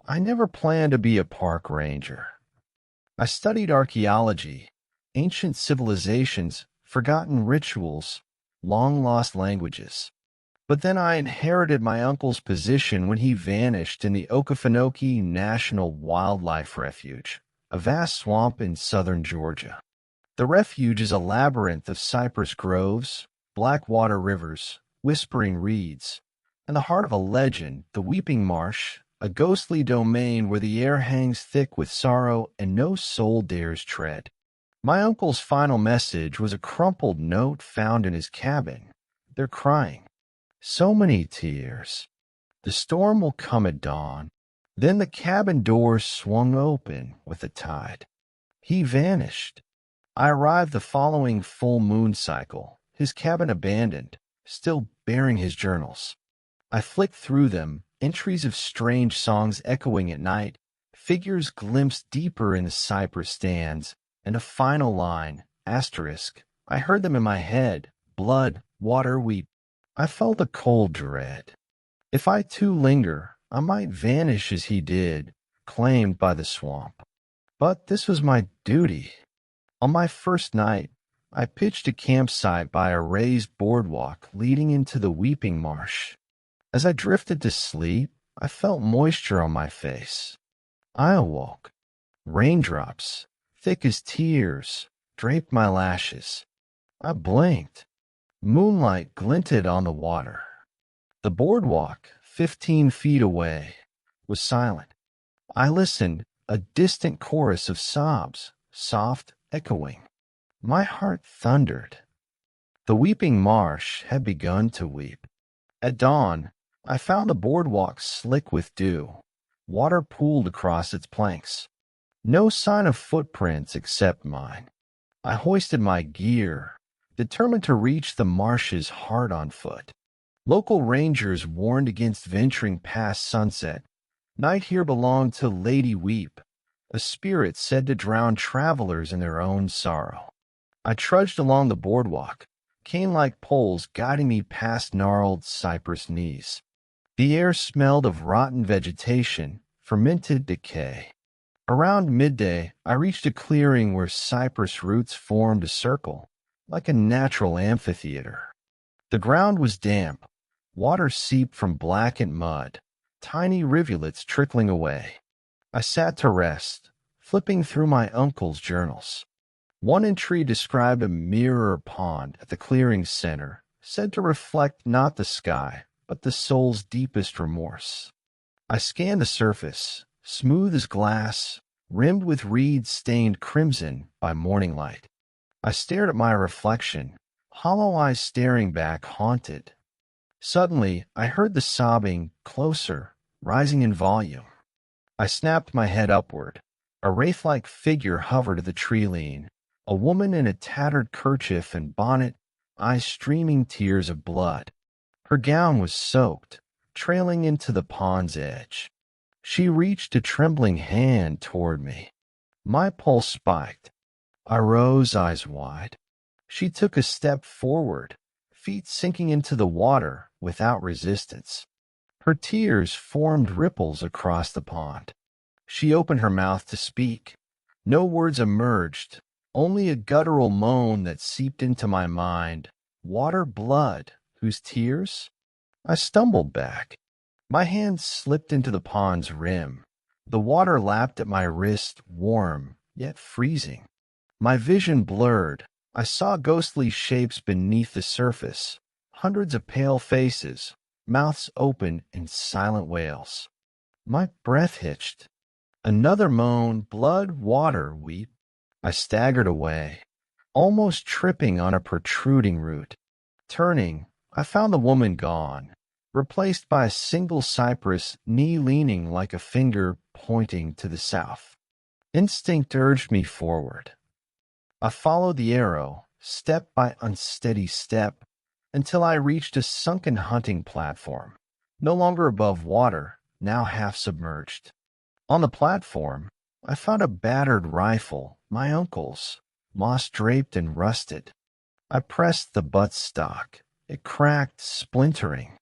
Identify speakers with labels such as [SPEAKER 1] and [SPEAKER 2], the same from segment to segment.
[SPEAKER 1] I never planned to be a park ranger. I studied archaeology, ancient civilizations, forgotten rituals, long lost languages. But then I inherited my uncle's position when he vanished in the Okefenokee National Wildlife Refuge, a vast swamp in southern Georgia. The refuge is a labyrinth of cypress groves, black water rivers, whispering reeds, and the heart of a legend, the Weeping Marsh, a ghostly domain where the air hangs thick with sorrow and no soul dares tread. My uncle's final message was a crumpled note found in his cabin. They're crying. So many tears. The storm will come at dawn. Then the cabin doors swung open with the tide. He vanished. I arrived the following full moon cycle, his cabin abandoned, still bearing his journals. I flicked through them, entries of strange songs echoing at night, figures glimpsed deeper in the cypress stands, and a final line, asterisk. I heard them in my head, blood, water, weep. I felt a cold dread. If I too linger, I might vanish as he did, claimed by the swamp. But this was my duty. On my first night, I pitched a campsite by a raised boardwalk leading into the Weeping Marsh. As I drifted to sleep, I felt moisture on my face. I awoke. Raindrops, thick as tears, draped my lashes. I blinked. Moonlight glinted on the water. The boardwalk, 15 feet away, was silent. I listened, a distant chorus of sobs, soft, echoing. My heart thundered. The Weeping Marsh had begun to weep. At dawn, I found the boardwalk slick with dew. Water pooled across its planks. No sign of footprints except mine. I hoisted my gear, determined to reach the marshes hard on foot. Local rangers warned against venturing past sunset. Night here belonged to Lady Weep, a spirit said to drown travelers in their own sorrow. I trudged along the boardwalk, cane-like poles guiding me past gnarled cypress knees. The air smelled of rotten vegetation, fermented decay. Around midday, I reached a clearing where cypress roots formed a circle, like a natural amphitheater. The ground was damp. Water seeped from blackened mud, tiny rivulets trickling away. I sat to rest, flipping through my uncle's journals. One entry described a mirror pond at the clearing's center, said to reflect not the sky, but the soul's deepest remorse. I scanned the surface, smooth as glass, rimmed with reeds stained crimson by morning light. I stared at my reflection, hollow eyes staring back, haunted. Suddenly, I heard the sobbing, closer, rising in volume. I snapped my head upward. A wraith-like figure hovered at the tree lean, a woman in a tattered kerchief and bonnet, eyes streaming tears of blood. Her gown was soaked, trailing into the pond's edge. She reached a trembling hand toward me. My pulse spiked. I rose, eyes wide. She took a step forward, feet sinking into the water without resistance. Her tears formed ripples across the pond. She opened her mouth to speak. No words emerged, only a guttural moan that seeped into my mind. Water blood, whose tears? I stumbled back. My hand slipped into the pond's rim. The water lapped at my wrist, warm, yet freezing. My vision blurred. I saw ghostly shapes beneath the surface, hundreds of pale faces, mouths open in silent wails. My breath hitched. Another moan, blood, water, weep. I staggered away, almost tripping on a protruding root. Turning, I found the woman gone, replaced by a single cypress, knee leaning like a finger pointing to the south. Instinct urged me forward. I followed the arrow, step by unsteady step, until I reached a sunken hunting platform, no longer above water, now half submerged. On the platform, I found a battered rifle, my uncle's, moss-draped and rusted. I pressed the buttstock. It cracked, splintering.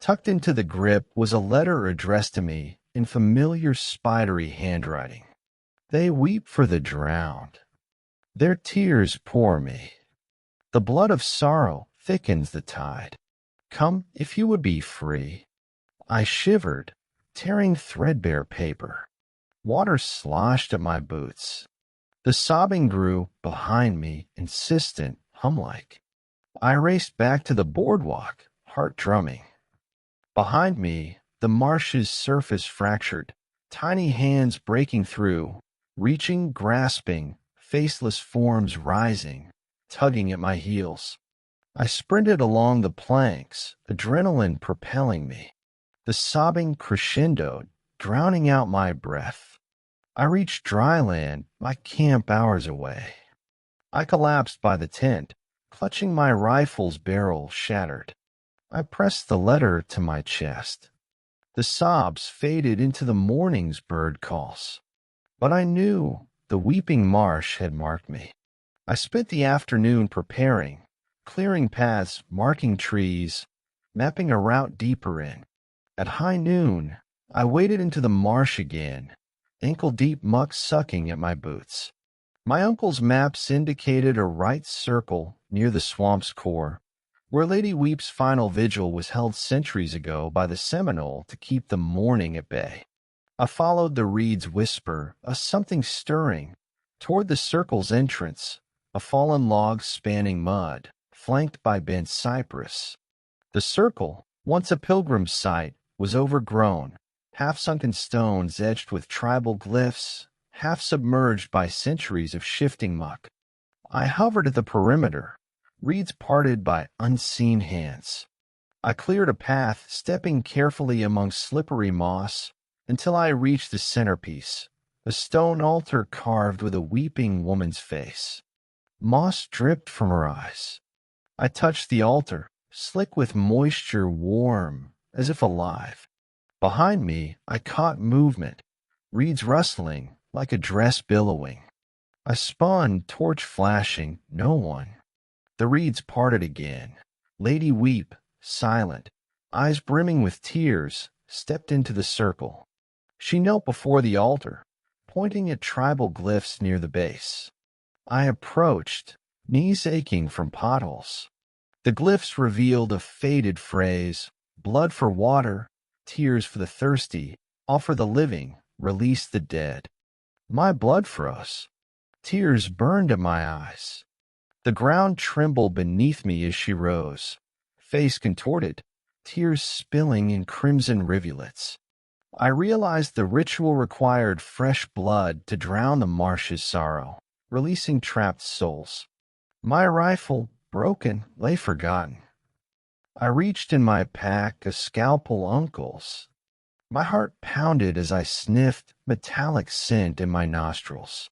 [SPEAKER 1] Tucked into the grip was a letter addressed to me, in familiar spidery handwriting. They weep for the drowned. Their tears pour me. The blood of sorrow thickens the tide. Come if you would be free. I shivered, tearing threadbare paper. Water sloshed at my boots. The sobbing grew behind me, insistent, hum-like. I raced back to the boardwalk, heart drumming. Behind me, the marsh's surface fractured, tiny hands breaking through, reaching, grasping, faceless forms rising, tugging at my heels. I sprinted along the planks, adrenaline propelling me. The sobbing crescendoed, drowning out my breath. I reached dry land, my camp hours away. I collapsed by the tent, clutching my rifle's barrel shattered. I pressed the letter to my chest. The sobs faded into the morning's bird calls. But I knew the weeping marsh had marked me. I spent the afternoon preparing, clearing paths, marking trees, mapping a route deeper in. At high noon, I waded into the marsh again, ankle-deep muck sucking at my boots. My uncle's maps indicated a right circle near the swamp's core, where Lady Weep's final vigil was held centuries ago by the Seminole to keep the mourning at bay. I followed the reed's whisper, a something stirring, toward the circle's entrance, a fallen log spanning mud, flanked by bent cypress. The circle, once a pilgrim's site, was overgrown, half-sunken stones edged with tribal glyphs, half submerged by centuries of shifting muck. I hovered at the perimeter, reeds parted by unseen hands. I cleared a path, stepping carefully among slippery moss, until I reached the centerpiece, a stone altar carved with a weeping woman's face. Moss dripped from her eyes. I touched the altar, slick with moisture, warm, as if alive. Behind me, I caught movement, reeds rustling like a dress billowing. I spun, torch flashing, no one. The reeds parted again. Lady Weep, silent, eyes brimming with tears, stepped into the circle. She knelt before the altar, pointing at tribal glyphs near the base. I approached, knees aching from potholes. The glyphs revealed a faded phrase, blood for water, tears for the thirsty, offer the living, release the dead. My blood froze. Tears burned at my eyes. The ground trembled beneath me as she rose, face contorted, tears spilling in crimson rivulets. I realized the ritual required fresh blood to drown the marsh's sorrow, releasing trapped souls. My rifle, broken, lay forgotten. I reached in my pack a scalpel uncle's. My heart pounded as I sniffed metallic scent in my nostrils.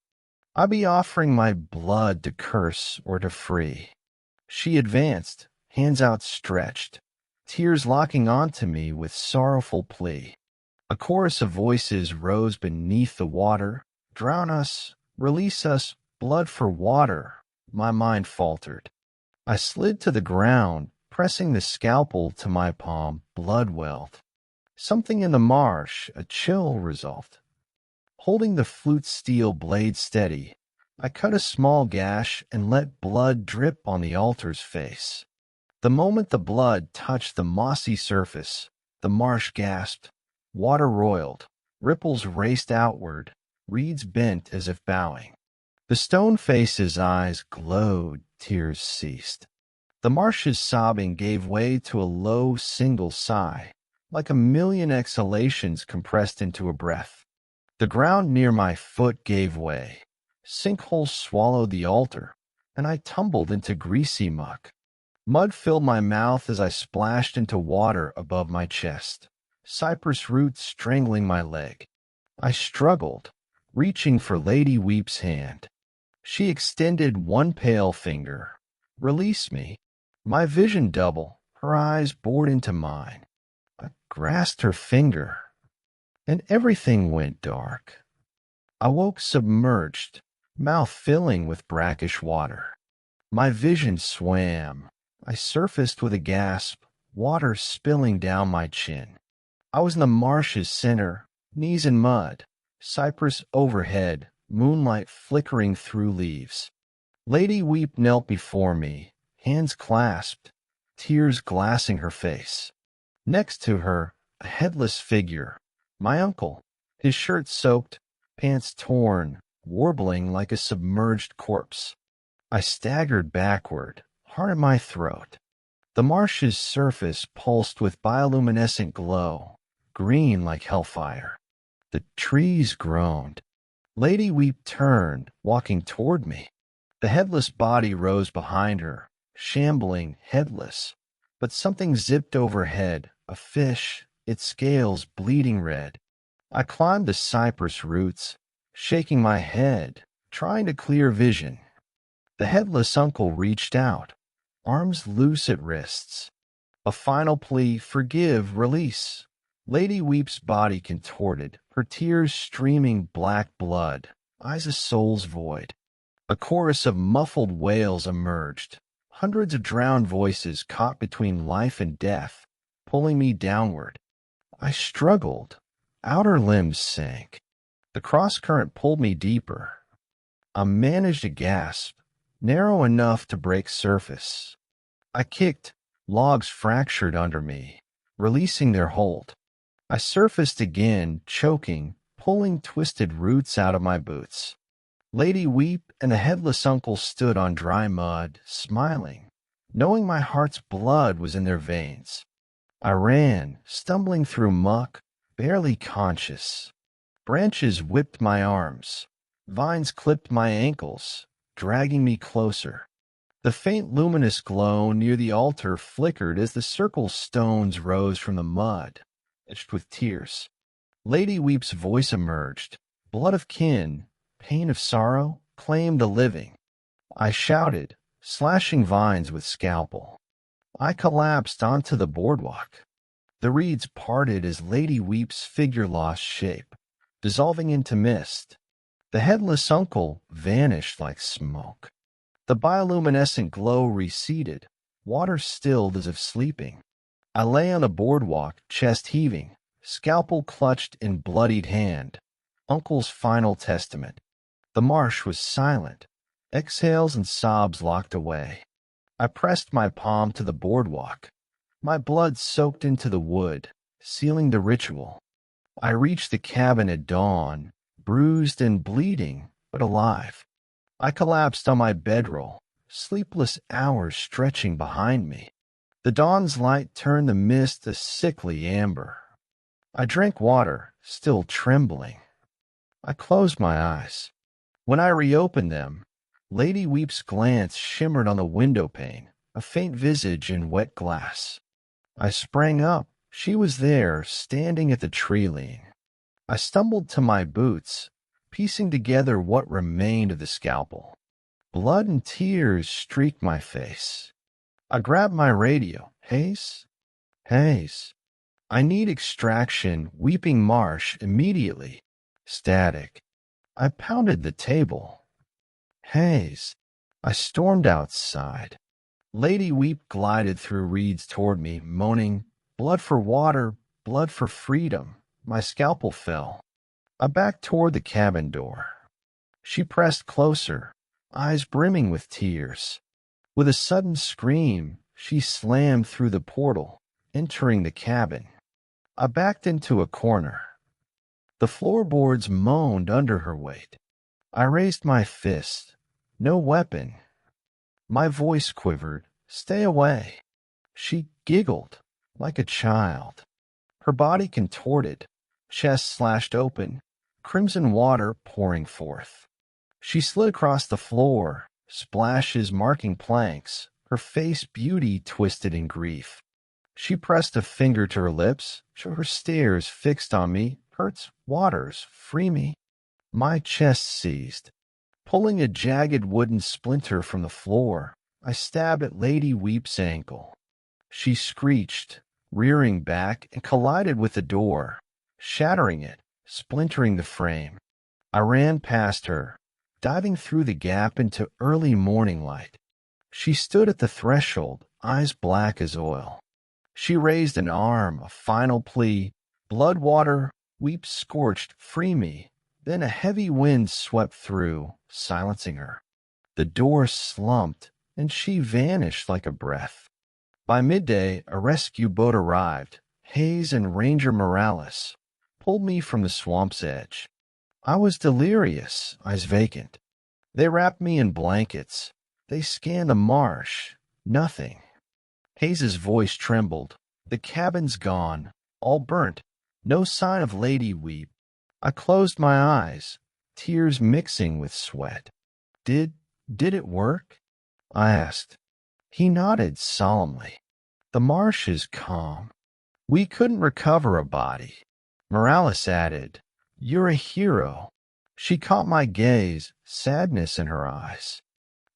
[SPEAKER 1] I be offering my blood to curse or to free. She advanced, hands outstretched, tears locking onto me with sorrowful plea. A chorus of voices rose beneath the water. Drown us, release us, blood for water, my mind faltered. I slid to the ground, pressing the scalpel to my palm, blood welled. Something in the marsh, a chill resolved. Holding the flute steel blade steady, I cut a small gash and let blood drip on the altar's face. The moment the blood touched the mossy surface, the marsh gasped, water roiled, ripples raced outward, reeds bent as if bowing. The stone face's eyes glowed, tears ceased. The marsh's sobbing gave way to a low single sigh, like a million exhalations compressed into a breath. The ground near my foot gave way. Sinkholes swallowed the altar, and I tumbled into greasy muck. Mud filled my mouth as I splashed into water above my chest, cypress roots strangling my leg. I struggled, reaching for Lady Weep's hand. She extended one pale finger. Release me. My vision double, her eyes bored into mine. I grasped her finger, and everything went dark. I woke submerged, mouth filling with brackish water. My vision swam. I surfaced with a gasp, water spilling down my chin. I was in the marsh's center, knees in mud, cypress overhead, moonlight flickering through leaves. Lady Weep knelt before me, hands clasped, tears glassing her face. Next to her, a headless figure, my uncle, his shirt soaked, pants torn, warbling like a submerged corpse. I staggered backward, heart in my throat. The marsh's surface pulsed with bioluminescent glow, green like hellfire. The trees groaned. Lady Weep turned, walking toward me. The headless body rose behind her, shambling, headless. But something zipped overhead, a fish, its scales bleeding red. I climbed the cypress roots, shaking my head, trying to clear vision. The headless uncle reached out, arms loose at wrists. A final plea, forgive, release. Lady Weep's body contorted, her tears streaming black blood, eyes a soul's void. A chorus of muffled wails emerged, hundreds of drowned voices caught between life and death, pulling me downward. I struggled. Outer limbs sank. The cross-current pulled me deeper. I managed a gasp, narrow enough to break surface. I kicked. Logs fractured under me, releasing their hold. I surfaced again, choking, pulling twisted roots out of my boots. Lady Weep and the headless uncle stood on dry mud, smiling, knowing my heart's blood was in their veins. I ran, stumbling through muck, barely conscious. Branches whipped my arms. Vines clipped my ankles, dragging me closer. The faint luminous glow near the altar flickered as the circle's stones rose from the mud, etched with tears. Lady Weep's voice emerged. Blood of kin, pain of sorrow, claim the living. I shouted, slashing vines with scalpel. I collapsed onto the boardwalk. The reeds parted as Lady Weep's figure lost shape, dissolving into mist. The headless uncle vanished like smoke. The bioluminescent glow receded, water stilled as if sleeping. I lay on the boardwalk, chest heaving, scalpel clutched in bloodied hand. Uncle's final testament. The marsh was silent, exhales and sobs locked away. I pressed my palm to the boardwalk. My blood soaked into the wood, sealing the ritual. I reached the cabin at dawn, bruised and bleeding, but alive. I collapsed on my bedroll, sleepless hours stretching behind me. The dawn's light turned the mist to sickly amber. I drank water, still trembling. I closed my eyes. When I reopened them, Lady Weep's glance shimmered on the window pane, a faint visage in wet glass. I sprang up. She was there, standing at the tree-lean. I stumbled to my boots, piecing together what remained of the scalpel. Blood and tears streaked my face. I grabbed my radio. Hayes? Hayes. I need extraction, Weeping Marsh, immediately. Static. I pounded the table. Hayes. I stormed outside. Lady Weep glided through reeds toward me, moaning, blood for water, blood for freedom. My scalpel fell. I backed toward the cabin door. She pressed closer, eyes brimming with tears. With a sudden scream, she slammed through the portal, entering the cabin. I backed into a corner. The floorboards moaned under her weight. I raised my fist. No weapon. My voice quivered. Stay away. She giggled like a child. Her body contorted, chest slashed open, crimson water pouring forth. She slid across the floor, splashes marking planks, her face beauty twisted in grief. She pressed a finger to her lips, her stares fixed on me, hurts, waters, free me. My chest seized. Pulling a jagged wooden splinter from the floor, I stabbed at Lady Weep's ankle. She screeched, rearing back, and collided with the door, shattering it, splintering the frame. I ran past her, diving through the gap into early morning light. She stood at the threshold, eyes black as oil. She raised an arm, a final plea, blood water, Weep scorched, free me. Then a heavy wind swept through, silencing her. The door slumped, and she vanished like a breath. By midday, a rescue boat arrived. Hayes and Ranger Morales pulled me from the swamp's edge. I was delirious, eyes vacant. They wrapped me in blankets. They scanned the marsh. Nothing. Hayes's voice trembled. The cabin's gone, all burnt. No sign of Lady Weep. I closed my eyes, tears mixing with sweat. Did it work? I asked. He nodded solemnly. The marsh is calm. We couldn't recover a body. Morales added, You're a hero. She caught my gaze, sadness in her eyes.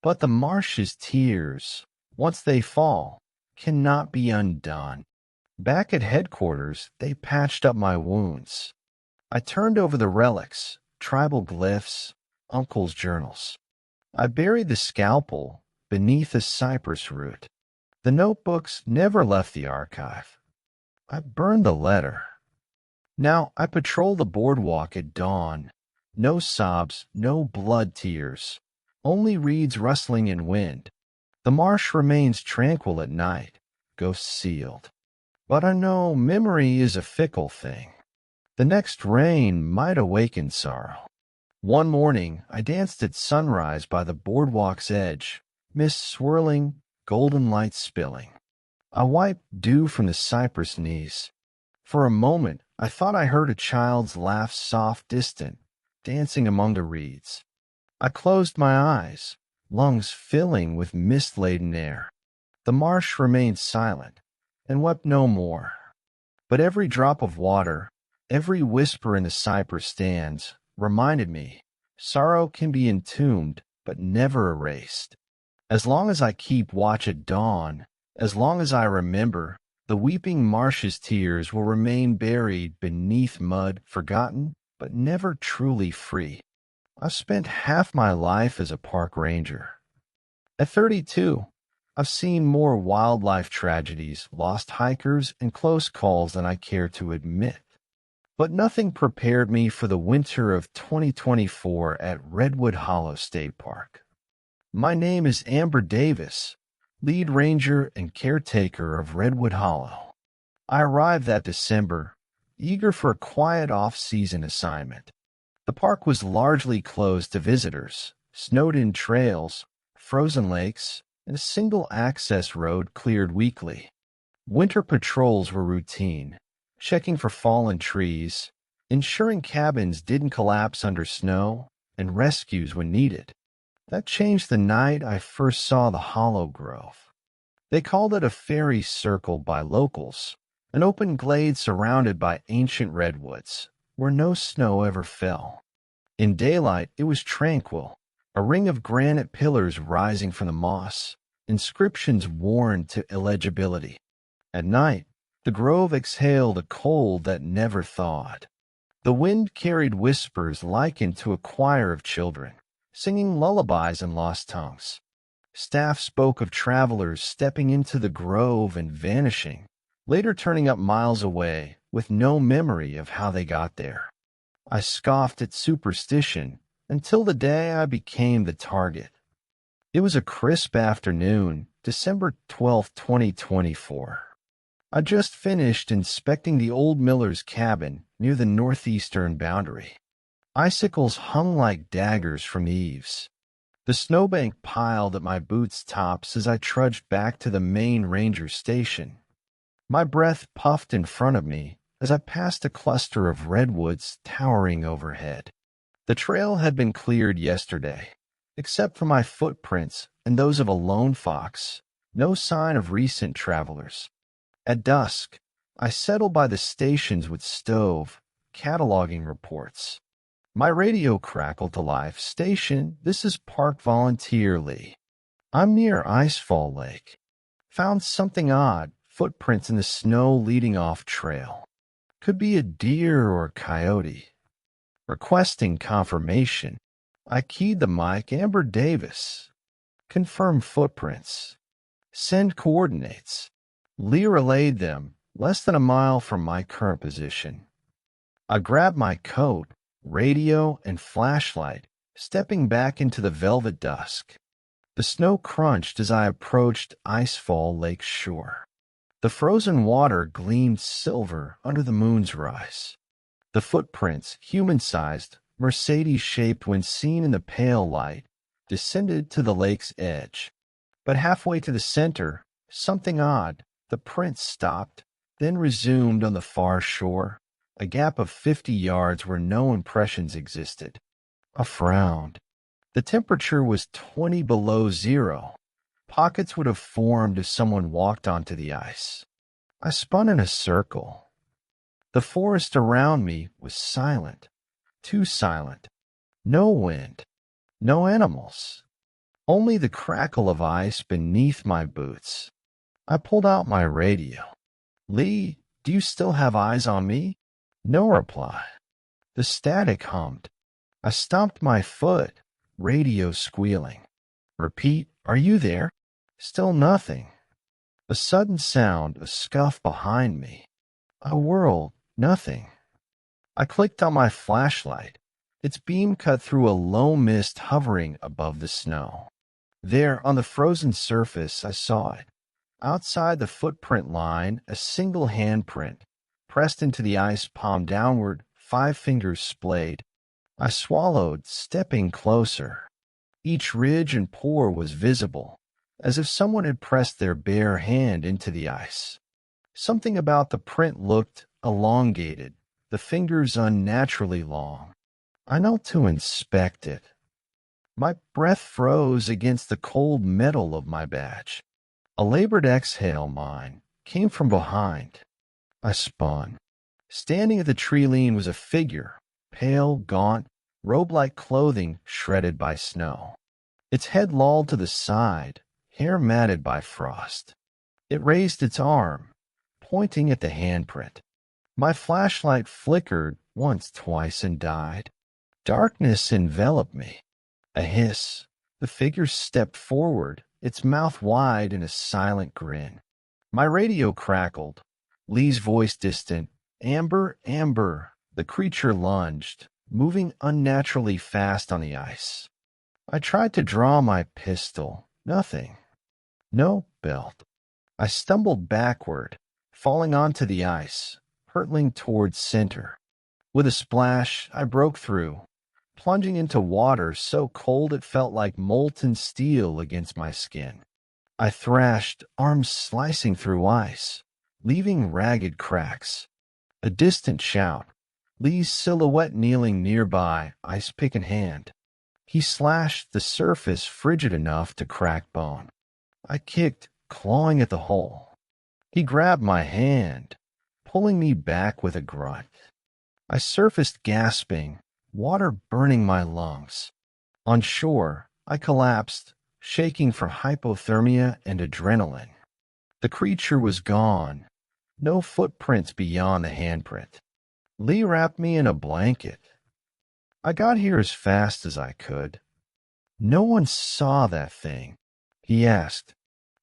[SPEAKER 1] But the marsh's tears, once they fall, cannot be undone. Back at headquarters, they patched up my wounds. I turned over the relics, tribal glyphs, uncle's journals. I buried the scalpel beneath a cypress root. The notebooks never left the archive. I burned the letter. Now I patrol the boardwalk at dawn. No sobs, no blood tears, only reeds rustling in wind. The marsh remains tranquil at night, ghost sealed. But I know memory is a fickle thing. The next rain might awaken sorrow. One morning, I danced at sunrise by the boardwalk's edge, mist swirling, golden light spilling. I wiped dew from the cypress knees. For a moment, I thought I heard a child's laugh, soft, distant, dancing among the reeds. I closed my eyes, lungs filling with mist-laden air. The marsh remained silent, and wept no more. But every drop of water, every whisper in the cypress stands, reminded me, sorrow can be entombed, but never erased. As long as I keep watch at dawn, as long as I remember, the weeping marsh's tears will remain buried beneath mud, forgotten, but never truly free. I've spent half my life as a park ranger. At 32, I've seen more wildlife tragedies, lost hikers, and close calls than I care to admit. But nothing prepared me for the winter of 2024 at Redwood Hollow State Park. My name is Amber Davis, lead ranger and caretaker of Redwood Hollow. I arrived that December, eager for a quiet off-season assignment. The park was largely closed to visitors, snowed-in trails, frozen lakes, and a single-access road cleared weekly. Winter patrols were routine, checking for fallen trees, ensuring cabins didn't collapse under snow, and rescues when needed. That changed the night I first saw the Hollow Grove. They called it a fairy circle by locals, an open glade surrounded by ancient redwoods, where no snow ever fell. In daylight, it was tranquil, a ring of granite pillars rising from the moss, inscriptions worn to illegibility. At night, the grove exhaled a cold that never thawed. The wind carried whispers likened to a choir of children, singing lullabies in lost tongues. Staff spoke of travelers stepping into the grove and vanishing, later turning up miles away with no memory of how they got there. I scoffed at superstition until the day I became the target. It was a crisp afternoon, December 12, 2024. I just finished inspecting the old miller's cabin near the northeastern boundary. Icicles hung like daggers from eaves. The snowbank piled at my boots' tops as I trudged back to the main ranger station. My breath puffed in front of me as I passed a cluster of redwoods towering overhead. The trail had been cleared yesterday, except for my footprints and those of a lone fox, no sign of recent travelers. At dusk, I settled by the stations with Stove, cataloging reports. My radio crackled to life. Station, this is Park Volunteer Lee. I'm near Icefall Lake. Found something odd, footprints in the snow leading off trail. Could be a deer or a coyote. Requesting confirmation. I keyed the mic. Amber Davis. Confirm footprints. Send coordinates. Lee relayed them, less than a mile from my current position. I grabbed my coat, radio, and flashlight, stepping back into the velvet dusk. The snow crunched as I approached Icefall Lake's shore. The frozen water gleamed silver under the moon's rise. The footprints, human-sized, Mercedes-shaped when seen in the pale light, descended to the lake's edge. But halfway to the center, something odd. The prints stopped, then resumed on the far shore, a gap of 50 yards where no impressions existed. I frowned. The temperature was 20 below zero. Pockets would have formed if someone walked onto the ice. I spun in a circle. The forest around me was silent, too silent. No wind, no animals, only the crackle of ice beneath my boots. I pulled out my radio. "Lee, do you still have eyes on me?" No reply. The static hummed. I stomped my foot, radio squealing. "Repeat, are you there?" Still nothing. A sudden sound, a scuff behind me. I whirled, nothing. I clicked on my flashlight. Its beam cut through a low mist hovering above the snow. There, on the frozen surface, I saw it. Outside the footprint line, a single handprint, pressed into the ice, palm downward, 5 fingers splayed. I swallowed, stepping closer. Each ridge and pore was visible, as if someone had pressed their bare hand into the ice. Something about the print looked elongated, the fingers unnaturally long. I knelt to inspect it. My breath froze against the cold metal of my badge. A labored exhale, mine, came from behind. I spun. Standing at the tree lean was a figure, pale, gaunt, robe-like clothing shredded by snow. Its head lolled to the side, hair matted by frost. It raised its arm, pointing at the handprint. My flashlight flickered once, twice, and died. Darkness enveloped me. A hiss. The figure stepped forward, its mouth wide in a silent grin. My radio crackled. Lee's voice distant. "Amber, Amber." The creature lunged, moving unnaturally fast on the ice. I tried to draw my pistol. Nothing. No belt. I stumbled backward, falling onto the ice, hurtling towards center. With a splash, I broke through, plunging into water so cold it felt like molten steel against my skin. I thrashed, arms slicing through ice, leaving ragged cracks. A distant shout. Lee's silhouette kneeling nearby, ice pick in hand. He slashed the surface frigid enough to crack bone. I kicked, clawing at the hole. He grabbed my hand, pulling me back with a grunt. I surfaced gasping, water burning my lungs. On shore, I collapsed, shaking from hypothermia and adrenaline. The creature was gone. No footprints beyond the handprint. Lee wrapped me in a blanket. I got here as fast as I could. "No one saw that thing?" he asked.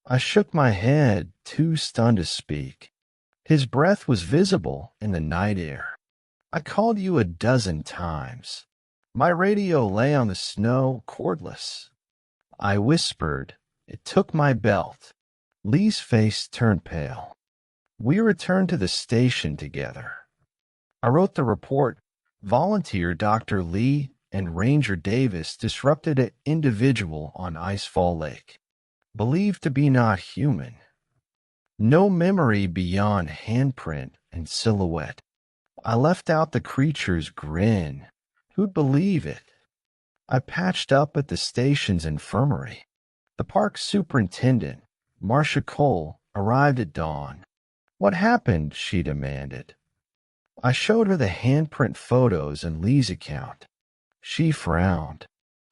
[SPEAKER 1] I shook my head, too stunned to speak. His breath was visible in the night air. "I called you a dozen times. My radio lay on the snow, cordless." I whispered. It took my belt. Lee's face turned pale. We returned to the station together. I wrote the report. Volunteer Dr. Lee and Ranger Davis disrupted an individual on Icefall Lake, believed to be not human. No memory beyond handprint and silhouette. I left out the creature's grin. Who'd believe it? I patched up at the station's infirmary. The park superintendent, Marcia Cole, arrived at dawn. "What happened?" she demanded. I showed her the handprint photos and Lee's account. She frowned.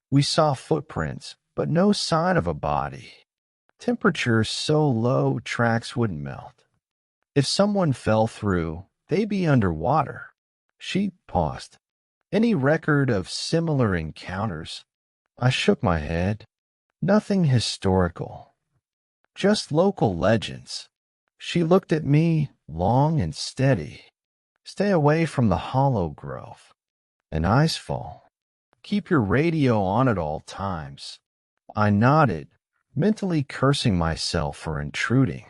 [SPEAKER 1] "We saw footprints, but no sign of a body. Temperature so low tracks wouldn't melt. If someone fell through, they'd be underwater." She paused. "Any record of similar encounters?" I shook my head. "Nothing historical. Just local legends." She looked at me, long and steady. Stay away from the hollow grove and icefall. Keep your radio on at all times. I nodded, mentally cursing myself for intruding.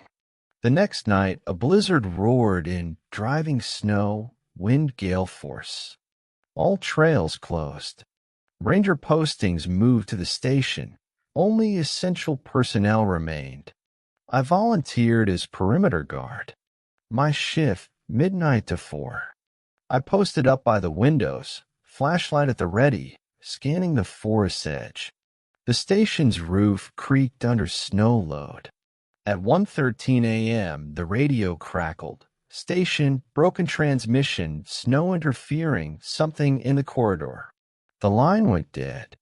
[SPEAKER 1] The next night, a blizzard roared in driving snow, wind gale force. All trails closed. Ranger postings moved to the station. Only essential personnel remained. I volunteered as perimeter guard. My shift, midnight to 4. I posted up by the windows, flashlight at the ready, scanning the forest edge. The station's roof creaked under snow load. At 1:13 a.m., the radio crackled. Station, broken transmission, snow interfering, something in the corridor. The line went dead.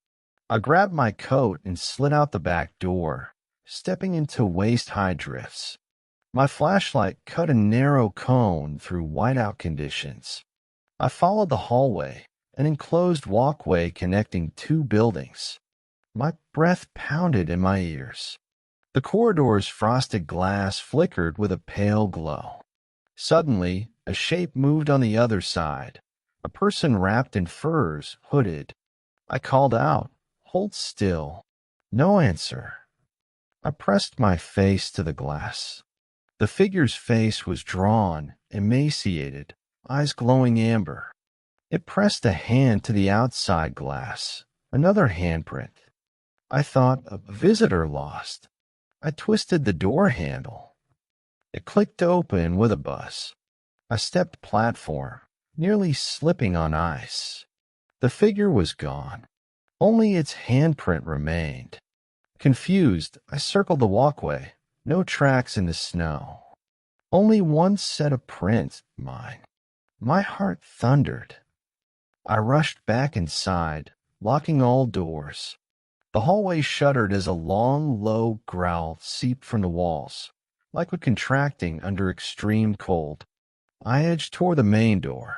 [SPEAKER 1] I grabbed my coat and slid out the back door, stepping into waist-high drifts. My flashlight cut a narrow cone through whiteout conditions. I followed the hallway, an enclosed walkway connecting 2 buildings. My breath pounded in my ears. The corridor's frosted glass flickered with a pale glow. Suddenly, a shape moved on the other side. A person wrapped in furs, hooded. I called out, "Hold still." No answer. I pressed my face to the glass. The figure's face was drawn, emaciated, eyes glowing amber. It pressed a hand to the outside glass, another handprint. I thought, a visitor lost. I twisted the door handle. It clicked open with a buzz. I stepped platform, nearly slipping on ice. The figure was gone. Only its handprint remained. Confused, I circled the walkway. No tracks in the snow. Only one set of prints, mine. My heart thundered. I rushed back inside, locking all doors. The hallway shuddered as a long, low growl seeped from the walls, like one contracting under extreme cold. I edged toward the main door.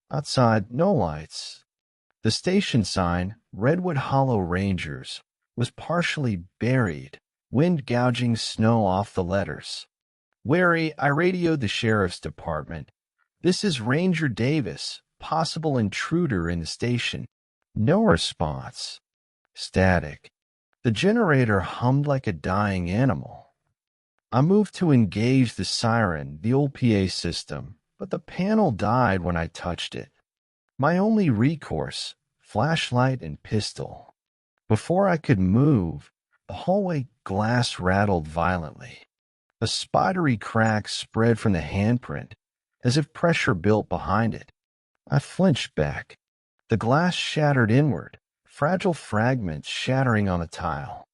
[SPEAKER 1] Outside, no lights. The station sign, Redwood Hollow Rangers, was partially buried, wind gouging snow off the letters. Wary, I radioed the sheriff's department. "This is Ranger Davis, possible intruder in the station." No response. Static. The generator hummed like a dying animal. I moved to engage the siren, the old PA system, but the panel died when I touched it. My only recourse, flashlight and pistol. Before I could move, the hallway glass rattled violently. A spidery crack spread from the handprint, as if pressure built behind it. I flinched back. The glass shattered inward, fragile fragments shattering on the tile.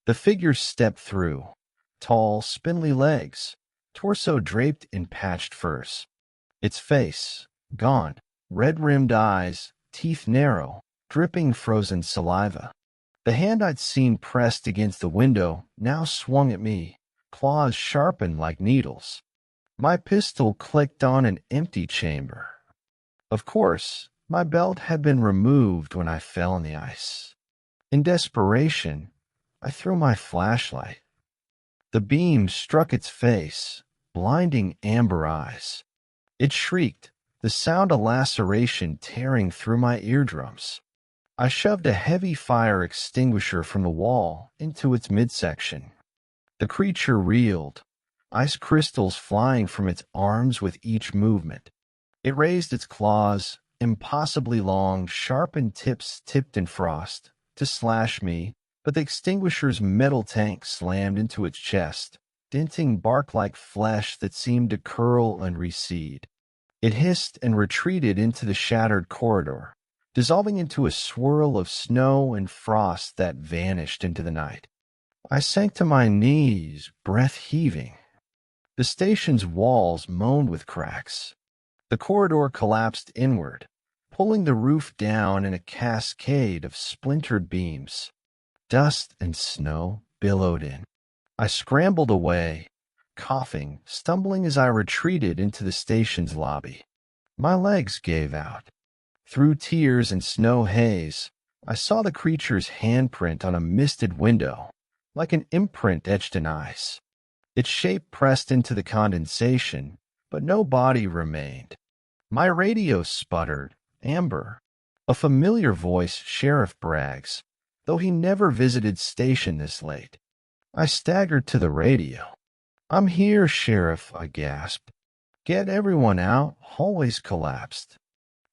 [SPEAKER 1] The figure stepped through, tall, spindly legs, torso draped in patched furs. Its face, gaunt, red-rimmed eyes, teeth narrow, dripping frozen saliva. The hand I'd seen pressed against the window now swung at me, claws sharpened like needles. My pistol clicked on an empty chamber. Of course, my belt had been removed when I fell on the ice. In desperation, I threw my flashlight. The beam struck its face, blinding amber eyes. It shrieked, the sound of laceration tearing through my eardrums. I shoved a heavy fire extinguisher from the wall into its midsection. The creature reeled, ice crystals flying from its arms with each movement. It raised its claws, impossibly long, sharpened tips tipped in frost, to slash me, but the extinguisher's metal tank slammed into its chest, denting bark-like flesh that seemed to curl and recede. It hissed and retreated into the shattered corridor, dissolving into a swirl of snow and frost that vanished into the night. I sank to my knees, breath heaving. The station's walls moaned with cracks. The corridor collapsed inward, pulling the roof down in a cascade of splintered beams. Dust and snow billowed in. I scrambled away, coughing, stumbling as I retreated into the station's lobby. My legs gave out. Through tears and snow haze, I saw the creature's handprint on a misted window, like an imprint etched in ice. Its shape pressed into the condensation, but no body remained. My radio sputtered. Amber. A familiar voice, Sheriff Bragg's, though he never visited station this late. I staggered to the radio. "I'm here, Sheriff," I gasped. "Get everyone out." Hallways collapsed.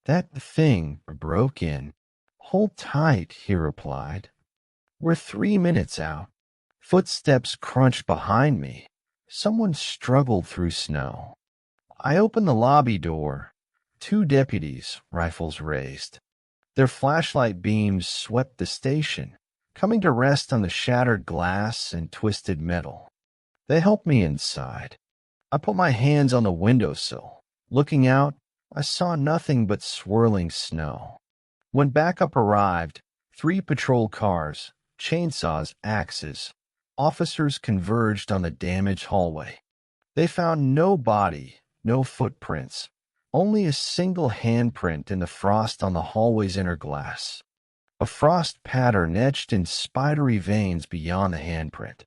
[SPEAKER 1] That thing broke in. "Hold tight," he replied. "We're 3 minutes out." Footsteps crunched behind me. Someone struggled through snow. I opened the lobby door. 2 deputies, rifles raised. Their flashlight beams swept the station, coming to rest on the shattered glass and twisted metal. They helped me inside. I put my hands on the windowsill. Looking out, I saw nothing but swirling snow. When backup arrived, 3 patrol cars, chainsaws, axes, officers converged on the damaged hallway. They found no body, no footprints, only a single handprint in the frost on the hallway's inner glass. A frost pattern etched in spidery veins beyond the handprint.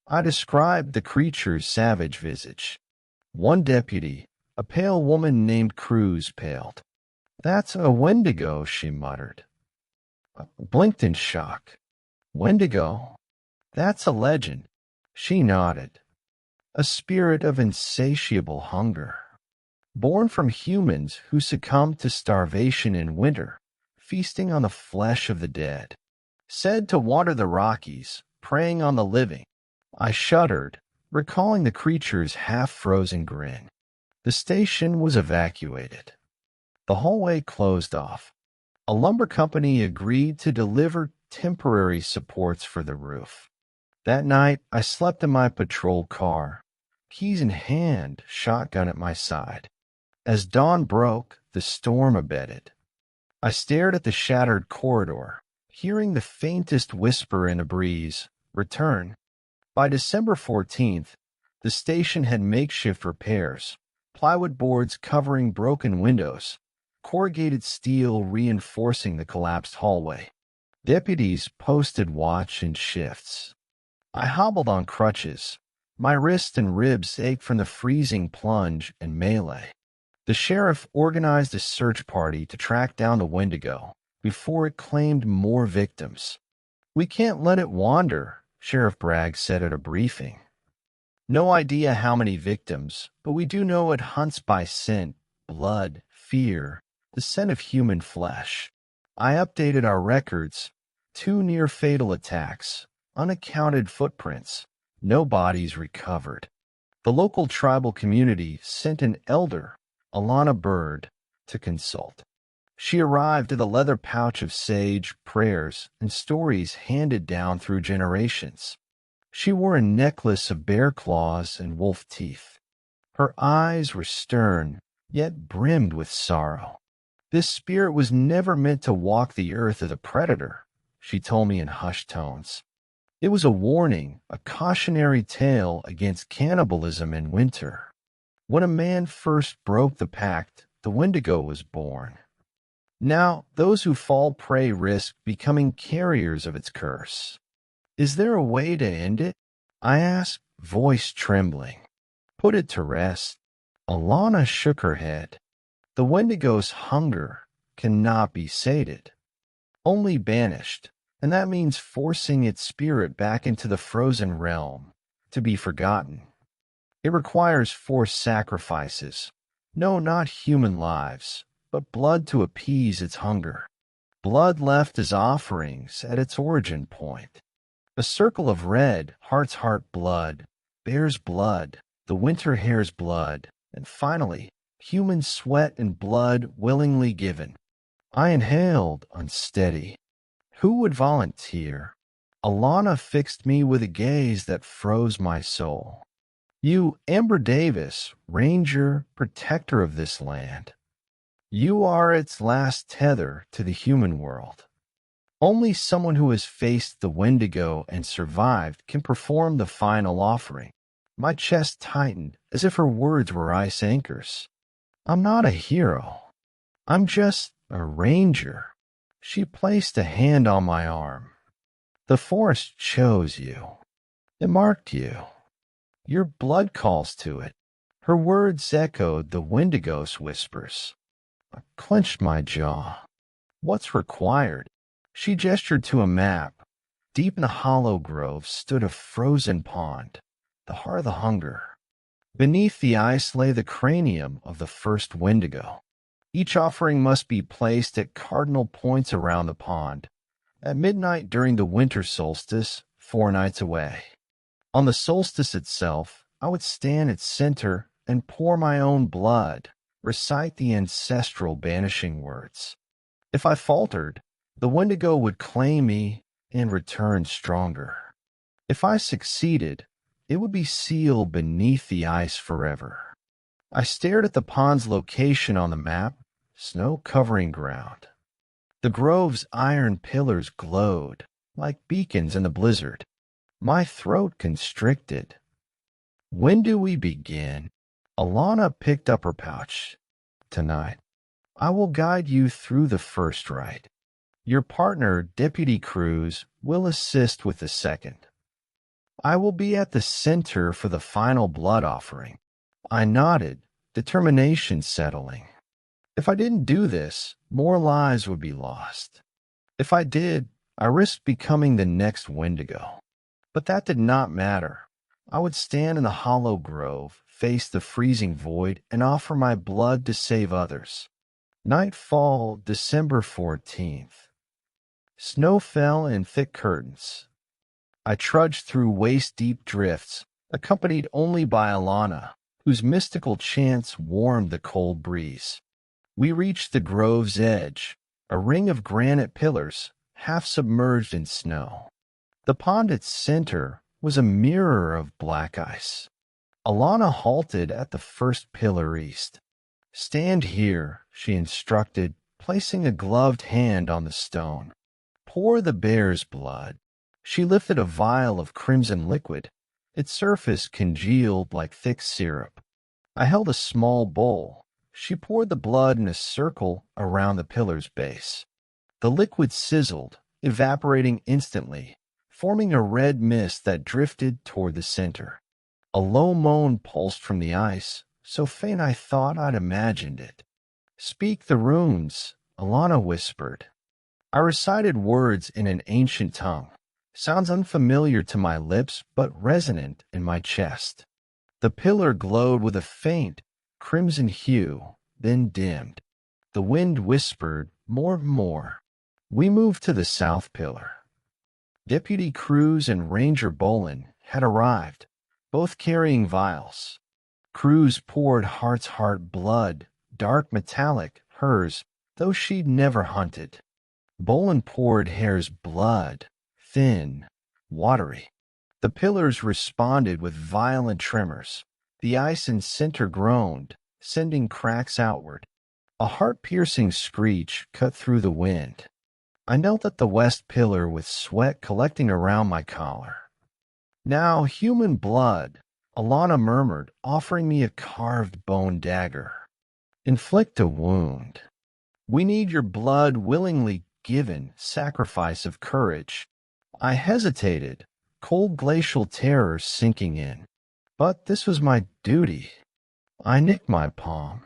[SPEAKER 1] I described the creature's savage visage. One deputy, a pale woman named Cruz, paled. "That's a Wendigo," she muttered. I blinked in shock. "Wendigo? That's a legend." She nodded. "A spirit of insatiable hunger. Born from humans who succumbed to starvation in winter, feasting on the flesh of the dead. Said to water the Rockies, preying on the living." I shuddered, recalling the creature's half-frozen grin. The station was evacuated. The hallway closed off. A lumber company agreed to deliver temporary supports for the roof. That night, I slept in my patrol car, keys in hand, shotgun at my side. As dawn broke, the storm abated. I stared at the shattered corridor, hearing the faintest whisper in a breeze, "Return." By December 14th, the station had makeshift repairs, plywood boards covering broken windows, corrugated steel reinforcing the collapsed hallway. Deputies posted watch in shifts. I hobbled on crutches. My wrists and ribs ached from the freezing plunge and melee. The sheriff organized a search party to track down the Wendigo before it claimed more victims. "We can't let it wander," Sheriff Bragg said at a briefing. "No idea how many victims, but we do know it hunts by scent, blood, fear, the scent of human flesh." I updated our records. 2 near-fatal attacks, unaccounted footprints, no bodies recovered. The local tribal community sent an elder, Alana Bird, to consult. She arrived with a leather pouch of sage, prayers, and stories handed down through generations. She wore a necklace of bear claws and wolf teeth. Her eyes were stern, yet brimmed with sorrow. "This spirit was never meant to walk the earth as a predator," she told me in hushed tones. "It was a warning, a cautionary tale against cannibalism in winter. When a man first broke the pact, the Wendigo was born. Now, those who fall prey risk becoming carriers of its curse. Is there a way to end it?" I asked, voice trembling. "Put it to rest." Alana shook her head. "The Wendigo's hunger cannot be sated, only banished, and that means forcing its spirit back into the frozen realm, to be forgotten. It requires forced sacrifices. No, not human lives, but blood to appease its hunger. Blood left as offerings at its origin point. A circle of red, heart's heart blood, bear's blood, the winter hare's blood, and finally, human sweat and blood willingly given." I inhaled, unsteady. Who would volunteer? Alana fixed me with a gaze that froze my soul. "You, Amber Davis, ranger, protector of this land. You are its last tether to the human world. Only someone who has faced the Wendigo and survived can perform the final offering." My chest tightened as if her words were ice anchors. "I'm not a hero. I'm just a ranger." She placed a hand on my arm. "The forest chose you. It marked you. Your blood calls to it." Her words echoed the Wendigo's whispers. I clenched my jaw. What's required? She gestured to a map. Deep in the hollow grove stood a frozen pond, the heart of the hunger. Beneath the ice lay the cranium of the first Wendigo. Each offering must be placed at cardinal points around the pond, at midnight during the winter solstice, 4 nights away. On the solstice itself, I would stand its center and pour my own blood, recite the ancestral banishing words. If I faltered, the Wendigo would claim me and return stronger. If I succeeded, it would be sealed beneath the ice forever. I stared at the pond's location on the map, snow covering ground. The grove's iron pillars glowed like beacons in the blizzard. My throat constricted. When do we begin? Alana picked up her pouch. Tonight. I will guide you through the first rite. Your partner, Deputy Cruz, will assist with the second. I will be at the center for the final blood offering. I nodded, determination settling. If I didn't do this, more lives would be lost. If I did, I risked becoming the next Wendigo. But that did not matter. I would stand in the hollow grove, face the freezing void, and offer my blood to save others. Nightfall, December 14th. Snow fell in thick curtains. I trudged through waist-deep drifts, accompanied only by Alana, whose mystical chants warmed the cold breeze. We reached the grove's edge, a ring of granite pillars, half submerged in snow. The pond at its center was a mirror of black ice. Alana halted at the first pillar east. Stand here, she instructed, placing a gloved hand on the stone. Pour the bear's blood. She lifted a vial of crimson liquid. Its surface congealed like thick syrup. I held a small bowl. She poured the blood in a circle around the pillar's base. The liquid sizzled, evaporating instantly, forming a red mist that drifted toward the center. A low moan pulsed from the ice, so faint I thought I'd imagined it. Speak the runes, Alana whispered. I recited words in an ancient tongue. Sounds unfamiliar to my lips, but resonant in my chest. The pillar glowed with a faint, crimson hue, then dimmed. The wind whispered more and more. We moved to the south pillar. Deputy Cruz and Ranger Bolin had arrived, both carrying vials. Cruz poured Heart's heart blood, dark metallic, hers, though she'd never hunted. Bolin poured Hare's blood, thin, watery. The pillars responded with violent tremors. The ice in center groaned, sending cracks outward. A heart-piercing screech cut through the wind. I knelt at the west pillar with sweat collecting around my collar. Now human blood, Alana murmured, offering me a carved bone dagger. Inflict a wound. We need your blood willingly given, sacrifice of courage. I hesitated, cold glacial terror sinking in. But this was my duty. I nicked my palm.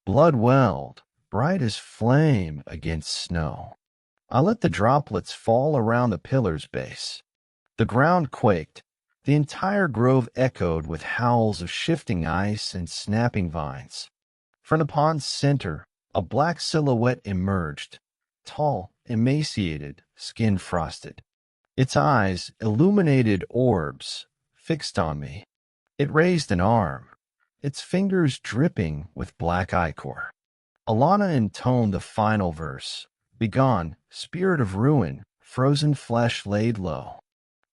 [SPEAKER 1] Blood welled, bright as flame against snow. I let the droplets fall around the pillar's base. The ground quaked. The entire grove echoed with howls of shifting ice and snapping vines. From the pond's center, a black silhouette emerged, tall, emaciated, skin frosted. Its eyes, illuminated orbs, fixed on me. It raised an arm, its fingers dripping with black ichor. Alana intoned the final verse. Begone, spirit of ruin, frozen flesh laid low.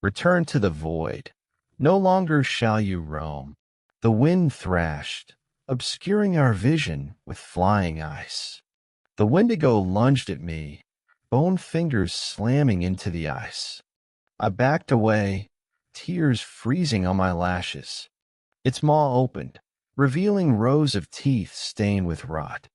[SPEAKER 1] Return to the void. No longer shall you roam. The wind thrashed, obscuring our vision with flying ice. The Wendigo lunged at me, bone fingers slamming into the ice. I backed away, tears freezing on my lashes. Its maw opened, revealing rows of teeth stained with rot.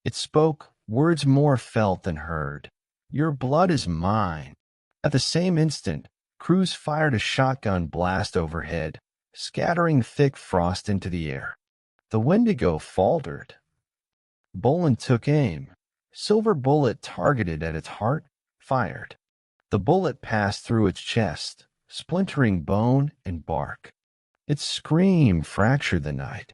[SPEAKER 1] It spoke, words more felt than heard. Your blood is mine. At the same instant, Cruz fired a shotgun blast overhead, scattering thick frost into the air. The Wendigo faltered. Bolin took aim. Silver bullet targeted at its heart, fired. The bullet passed through its chest, splintering bone and bark. Its scream fractured the night.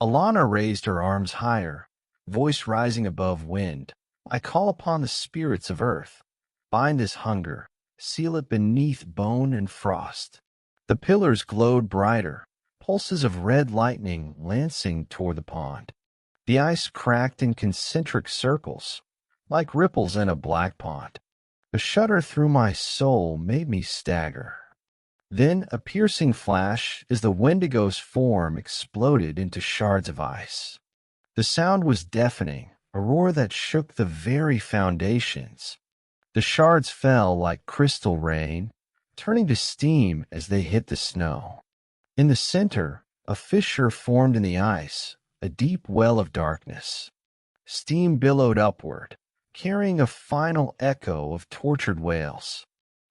[SPEAKER 1] Alana raised her arms higher, voice rising above wind. I call upon the spirits of earth. Bind this hunger, seal it beneath bone and frost. The pillars glowed brighter, pulses of red lightning lancing toward the pond. The ice cracked in concentric circles, like ripples in a black pond. A shudder through my soul made me stagger. Then a piercing flash as the Wendigo's form exploded into shards of ice. The sound was deafening, a roar that shook the very foundations. The shards fell like crystal rain, turning to steam as they hit the snow. In the center, a fissure formed in the ice, a deep well of darkness. Steam billowed upward, carrying a final echo of tortured wails.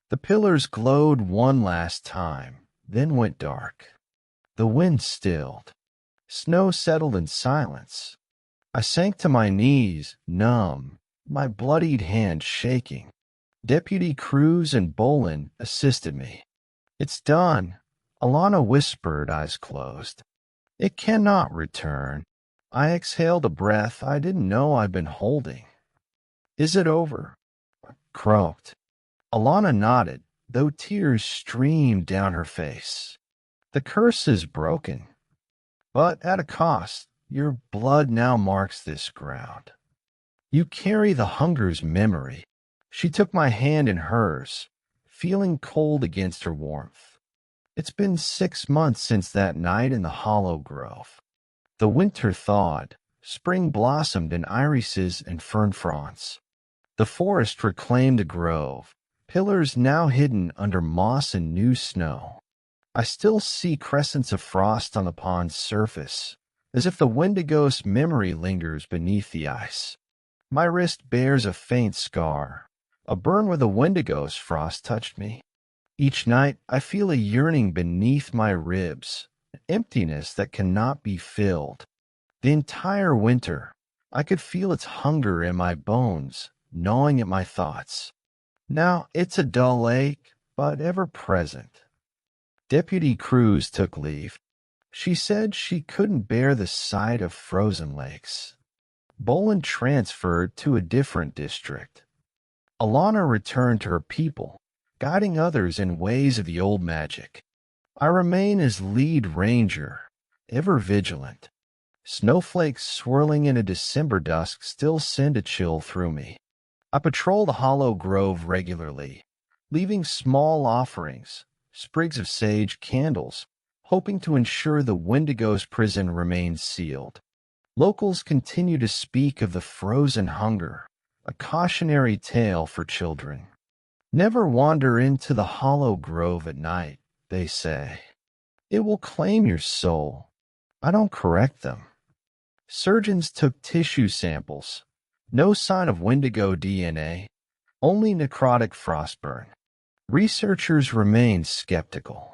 [SPEAKER 1] The pillars glowed one last time, then went dark. The wind stilled. Snow settled in silence. I sank to my knees, numb, my bloodied hand shaking. Deputy Cruz and Bolin assisted me. "It's done," Alana whispered, eyes closed. "It cannot return." I exhaled a breath I didn't know I'd been holding. "Is it over?" I croaked. Alana nodded, though tears streamed down her face. "The curse is broken, but at a cost. Your blood now marks this ground. You carry the hunger's memory." She took my hand in hers, feeling cold against her warmth. It's been 6 months since that night in the Hollow Grove. The winter thawed, spring blossomed in irises and fern fronds. The forest reclaimed a grove, pillars now hidden under moss and new snow. I still see crescents of frost on the pond's surface, as if the Wendigo's memory lingers beneath the ice. My wrist bears a faint scar, a burn where the Wendigo's frost touched me. Each night I feel a yearning beneath my ribs, an emptiness that cannot be filled. The entire winter, I could feel its hunger in my bones, gnawing at my thoughts. Now it's a dull ache, but ever present. Deputy Cruz took leave. She said she couldn't bear the sight of frozen lakes. Bolin transferred to a different district. Alana returned to her people, guiding others in ways of the old magic. I remain as lead ranger, ever vigilant. Snowflakes swirling in a December dusk still send a chill through me. I patrol the Hollow Grove regularly, leaving small offerings, sprigs of sage, candles, hoping to ensure the Wendigo's prison remains sealed. Locals continue to speak of the frozen hunger, a cautionary tale for children. Never wander into the Hollow Grove at night, they say. It will claim your soul. I don't correct them. Surgeons took tissue samples. No sign of Wendigo DNA, only necrotic frostburn. Researchers remain skeptical.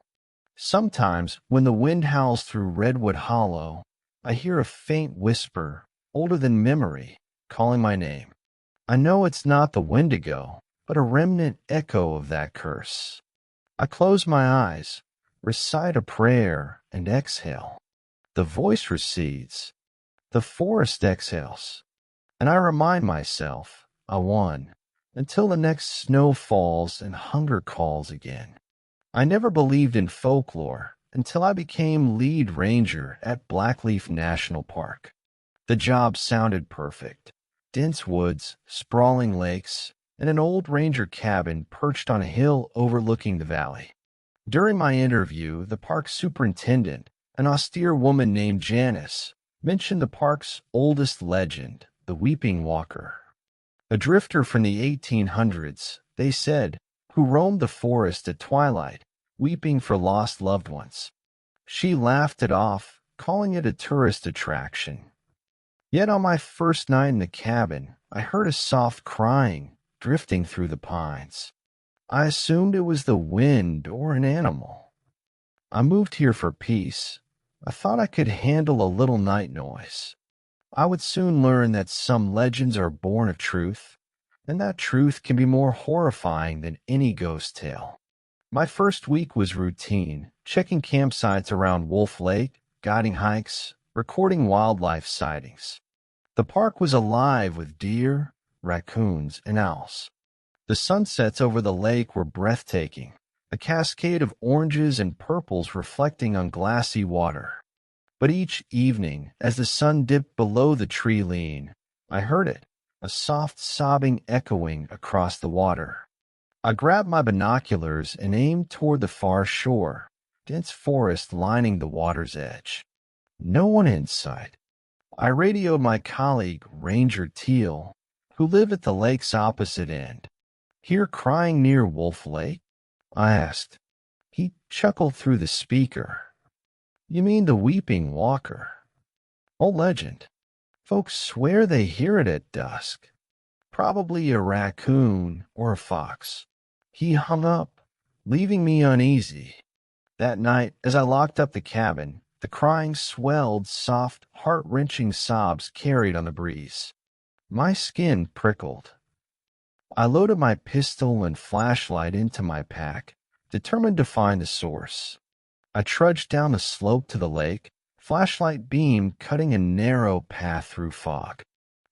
[SPEAKER 1] Sometimes, when the wind howls through Redwood Hollow, I hear a faint whisper, older than memory, calling my name. I know it's not the Wendigo, but a remnant echo of that curse. I close my eyes, recite a prayer, and exhale. The voice recedes. The forest exhales. And I remind myself, I won, until the next snow falls and hunger calls again. I never believed in folklore until I became lead ranger at Blackleaf National Park. The job sounded perfect. Dense woods, sprawling lakes, and an old ranger cabin perched on a hill overlooking the valley. During my interview, the park superintendent, an austere woman named Janice, mentioned the park's oldest legend, the Weeping Walker. A drifter from the 1800s, they said, who roamed the forest at twilight, weeping for lost loved ones. She laughed it off, calling it a tourist attraction. Yet on my first night in the cabin, I heard a soft crying drifting through the pines. I assumed it was the wind or an animal. I moved here for peace. I thought I could handle a little night noise. I would soon learn that some legends are born of truth, and that truth can be more horrifying than any ghost tale. My first week was routine, checking campsites around Wolf Lake, guiding hikes, recording wildlife sightings. The park was alive with deer, raccoons, and owls. The sunsets over the lake were breathtaking, a cascade of oranges and purples reflecting on glassy water. But each evening, as the sun dipped below the tree lean, I heard it, a soft sobbing echoing across the water. I grabbed my binoculars and aimed toward the far shore, dense forest lining the water's edge. No one in sight. I radioed my colleague, Ranger Teal, who lived at the lake's opposite end. "Hear crying near Wolf Lake?" I asked. He chuckled through the speaker. "You mean the Weeping Walker? Old legend. Folks swear they hear it at dusk. Probably a raccoon or a fox." He hung up, leaving me uneasy. That night, as I locked up the cabin, the crying swelled, soft, heart-wrenching sobs carried on the breeze. My skin prickled. I loaded my pistol and flashlight into my pack, determined to find the source. I trudged down the slope to the lake, flashlight beam cutting a narrow path through fog.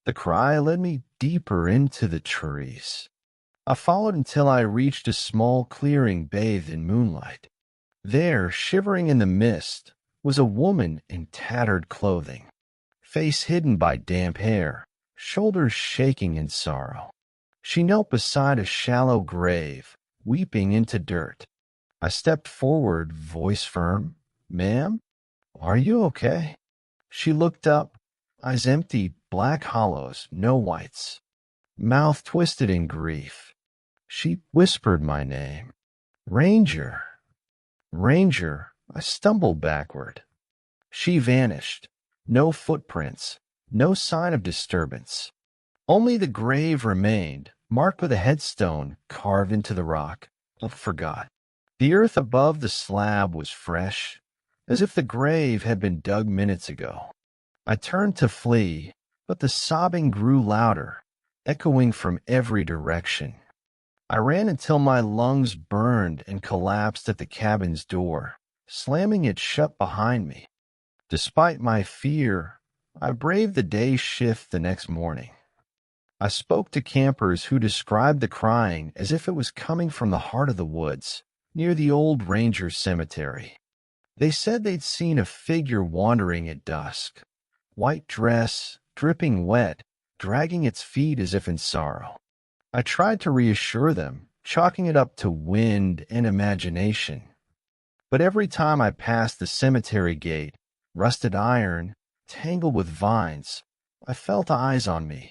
[SPEAKER 1] The cry led me deeper into the trees. I followed until I reached a small clearing bathed in moonlight. There, shivering in the mist, was a woman in tattered clothing, face hidden by damp hair, shoulders shaking in sorrow. She knelt beside a shallow grave, weeping into dirt. I stepped forward, voice firm. "Ma'am, are you okay?" She looked up, eyes empty, black hollows, no whites, mouth twisted in grief. She whispered my name. "Ranger. Ranger." I stumbled backward. She vanished. No footprints, no sign of disturbance. Only the grave remained, marked with a headstone carved into the rock. I forgot. The earth above the slab was fresh, as if the grave had been dug minutes ago. I turned to flee, but the sobbing grew louder, echoing from every direction. I ran until my lungs burned and collapsed at the cabin's door, slamming it shut behind me. Despite my fear, I braved the day shift the next morning. I spoke to campers who described the crying as if it was coming from the heart of the woods, near the old Ranger Cemetery. They said they'd seen a figure wandering at dusk, white dress, dripping wet, dragging its feet as if in sorrow. I tried to reassure them, chalking it up to wind and imagination. But every time I passed the cemetery gate, rusted iron, tangled with vines, I felt eyes on me.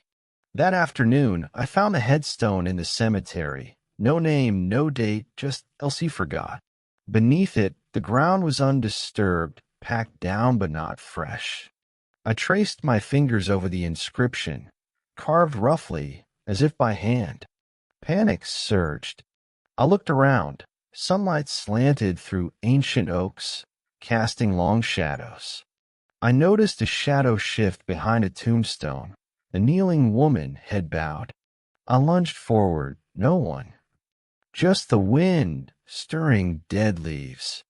[SPEAKER 1] That afternoon, I found the headstone in the cemetery. No name, no date, just Elsie forgot. Beneath it, the ground was undisturbed, packed down but not fresh. I traced my fingers over the inscription, carved roughly, as if by hand. Panic surged. I looked around. Sunlight slanted through ancient oaks, casting long shadows. I noticed a shadow shift behind a tombstone, a kneeling woman, head bowed. I lunged forward. No one. Just the wind, stirring dead leaves.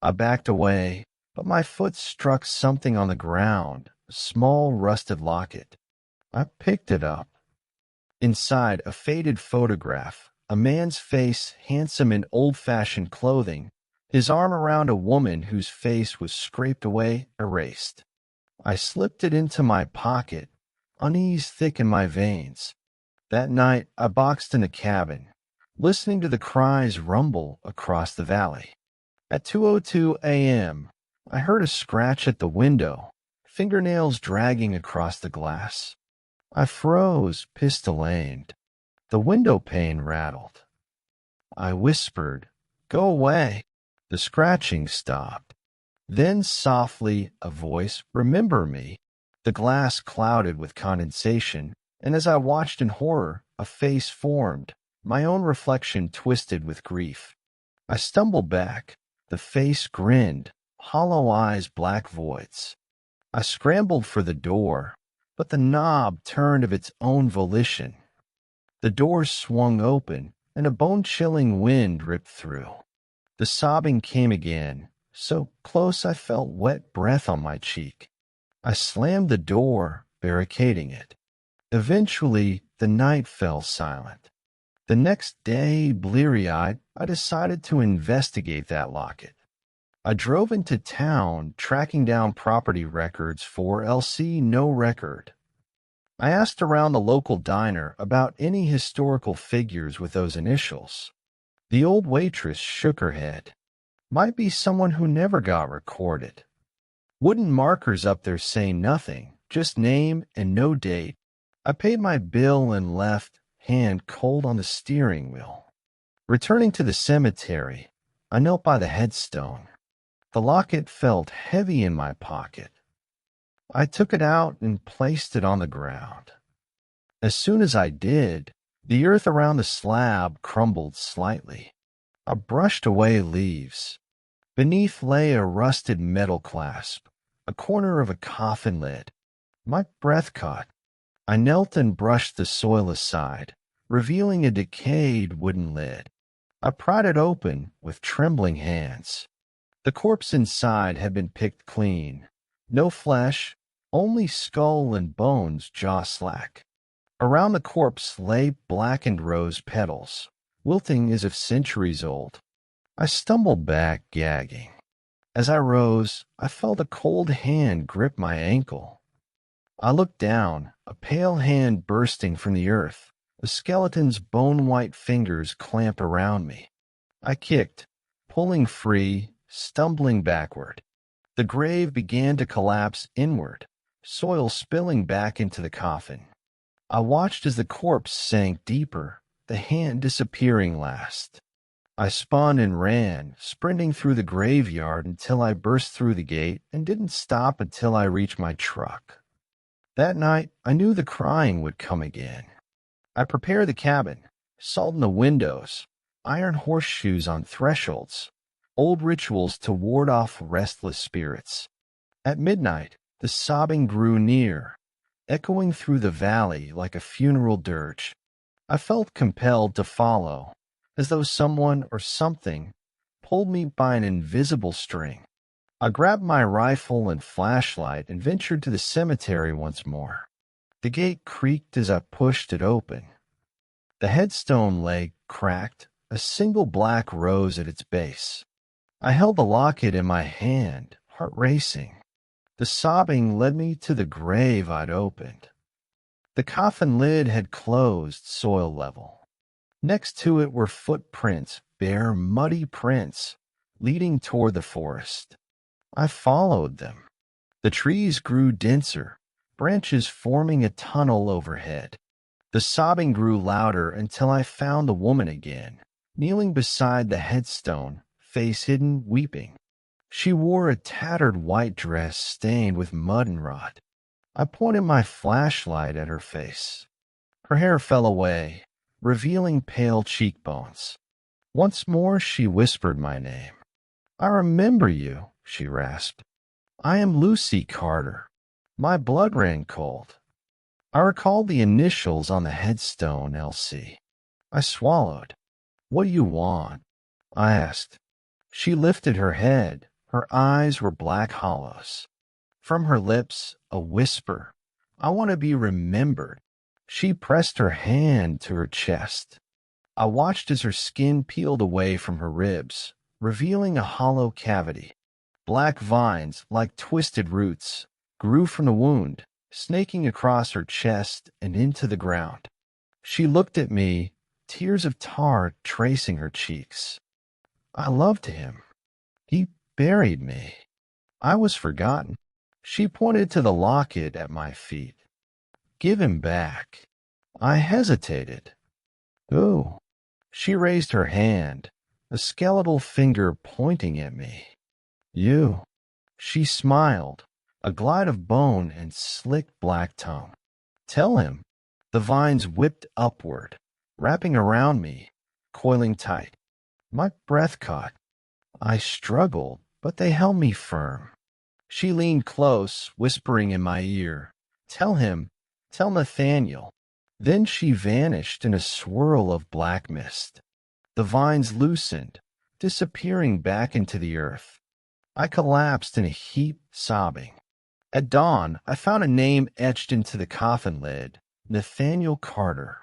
[SPEAKER 1] I backed away, but my foot struck something on the ground, a small rusted locket. I picked it up. Inside, a faded photograph, a man's face handsome in old-fashioned clothing, his arm around a woman whose face was scraped away, erased. I slipped it into my pocket, unease thick in my veins. That night, I boxed in the cabin, listening to the cries rumble across the valley. At 2:02 a.m., I heard a scratch at the window, fingernails dragging across the glass. I froze, pistol aimed. The window pane rattled. I whispered, "Go away." The scratching stopped. Then softly, a voice, "Remember me." The glass clouded with condensation, and as I watched in horror, a face formed, my own reflection twisted with grief. I stumbled back. The face grinned, hollow eyes black voids. I scrambled for the door, but the knob turned of its own volition. The door swung open, and a bone-chilling wind ripped through. The sobbing came again, so close I felt wet breath on my cheek. I slammed the door, barricading it. Eventually, the night fell silent. The next day, bleary-eyed, I decided to investigate that locket. I drove into town, tracking down property records for LC No Record. I asked around the local diner about any historical figures with those initials. The old waitress shook her head. Might be someone who never got recorded. Wooden markers up there saying nothing, just name and no date. I paid my bill and left, hand cold on the steering wheel. Returning to the cemetery, I knelt by the headstone. The locket felt heavy in my pocket. I took it out and placed it on the ground. As soon as I did, the earth around the slab crumbled slightly. I brushed away leaves. Beneath lay a rusted metal clasp, a corner of a coffin lid. My breath caught. I knelt and brushed the soil aside, revealing a decayed wooden lid. I pried it open with trembling hands. The corpse inside had been picked clean. No flesh, only skull and bones jaw slack. Around the corpse lay blackened rose petals, wilting as if centuries old. I stumbled back, gagging. As I rose, I felt a cold hand grip my ankle. I looked down, a pale hand bursting from the earth, the skeleton's bone-white fingers clamped around me. I kicked, pulling free, stumbling backward. The grave began to collapse inward, soil spilling back into the coffin. I watched as the corpse sank deeper, the hand disappearing last. I spun and ran, sprinting through the graveyard until I burst through the gate and didn't stop until I reached my truck. That night, I knew the crying would come again. I prepared the cabin, salt in the windows, iron horseshoes on thresholds, old rituals to ward off restless spirits. At midnight, the sobbing grew near, echoing through the valley like a funeral dirge. I felt compelled to follow, as though someone or something pulled me by an invisible string. I grabbed my rifle and flashlight and ventured to the cemetery once more. The gate creaked as I pushed it open. The headstone lay cracked, a single black rose at its base. I held the locket in my hand, heart racing. The sobbing led me to the grave I'd opened. The coffin lid had closed soil level. Next to it were footprints, bare, muddy prints, leading toward the forest. I followed them. The trees grew denser, branches forming a tunnel overhead. The sobbing grew louder until I found the woman again, kneeling beside the headstone, face hidden, weeping. She wore a tattered white dress stained with mud and rot. I pointed my flashlight at her face. Her hair fell away, revealing pale cheekbones. Once more she whispered my name. "I remember you," she rasped. "I am Lucy Carter." My blood ran cold. I recalled the initials on the headstone, LC. I swallowed. "What do you want?" I asked. She lifted her head. Her eyes were black hollows. From her lips, a whisper. "I want to be remembered." She pressed her hand to her chest. I watched as her skin peeled away from her ribs, revealing a hollow cavity. Black vines, like twisted roots, grew from the wound, snaking across her chest and into the ground. She looked at me, tears of tar tracing her cheeks. I loved him. He buried me. I was forgotten. She pointed to the locket at my feet. "Give him back." I hesitated. "Who?" She raised her hand, a skeletal finger pointing at me. "You." She smiled, a glide of bone and slick black tongue. "Tell him." The vines whipped upward, wrapping around me, coiling tight. My breath caught. I struggled, but they held me firm. She leaned close, whispering in my ear, Tell him, tell Nathaniel." Then she vanished in a swirl of black mist. The vines loosened, disappearing back into the earth. I collapsed in a heap, sobbing. At dawn, I found a name etched into the coffin lid: Nathaniel Carter.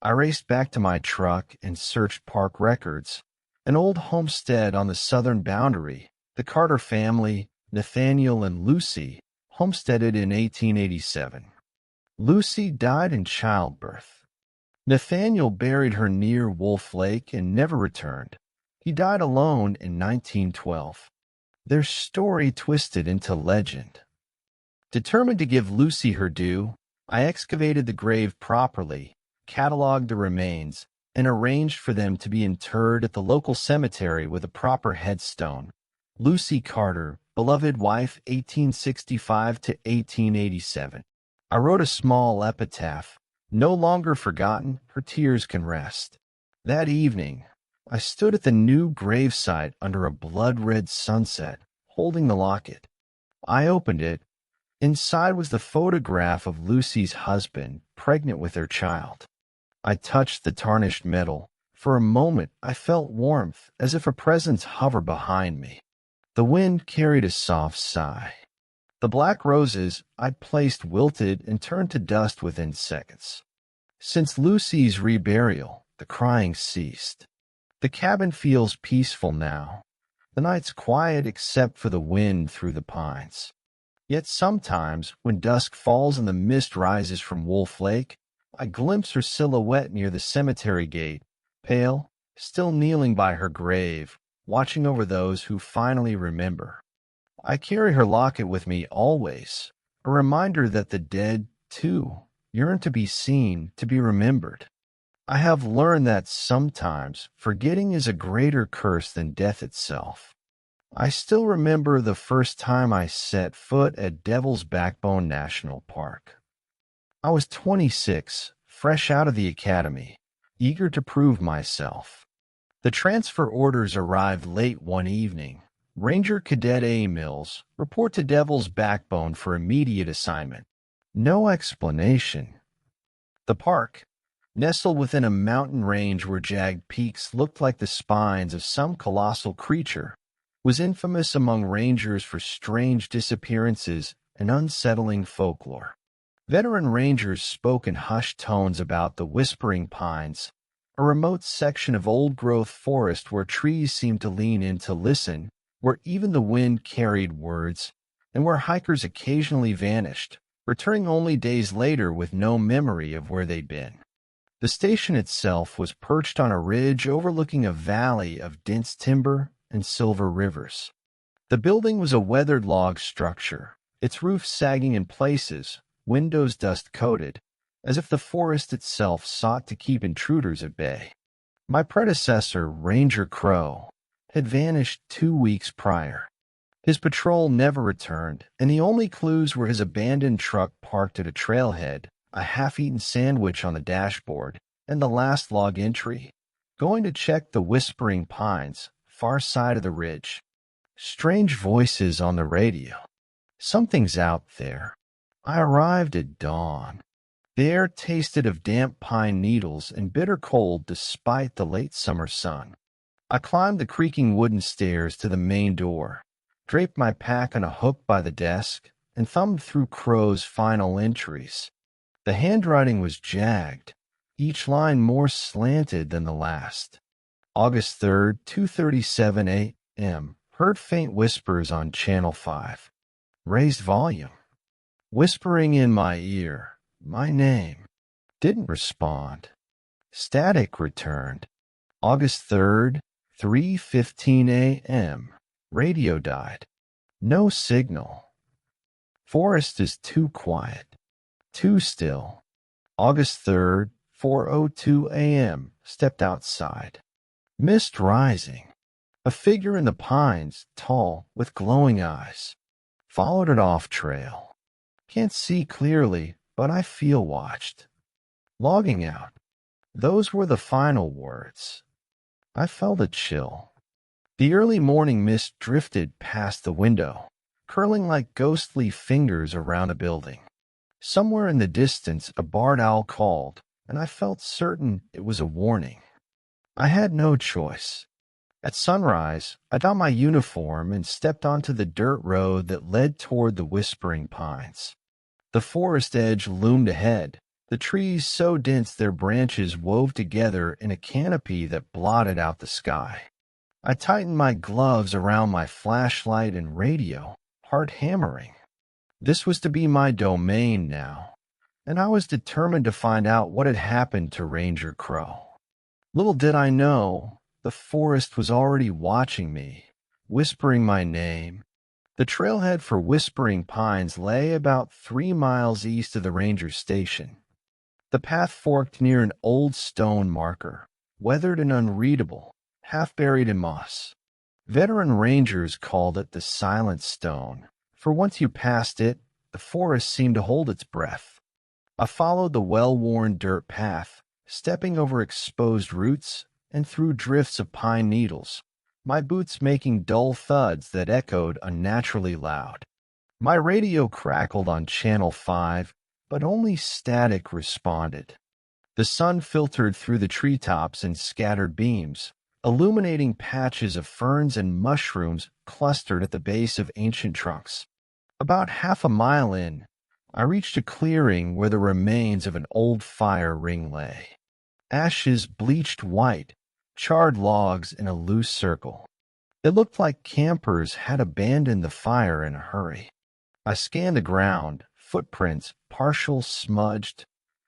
[SPEAKER 1] I raced back to my truck and searched park records. An old homestead on the southern boundary. The Carter family, Nathaniel and Lucy, homesteaded in 1887. Lucy died in childbirth. Nathaniel buried her near Wolf Lake and never returned. He died alone in 1912. Their story twisted into legend. Determined to give Lucy her due, I excavated the grave properly, cataloged the remains, and arranged for them to be interred at the local cemetery with a proper headstone. Lucy Carter, beloved wife, 1865 to 1887. I wrote a small epitaph. No longer forgotten, her tears can rest. That evening, I stood at the new gravesite under a blood-red sunset, holding the locket. I opened it. Inside was the photograph of Lucy's husband, pregnant with their child. I touched the tarnished metal. For a moment, I felt warmth, as if a presence hovered behind me. The wind carried a soft sigh. The black roses I'd placed wilted and turned to dust within seconds. Since Lucy's reburial, the crying ceased. The cabin feels peaceful now. The night's quiet except for the wind through the pines. Yet sometimes, when dusk falls and the mist rises from Wolf Lake, I glimpse her silhouette near the cemetery gate, pale, still kneeling by her grave, watching over those who finally remember. I carry her locket with me always, a reminder that the dead, too, yearn to be seen, to be remembered. I have learned that sometimes forgetting is a greater curse than death itself. I still remember the first time I set foot at Devil's Backbone National Park. I was 26, fresh out of the academy, eager to prove myself. The transfer orders arrived late one evening. Ranger Cadet A. Mills, report to Devil's Backbone for immediate assignment. No explanation. The park, nestled within a mountain range where jagged peaks looked like the spines of some colossal creature, was infamous among rangers for strange disappearances and unsettling folklore. Veteran rangers spoke in hushed tones about the Whispering Pines, a remote section of old-growth forest where trees seemed to lean in to listen, where even the wind carried words, and where hikers occasionally vanished, returning only days later with no memory of where they'd been. The station itself was perched on a ridge overlooking a valley of dense timber and silver rivers. The building was a weathered log structure, its roof sagging in places, windows dust-coated, as if the forest itself sought to keep intruders at bay. My predecessor, Ranger Crow, had vanished 2 weeks prior. His patrol never returned, and the only clues were his abandoned truck parked at a trailhead, a half-eaten sandwich on the dashboard, and the last log entry, going to check the Whispering Pines, far side of the ridge. Strange voices on the radio. Something's out there. I arrived at dawn. The air tasted of damp pine needles and bitter cold despite the late summer sun. I climbed the creaking wooden stairs to the main door, draped my pack on a hook by the desk, and thumbed through Crow's final entries. The handwriting was jagged, each line more slanted than the last. August 3rd, 2:37 a.m. Heard faint whispers on Channel 5. Raised volume. Whispering in my ear, my name. Didn't respond. Static returned. August 3rd, 3:15 a.m. Radio died. No signal. Forest is too quiet. Too still. August 3rd, 4:02 a.m. Stepped outside. Mist rising. A figure in the pines, tall, with glowing eyes. Followed it off trail. Can't see clearly, but I feel watched. Logging out. Those were the final words. I felt a chill. The early morning mist drifted past the window, curling like ghostly fingers around a building. Somewhere in the distance, a barred owl called, and I felt certain it was a warning. I had no choice. At sunrise, I donned my uniform and stepped onto the dirt road that led toward the Whispering Pines. The forest edge loomed ahead, the trees so dense their branches wove together in a canopy that blotted out the sky. I tightened my gloves around my flashlight and radio, heart hammering. This was to be my domain now, and I was determined to find out what had happened to Ranger Crow. Little did I know, the forest was already watching me, whispering my name. The trailhead for Whispering Pines lay about 3 miles east of the ranger station. The path forked near an old stone marker, weathered and unreadable, half buried in moss. Veteran rangers called it the Silent Stone, for once you passed it, the forest seemed to hold its breath. I followed the well-worn dirt path, stepping over exposed roots and through drifts of pine needles, my boots making dull thuds that echoed unnaturally loud. My radio crackled on Channel 5, but only static responded. The sun filtered through the treetops in scattered beams, illuminating patches of ferns and mushrooms clustered at the base of ancient trunks. About half a mile in, I reached a clearing where the remains of an old fire ring lay. Ashes bleached white, charred logs in a loose circle. It looked like campers had abandoned the fire in a hurry. I scanned the ground, footprints partial smudged,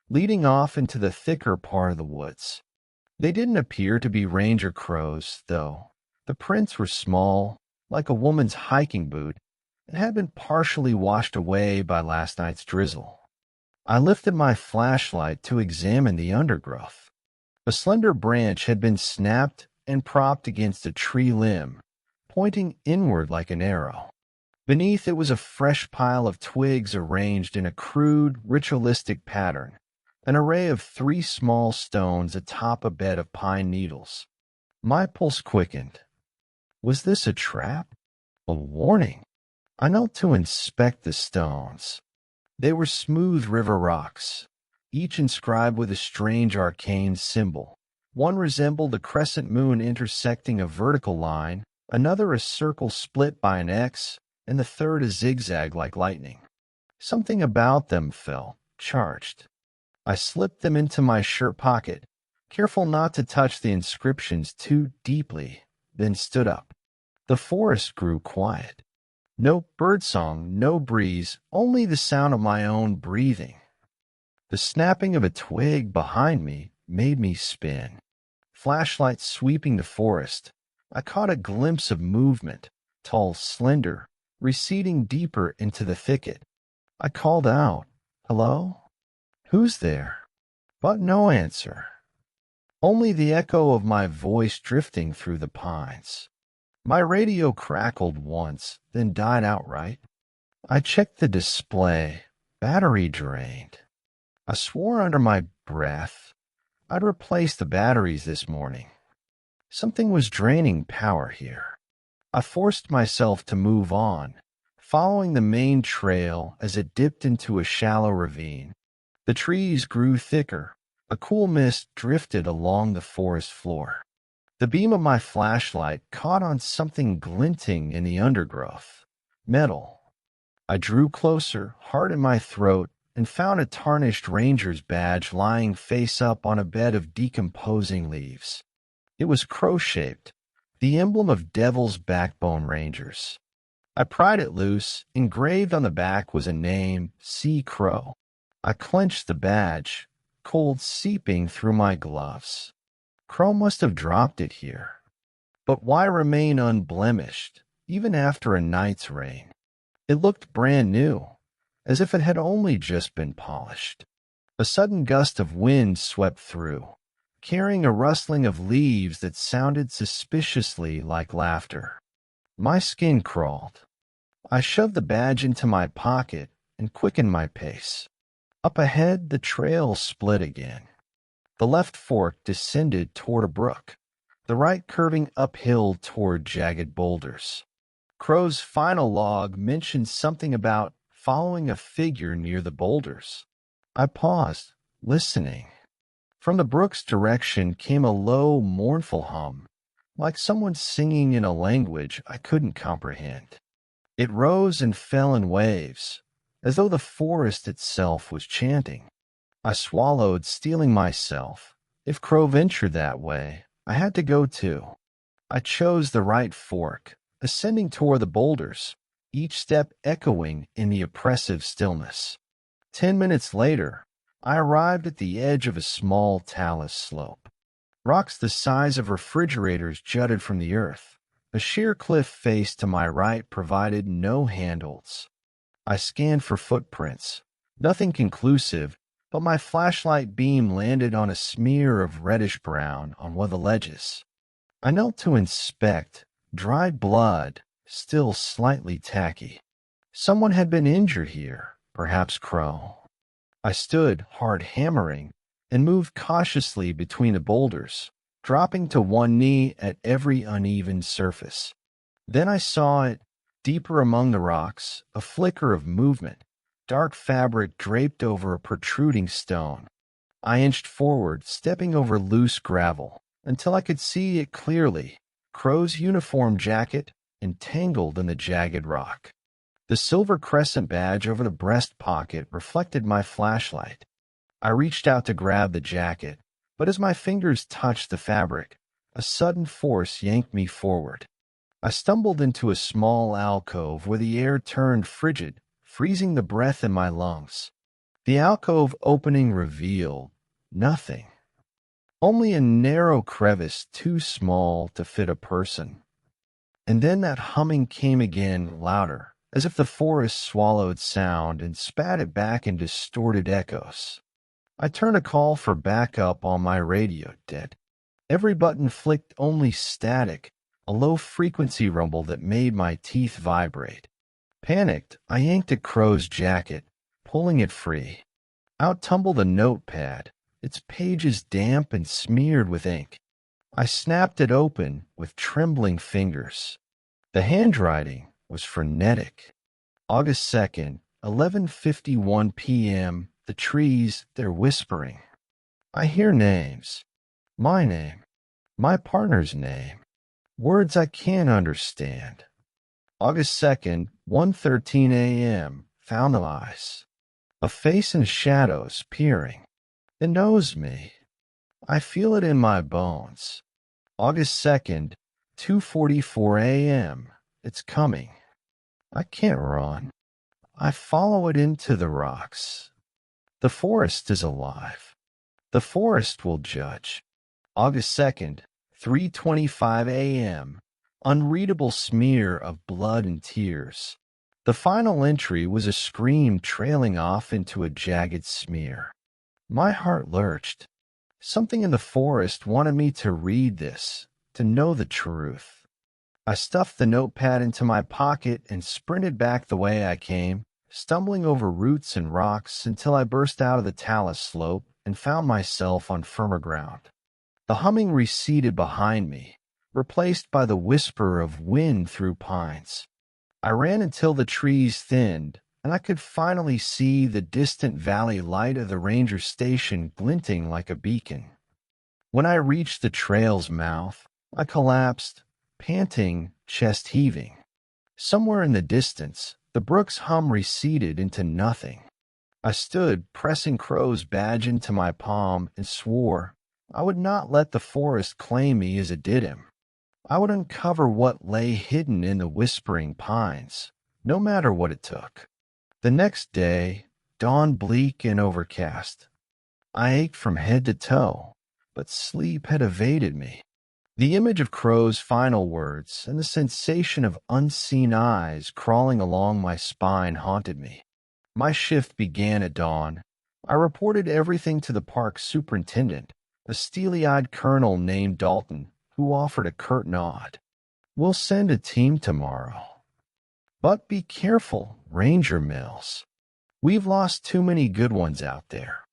[SPEAKER 1] leading off into the thicker part of the woods. They didn't appear to be Ranger Crows, though. The prints were small, like a woman's hiking boot, and had been partially washed away by last night's drizzle. I lifted my flashlight to examine the undergrowth. A slender branch had been snapped and propped against a tree limb, pointing inward like an arrow. Beneath it was a fresh pile of twigs arranged in a crude, ritualistic pattern, an array of 3 small stones atop a bed of pine needles. My pulse quickened. Was this a trap? A warning? I knelt to inspect the stones. They were smooth river rocks, each inscribed with a strange arcane symbol. One resembled a crescent moon intersecting a vertical line, another a circle split by an X, and the third a zigzag like lightning. Something about them felt charged. I slipped them into my shirt pocket, careful not to touch the inscriptions too deeply, then stood up. The forest grew quiet. No birdsong, no breeze, only the sound of my own breathing. The snapping of a twig behind me made me spin. Flashlight sweeping the forest, I caught a glimpse of movement, tall, slender, receding deeper into the thicket. I called out, "Hello? Who's there?" But no answer. Only the echo of my voice drifting through the pines. My radio crackled once, then died outright. I checked the display. Battery drained. I swore under my breath I'd replace the batteries this morning. Something was draining power here. I forced myself to move on, following the main trail as it dipped into a shallow ravine. The trees grew thicker. A cool mist drifted along the forest floor. The beam of my flashlight caught on something glinting in the undergrowth. Metal. I drew closer, heart in my throat, and found a tarnished ranger's badge lying face up on a bed of decomposing leaves. It was crow-shaped, the emblem of Devil's Backbone Rangers. I pried it loose. Engraved on the back was a name, C. Crow. I clenched the badge, cold seeping through my gloves. Crow must have dropped it here. But why remain unblemished, even after a night's rain? It looked brand new, as if it had only just been polished. A sudden gust of wind swept through, carrying a rustling of leaves that sounded suspiciously like laughter. My skin crawled. I shoved the badge into my pocket and quickened my pace. Up ahead, the trail split again. The left fork descended toward a brook, the right curving uphill toward jagged boulders. Crow's final log mentioned something about following a figure near the boulders. I paused, listening. From the brook's direction came a low, mournful hum, like someone singing in a language I couldn't comprehend. It rose and fell in waves, as though the forest itself was chanting. I swallowed, steeling myself. If Crow ventured that way, I had to go too. I chose the right fork, ascending toward the boulders, each step echoing in the oppressive stillness. 10 minutes later, I arrived at the edge of a small talus slope. Rocks the size of refrigerators jutted from the earth. A sheer cliff face to my right provided no handholds. I scanned for footprints. Nothing conclusive, but my flashlight beam landed on a smear of reddish-brown on one of the ledges. I knelt to inspect. Dried blood, still slightly tacky. Someone had been injured here, perhaps Crow. I stood, hard hammering, and moved cautiously between the boulders, dropping to one knee at every uneven surface. Then I saw it, deeper among the rocks, a flicker of movement, dark fabric draped over a protruding stone. I inched forward, stepping over loose gravel, until I could see it clearly, Crow's uniform jacket entangled in the jagged rock. The silver crescent badge over the breast pocket reflected my flashlight. I reached out to grab the jacket, but as my fingers touched the fabric, a sudden force yanked me forward. I stumbled into a small alcove where the air turned frigid, freezing the breath in my lungs. The alcove opening revealed nothing. Only a narrow crevice too small to fit a person. And then that humming came again, louder, as if the forest swallowed sound and spat it back in distorted echoes. I turned a call for backup on my radio, dead. Every button flicked only static, a low-frequency rumble that made my teeth vibrate. Panicked, I yanked at Crow's jacket, pulling it free. Out tumbled a notepad, its pages damp and smeared with ink. I snapped it open with trembling fingers. The handwriting was frenetic. August 2nd, 11:51 p.m. The trees, they're whispering. I hear names. My name. My partner's name. Words I can't understand. August 2nd, 1:13 a.m. Found the eyes. A face in shadows peering. It knows me. I feel it in my bones. August 2nd, 2:44 a.m. It's coming. I can't run. I follow it into the rocks. The forest is alive. The forest will judge. August 2nd, 3:25 a.m. Unreadable smear of blood and tears. The final entry was a scream trailing off into a jagged smear. My heart lurched. Something in the forest wanted me to read this, to know the truth. I stuffed the notepad into my pocket and sprinted back the way I came, stumbling over roots and rocks until I burst out of the talus slope and found myself on firmer ground. The humming receded behind me, replaced by the whisper of wind through pines. I ran until the trees thinned, and I could finally see the distant valley light of the ranger station glinting like a beacon. When I reached the trail's mouth, I collapsed, panting, chest heaving. Somewhere in the distance, the brook's hum receded into nothing. I stood, pressing Crow's badge into my palm, and swore I would not let the forest claim me as it did him. I would uncover what lay hidden in the whispering pines, no matter what it took. The next day, dawned bleak and overcast. I ached from head to toe, but sleep had evaded me. The image of Crow's final words and the sensation of unseen eyes crawling along my spine haunted me. My shift began at dawn. I reported everything to the park superintendent, a steely-eyed colonel named Dalton, who offered a curt nod. "We'll send a team tomorrow. But be careful, Ranger Mills. We've lost too many good ones out there."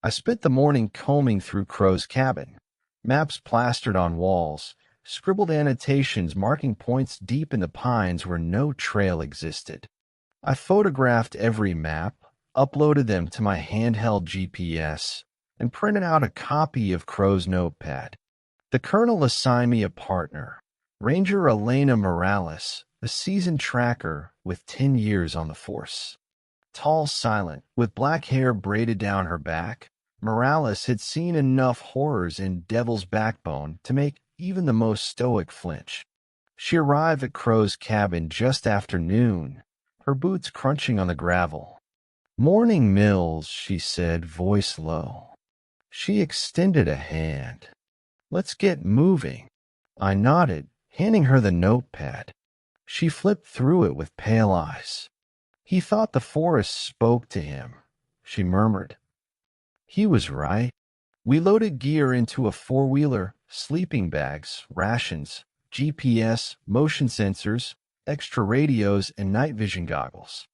[SPEAKER 1] I spent the morning combing through Crow's cabin, maps plastered on walls, scribbled annotations marking points deep in the pines where no trail existed. I photographed every map, uploaded them to my handheld GPS, and printed out a copy of Crow's notepad. The colonel assigned me a partner, Ranger Elena Morales, a seasoned tracker with 10 years on the force. Tall, silent, with black hair braided down her back, Morales had seen enough horrors in Devil's Backbone to make even the most stoic flinch. She arrived at Crow's cabin just after noon, her boots crunching on the gravel. "Morning, Mills," she said, voice low. She extended a hand. "Let's get moving." I nodded, handing her the notepad. She flipped through it with pale eyes. "He thought the forest spoke to him," she murmured. He was right. We loaded gear into a four-wheeler, sleeping bags, rations, GPS, motion sensors, extra radios, and night vision goggles.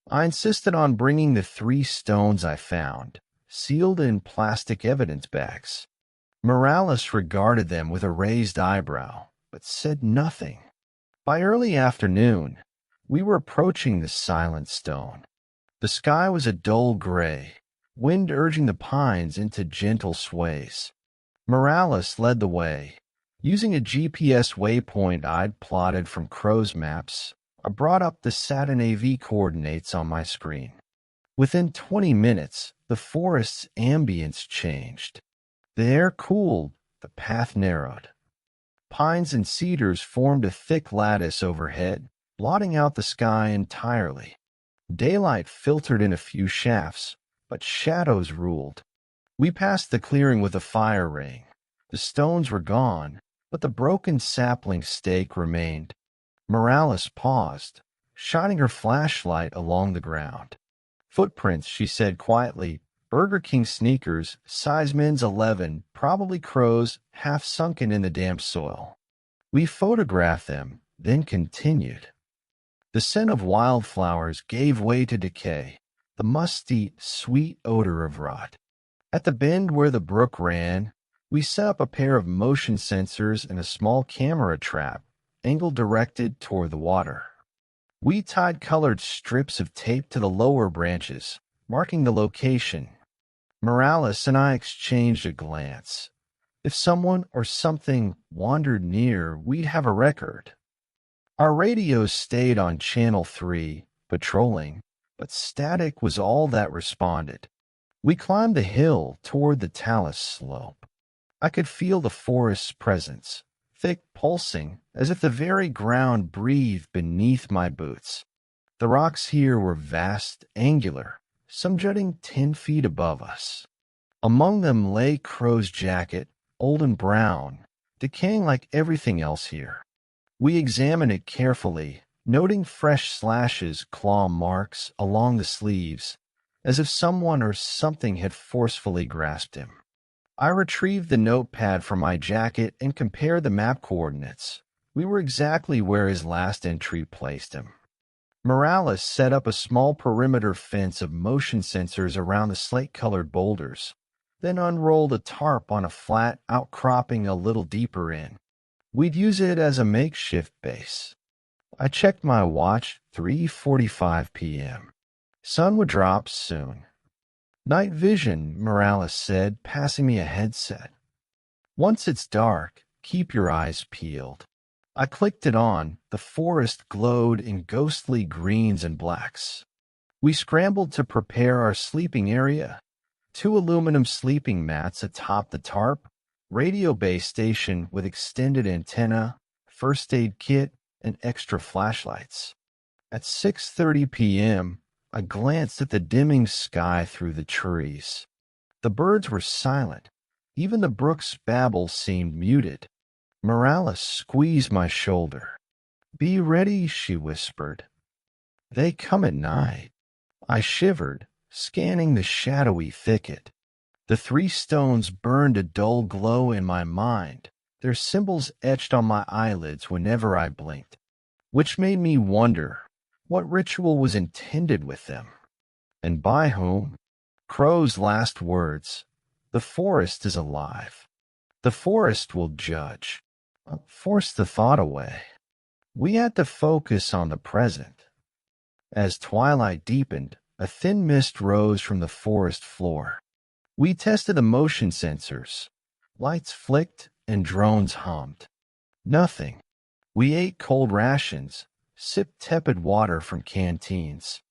[SPEAKER 1] I insisted on bringing the 3 stones I found, sealed in plastic evidence bags. Morales regarded them with a raised eyebrow, but said nothing. By early afternoon, we were approaching the silent stone. The sky was a dull gray, wind urging the pines into gentle sways. Morales led the way. Using a GPS waypoint I'd plotted from Crow's maps, I brought up the Saturn AV coordinates on my screen. Within 20 minutes, the forest's ambience changed. The air cooled, the path narrowed. Pines and cedars formed a thick lattice overhead, blotting out the sky entirely. Daylight filtered in a few shafts, but shadows ruled. We passed the clearing with a fire ring. The stones were gone, but the broken sapling stake remained. Morales paused, shining her flashlight along the ground. "Footprints," she said quietly. "Burger King sneakers, size men's 11, probably Crow's, half sunken in the damp soil." We photographed them, then continued. The scent of wildflowers gave way to decay, the musty, sweet odor of rot. At the bend where the brook ran, we set up a pair of motion sensors and a small camera trap, angle directed toward the water. We tied colored strips of tape to the lower branches, marking the location. Morales and I exchanged a glance. If someone or something wandered near, we'd have a record. Our radios stayed on Channel 3, patrolling, but static was all that responded. We climbed the hill toward the talus slope. I could feel the forest's presence, thick, pulsing, as if the very ground breathed beneath my boots. The rocks here were vast, angular, some jutting 10 feet above us. Among them lay Crow's jacket, old and brown, decaying like everything else here. We examined it carefully, noting fresh slashes, claw marks along the sleeves, as if someone or something had forcefully grasped him. I retrieved the notepad from my jacket and compared the map coordinates. We were exactly where his last entry placed him. Morales set up a small perimeter fence of motion sensors around the slate-colored boulders, then unrolled a tarp on a flat outcropping a little deeper in. We'd use it as a makeshift base. I checked my watch, 3:45 p.m. Sun would drop soon. "Night vision," Morales said, passing me a headset. "Once it's dark, keep your eyes peeled." I clicked it on. The forest glowed in ghostly greens and blacks. We scrambled to prepare our sleeping area. 2 aluminum sleeping mats atop the tarp, radio base station with extended antenna, first aid kit, and extra flashlights. At 6:30 p.m., I glanced at the dimming sky through the trees. The birds were silent. Even the brook's babble seemed muted. Morales squeezed my shoulder. "Be ready," she whispered. "They come at night." I shivered, scanning the shadowy thicket. The 3 stones burned a dull glow in my mind, their symbols etched on my eyelids whenever I blinked, which made me wonder what ritual was intended with them, and by whom. Crow's last words: "The forest is alive. The forest will judge." Forced the thought away. We had to focus on the present. As twilight deepened, a thin mist rose from the forest floor. We tested the motion sensors. Lights flicked and drones hummed. Nothing. We ate cold rations, sipped tepid water from canteens.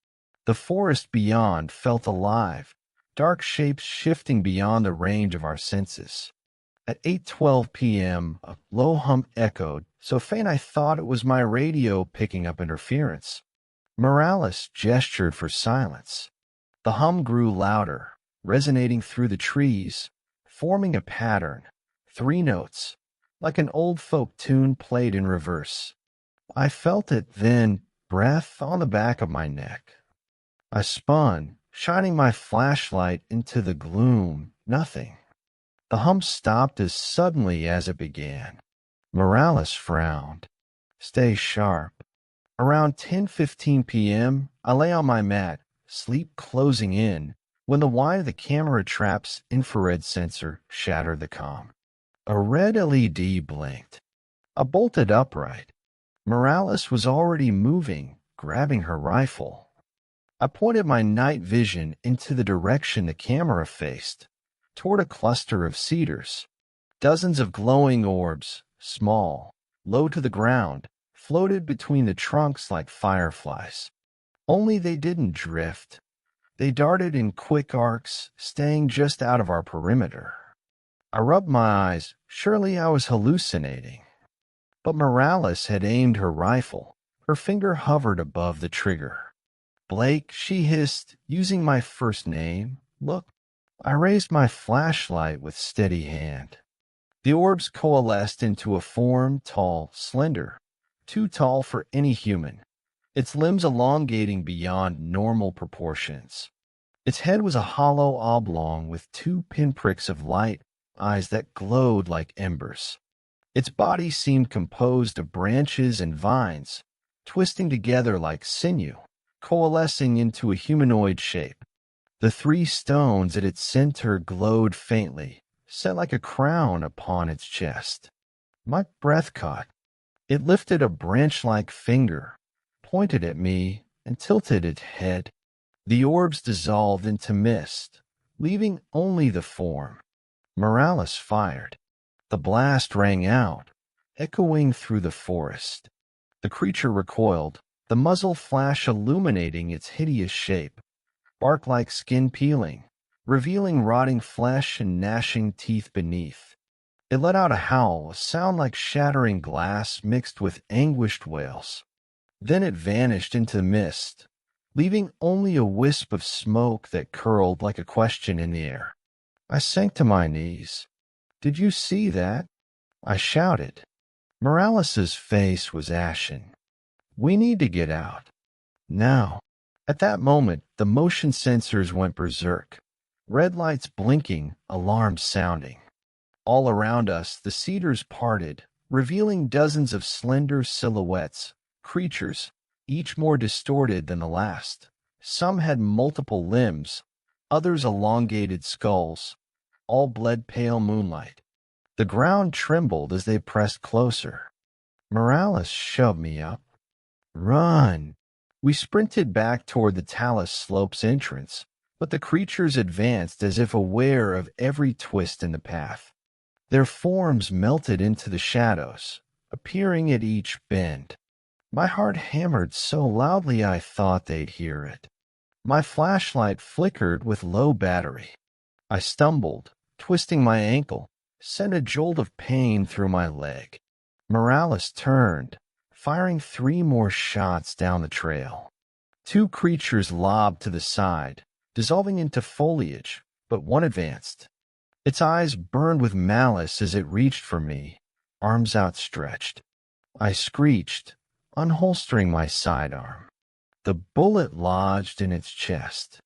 [SPEAKER 1] The forest beyond felt alive, dark shapes shifting beyond the range of our senses. At 8:12 p.m., a low hum echoed, so faint I thought it was my radio picking up interference. Morales gestured for silence. The hum grew louder, resonating through the trees, forming a pattern, 3 notes, like an old folk tune played in reverse. I felt it then, breath on the back of my neck. I spun, shining my flashlight into the gloom. Nothing. The hum stopped as suddenly as it began. Morales frowned. Stay sharp. Around 10:15 p.m., I lay on my mat, sleep closing in, when the whine of the camera trap's infrared sensor shattered the calm. A red LED blinked. I bolted upright. Morales was already moving, grabbing her rifle. I pointed my night vision into the direction the camera faced, toward a cluster of cedars. Dozens of glowing orbs, small, low to the ground, floated between the trunks like fireflies. Only they didn't drift. They darted in quick arcs, staying just out of our perimeter. I rubbed my eyes. Surely I was hallucinating. But Morales had aimed her rifle. Her finger hovered above the trigger. Blake, she hissed, using my first name. Look. I raised my flashlight with steady hand. The orbs coalesced into a form, tall, slender, too tall for any human, its limbs elongating beyond normal proportions. Its head was a hollow oblong with 2 pinpricks of light, eyes that glowed like embers. Its body seemed composed of branches and vines, twisting together like sinew, coalescing into a humanoid shape. The 3 stones at its center glowed faintly, set like a crown upon its chest. My breath caught. It lifted a branch-like finger, pointed at me, and tilted its head. The orbs dissolved into mist, leaving only the form. Morales fired. The blast rang out, echoing through the forest. The creature recoiled, the muzzle flash illuminating its hideous shape, bark-like skin peeling, revealing rotting flesh and gnashing teeth beneath. It let out a howl, a sound like shattering glass mixed with anguished wails. Then it vanished into mist, leaving only a wisp of smoke that curled like a question in the air. I sank to my knees. Did you see that? I shouted. Morales's face was ashen. We need to get out. Now. At that moment, the motion sensors went berserk. Red lights blinking, alarms sounding. All around us, the cedars parted, revealing dozens of slender silhouettes, creatures, each more distorted than the last. Some had multiple limbs, others elongated skulls, all bled pale moonlight. The ground trembled as they pressed closer. Morales shoved me up. Run! We sprinted back toward the Talus Slopes entrance, but the creatures advanced as if aware of every twist in the path. Their forms melted into the shadows, appearing at each bend. My heart hammered so loudly I thought they'd hear it. My flashlight flickered with low battery. I stumbled, twisting my ankle, sent a jolt of pain through my leg. Morales turned, firing 3 more shots down the trail. 2 creatures lobbed to the side, dissolving into foliage, but one advanced. Its eyes burned with malice as it reached for me, arms outstretched. I screeched, unholstering my sidearm. The bullet lodged in its chest.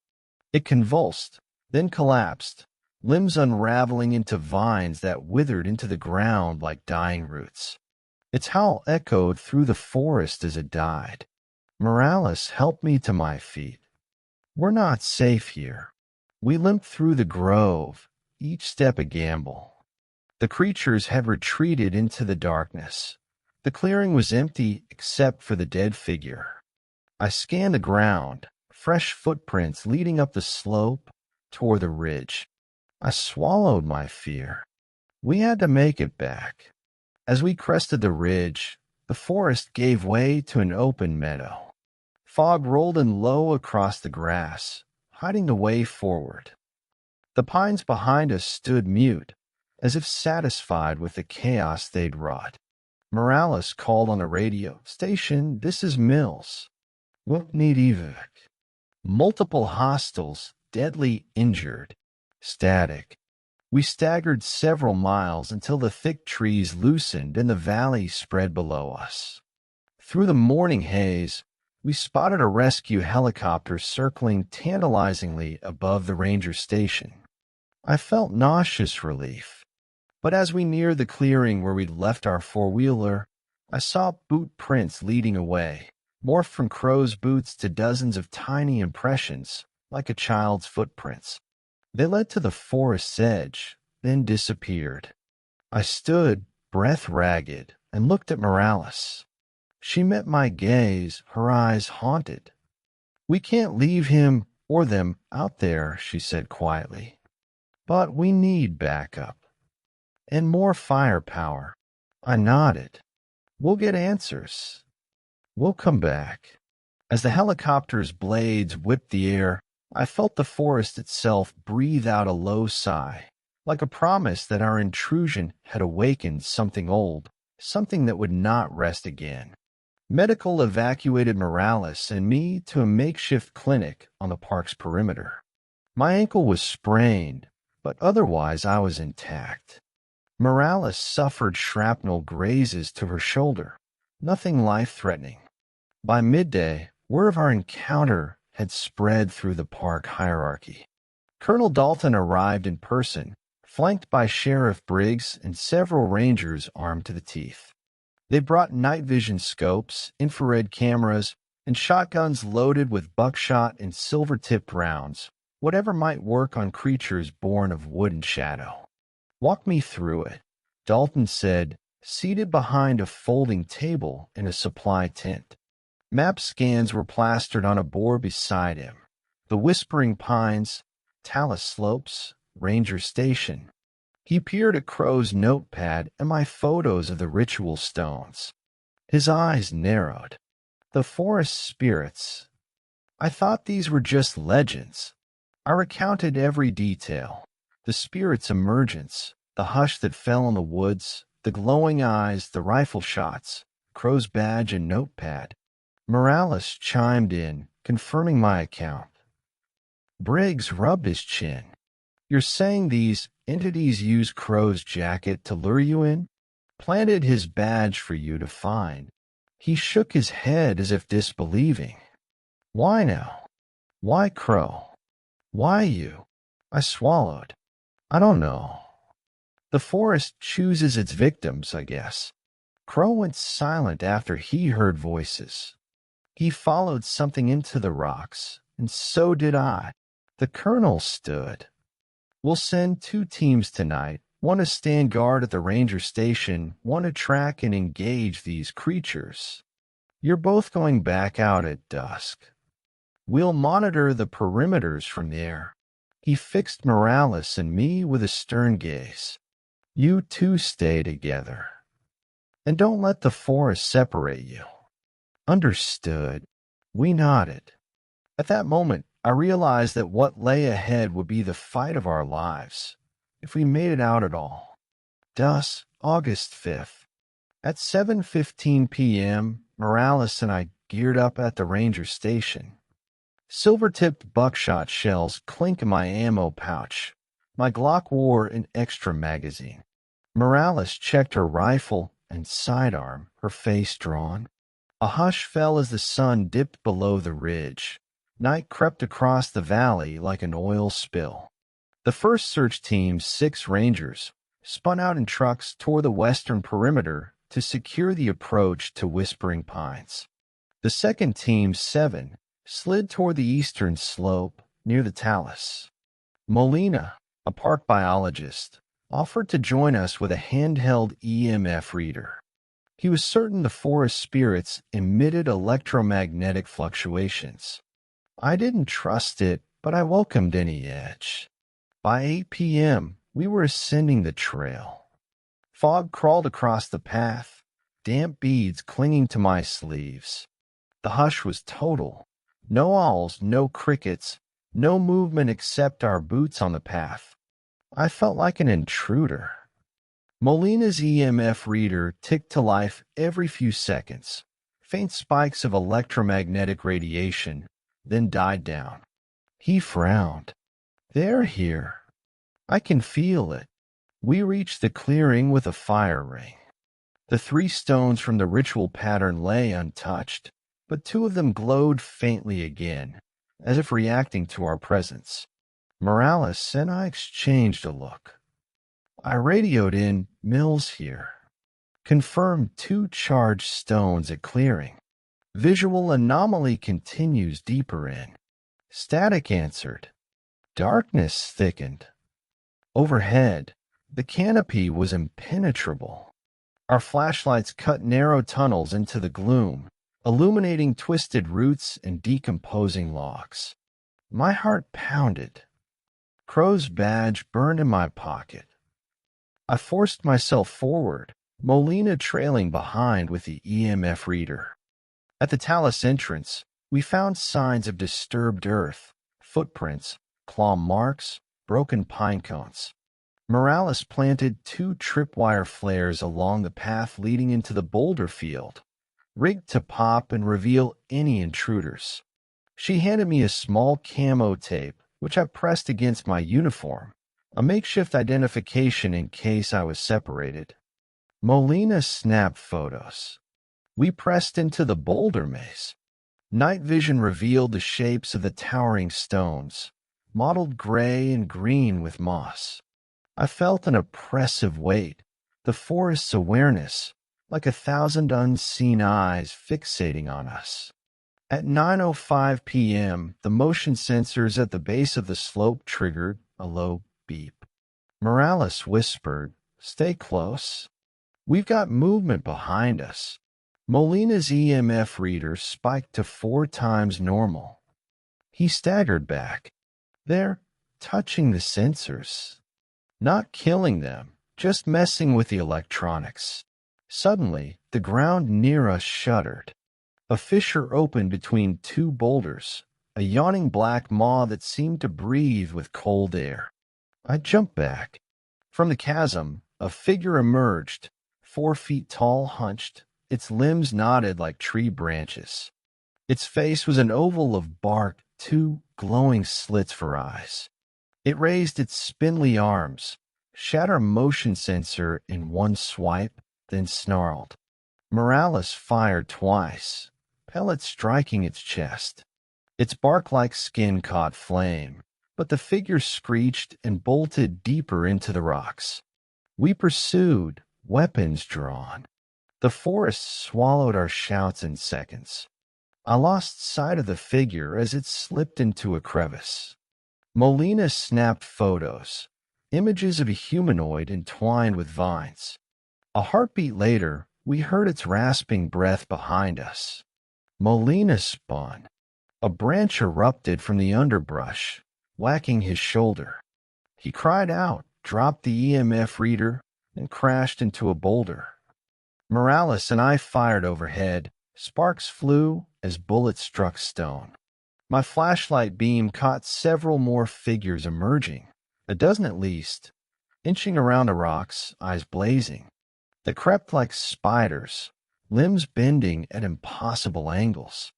[SPEAKER 1] It convulsed, then collapsed, limbs unraveling into vines that withered into the ground like dying roots. Its howl echoed through the forest as it died. Morales helped me to my feet. We're not safe here. We limped through the grove, each step a gamble. The creatures had retreated into the darkness. The clearing was empty except for the dead figure. I scanned the ground, fresh footprints leading up the slope toward the ridge. I swallowed my fear. We had to make it back. As we crested the ridge, the forest gave way to an open meadow. Fog rolled in low across the grass, hiding the way forward. The pines behind us stood mute, as if satisfied with the chaos they'd wrought. Morales called on the radio station, "This is Mills. We'll need evac." Multiple hostiles, deadly injured. Static. We staggered several miles until the thick trees loosened and the valley spread below us. Through the morning haze, we spotted a rescue helicopter circling tantalizingly above the ranger station. I felt nauseous relief. But as we neared the clearing where we'd left our four-wheeler, I saw boot prints leading away, morphed from Crow's boots to dozens of tiny impressions, like a child's footprints. They led to the forest's edge, then disappeared. I stood, breath ragged, and looked at Morales. She met my gaze, her eyes haunted. "We can't leave him or them out there," she said quietly. "But we need backup. And more firepower." I nodded. "We'll get answers. We'll come back." As the helicopter's blades whipped the air, I felt the forest itself breathe out a low sigh, like a promise that our intrusion had awakened something old, something that would not rest again. Medical evacuated Morales and me to a makeshift clinic on the park's perimeter. My ankle was sprained, but otherwise I was intact. Morales suffered shrapnel grazes to her shoulder, nothing life-threatening. By midday, word of our encounter had spread through the park hierarchy. Colonel Dalton arrived in person, flanked by Sheriff Briggs and several rangers armed to the teeth. They brought night vision scopes, infrared cameras, and shotguns loaded with buckshot and silver-tipped rounds, whatever might work on creatures born of wood and shadow. "Walk me through it," Dalton said, seated behind a folding table in a supply tent. Map scans were plastered on a board beside him. The Whispering Pines, Talus Slopes, Ranger Station. He peered at Crow's notepad and my photos of the ritual stones. His eyes narrowed. The forest spirits. I thought these were just legends. I recounted every detail. The spirit's emergence, the hush that fell on the woods, the glowing eyes, the rifle shots, Crow's badge and notepad. Morales chimed in, confirming my account. Briggs rubbed his chin. "You're saying these entities used Crow's jacket to lure you in? Planted his badge for you to find?" He shook his head as if disbelieving. "Why now? Why Crow? Why you?" I swallowed. "I don't know. The forest chooses its victims, I guess." Crow went silent after he heard voices. He followed something into the rocks, and so did I. The colonel stood. "We'll send 2 teams tonight, one to stand guard at the ranger station, one to track and engage these creatures. You're both going back out at dusk. We'll monitor the perimeters from there." He fixed Morales and me with a stern gaze. "You two stay together. And don't let the forest separate you." "Understood." We nodded. At that moment, I realized that what lay ahead would be the fight of our lives, if we made it out at all. Thus, August 5th. At 7:15 p.m., Morales and I geared up at the ranger station. Silver-tipped buckshot shells clink in my ammo pouch. My Glock wore an extra magazine. Morales checked her rifle and sidearm, her face drawn. A hush fell as the sun dipped below the ridge. Night crept across the valley like an oil spill. The first search team's 6 rangers spun out in trucks toward the western perimeter to secure the approach to Whispering Pines. The second team's 7 slid toward the eastern slope near the talus. Molina, a park biologist, offered to join us with a handheld EMF reader. He was certain the forest spirits emitted electromagnetic fluctuations. I didn't trust it, but I welcomed any edge. By 8 p.m., we were ascending the trail. Fog crawled across the path, damp beads clinging to my sleeves. The hush was total. No owls, no crickets, no movement except our boots on the path. I felt like an intruder. Molina's EMF reader ticked to life every few seconds. Faint spikes of electromagnetic radiation, then died down. He frowned. They're here. I can feel it. We reached the clearing with a fire ring. The 3 stones from the ritual pattern lay untouched, but 2 of them glowed faintly again, as if reacting to our presence. Morales and I exchanged a look. I radioed in, "Mills here. Confirmed 2 charged stones at clearing. Visual anomaly continues deeper in." Static answered. Darkness thickened. Overhead, the canopy was impenetrable. Our flashlights cut narrow tunnels into the gloom, illuminating twisted roots and decomposing logs. My heart pounded. Crow's badge burned in my pocket. I forced myself forward, Molina trailing behind with the EMF reader. At the talus entrance, we found signs of disturbed earth, footprints, claw marks, broken pine cones. Morales planted 2 tripwire flares along the path leading into the boulder field, rigged to pop and reveal any intruders. She handed me a small camo tape, which I pressed against my uniform, a makeshift identification in case I was separated. Molina snapped photos. We pressed into the boulder maze. Night vision revealed the shapes of the towering stones, mottled gray and green with moss. I felt an oppressive weight, the forest's awareness, like 1,000 unseen eyes fixating on us. At 9:05 p.m., the motion sensors at the base of the slope triggered a low beep. Morales whispered, "Stay close. We've got movement behind us." Molina's EMF reader spiked to 4 times normal. He staggered back. They're touching the sensors. Not killing them, just messing with the electronics. Suddenly, the ground near us shuddered. A fissure opened between 2 boulders, a yawning black maw that seemed to breathe with cold air. I jumped back. From the chasm, a figure emerged, 4 feet tall, hunched, its limbs knotted like tree branches. Its face was an oval of bark, 2 glowing slits for eyes. It raised its spindly arms, shattered a motion sensor in one swipe, then snarled. Morales fired twice, pellets striking its chest. Its bark-like skin caught flame, but the figure screeched and bolted deeper into the rocks. We pursued, weapons drawn. The forest swallowed our shouts in seconds. I lost sight of the figure as it slipped into a crevice. Molina snapped photos, images of a humanoid entwined with vines. A heartbeat later, we heard its rasping breath behind us. Molina spun. A branch erupted from the underbrush, whacking his shoulder. He cried out, dropped the EMF reader, and crashed into a boulder. Morales and I fired overhead. Sparks flew as bullets struck stone. My flashlight beam caught several more figures emerging, a dozen at least, inching around the rocks, eyes blazing. They crept like spiders, limbs bending at impossible angles.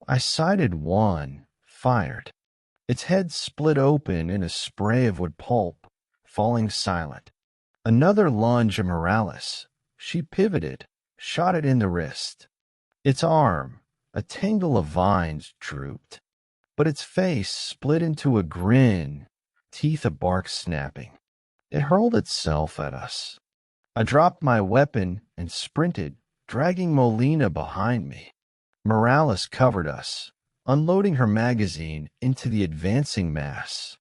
[SPEAKER 1] I sighted one, fired. Its head split open in a spray of wood pulp, falling silent. Another lunge of Morales. She pivoted, shot it in the wrist. Its arm, a tangle of vines, drooped, but its face split into a grin, teeth of bark snapping. It hurled itself at us. I dropped my weapon and sprinted, dragging Molina behind me. Morales covered us, unloading her magazine into the advancing mass.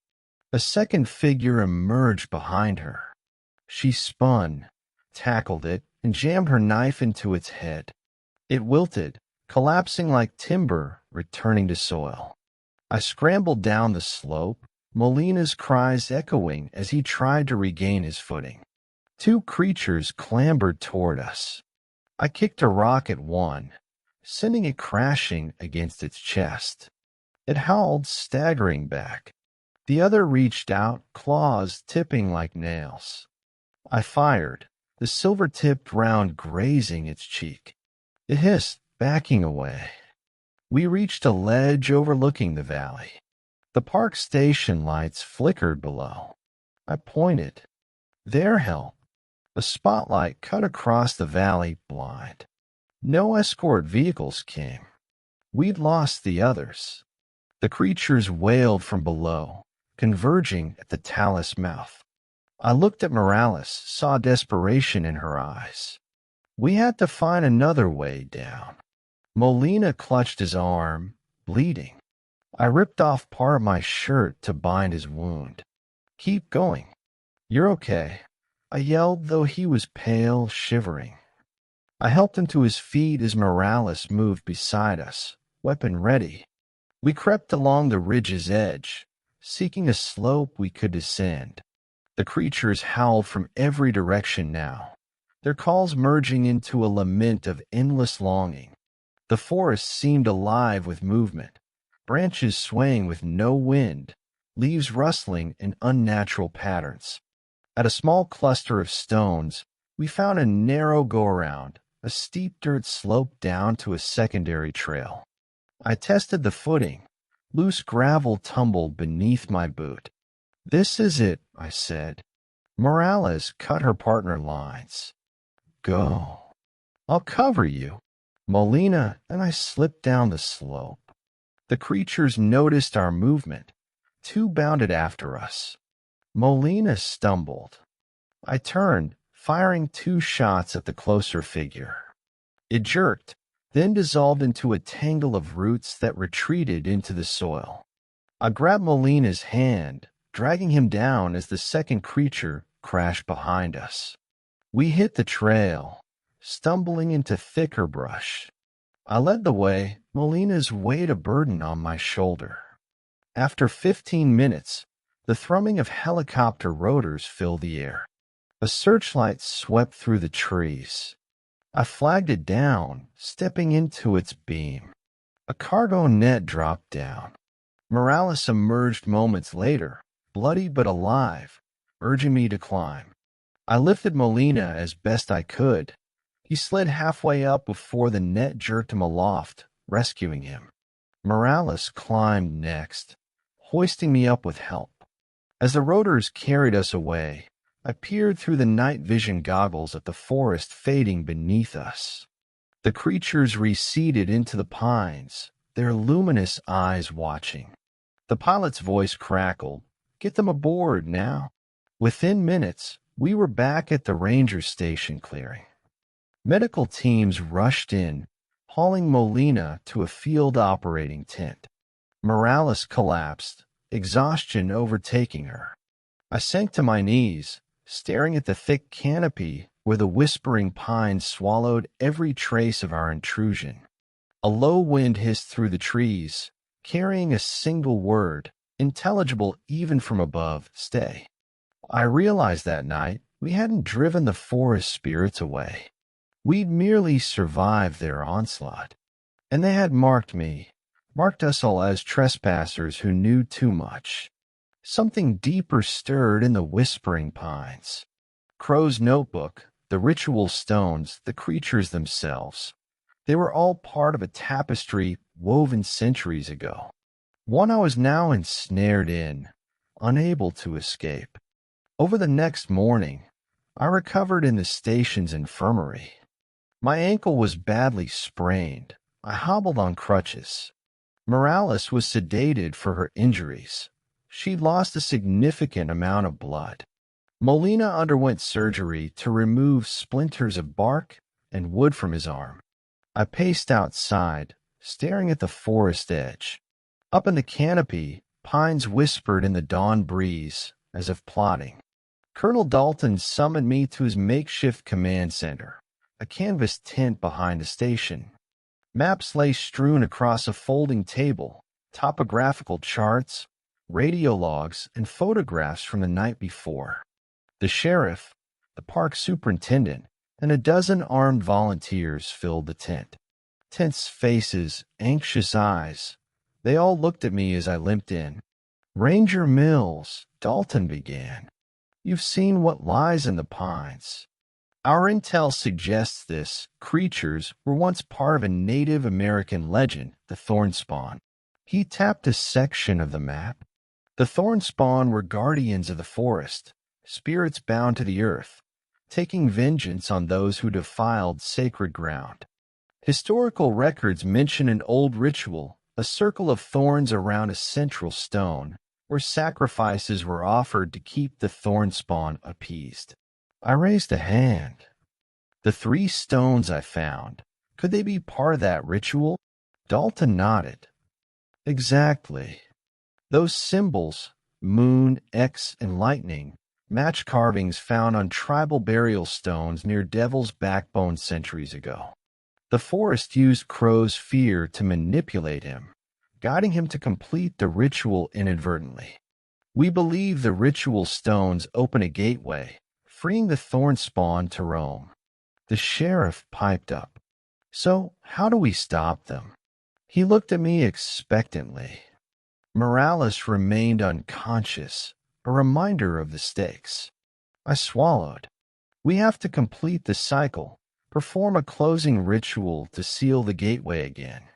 [SPEAKER 1] A second figure emerged behind her. She spun, tackled it, and jammed her knife into its head. It wilted, collapsing like timber returning to soil. I scrambled down the slope, Molina's cries echoing as he tried to regain his footing. Two creatures clambered toward us. I kicked a rock at one, sending it crashing against its chest. It howled, staggering back. The other reached out, claws tipping like nails. I fired, the silver-tipped round grazing its cheek. It hissed, backing away. We reached a ledge overlooking the valley. The park station lights flickered below. I pointed. There, help. A spotlight cut across the valley, blind. No escort vehicles came. We'd lost the others. The creatures wailed from below, converging at the talus mouth. I looked at Morales, saw desperation in her eyes. We had to find another way down. Molina clutched his arm, bleeding. I ripped off part of my shirt to bind his wound. Keep going. You're okay, I yelled, though he was pale, shivering. I helped him to his feet as Morales moved beside us, weapon ready. We crept along the ridge's edge, seeking a slope we could descend. The creatures howled from every direction now, their calls merging into a lament of endless longing. The forest seemed alive with movement, branches swaying with no wind, leaves rustling in unnatural patterns. At a small cluster of stones, we found a narrow go-around, a steep dirt slope down to a secondary trail. I tested the footing. Loose gravel tumbled beneath my boot. This is it, I said. Morales cut her partner lines. Go. I'll cover you. Molina and I slipped down the slope. The creatures noticed our movement. Two bounded after us. Molina stumbled. I turned, firing 2 shots at the closer figure. It jerked, then dissolved into a tangle of roots that retreated into the soil. I grabbed Molina's hand, dragging him down as the second creature crashed behind us. We hit the trail, stumbling into thicker brush. I led the way, Molina's weight a burden on my shoulder. After 15 minutes, the thrumming of helicopter rotors filled the air. A searchlight swept through the trees. I flagged it down, stepping into its beam. A cargo net dropped down. Morales emerged moments later, bloody but alive, urging me to climb. I lifted Molina as best I could. He slid halfway up before the net jerked him aloft, rescuing him. Morales climbed next, hoisting me up with help. As the rotors carried us away, I peered through the night vision goggles at the forest fading beneath us. The creatures receded into the pines, their luminous eyes watching. The pilot's voice crackled. Get them aboard now. Within minutes, we were back at the ranger station clearing. Medical teams rushed in, hauling Molina to a field operating tent. Morales collapsed, exhaustion overtaking her. I sank to my knees, staring at the thick canopy where the whispering pines swallowed every trace of our intrusion. A low wind hissed through the trees, carrying a single word, intelligible even from above, stay. I realized that night we hadn't driven the forest spirits away. We'd merely survived their onslaught. And they had marked us all as trespassers who knew too much. Something deeper stirred in the whispering pines. Crow's notebook, the ritual stones, the creatures themselves. They were all part of a tapestry woven centuries ago. One I was now ensnared in, unable to escape. Over the next morning, I recovered in the station's infirmary. My ankle was badly sprained. I hobbled on crutches. Morales was sedated for her injuries. She'd lost a significant amount of blood. Molina underwent surgery to remove splinters of bark and wood from his arm. I paced outside, staring at the forest edge. Up in the canopy, pines whispered in the dawn breeze, as if plotting. Colonel Dalton summoned me to his makeshift command center, a canvas tent behind a station. Maps lay strewn across a folding table, topographical charts, radio logs, and photographs from the night before. The sheriff, the park superintendent, and a dozen armed volunteers filled the tent. Tense faces, anxious eyes. They all looked at me as I limped in. "Ranger Mills," Dalton began. "You've seen what lies in the pines. Our intel suggests this creatures were once part of a Native American legend, the Thornspawn." He tapped a section of the map. The Thornspawn were guardians of the forest, spirits bound to the earth, taking vengeance on those who defiled sacred ground. Historical records mention an old ritual, a circle of thorns around a central stone, where sacrifices were offered to keep the Thornspawn appeased. I raised a hand. "The 3 stones I found, could they be part of that ritual?" Dalton nodded. "Exactly. Those symbols, moon, X, and lightning, match carvings found on tribal burial stones near Devil's Backbone centuries ago. The forest used Crow's fear to manipulate him, guiding him to complete the ritual inadvertently. We believe the ritual stones open a gateway, freeing the Thornspawn to roam." The sheriff piped up. "So, how do we stop them?" He looked at me expectantly. Morales remained unconscious, a reminder of the stakes. I swallowed. "We have to complete the cycle, perform a closing ritual to seal the gateway again.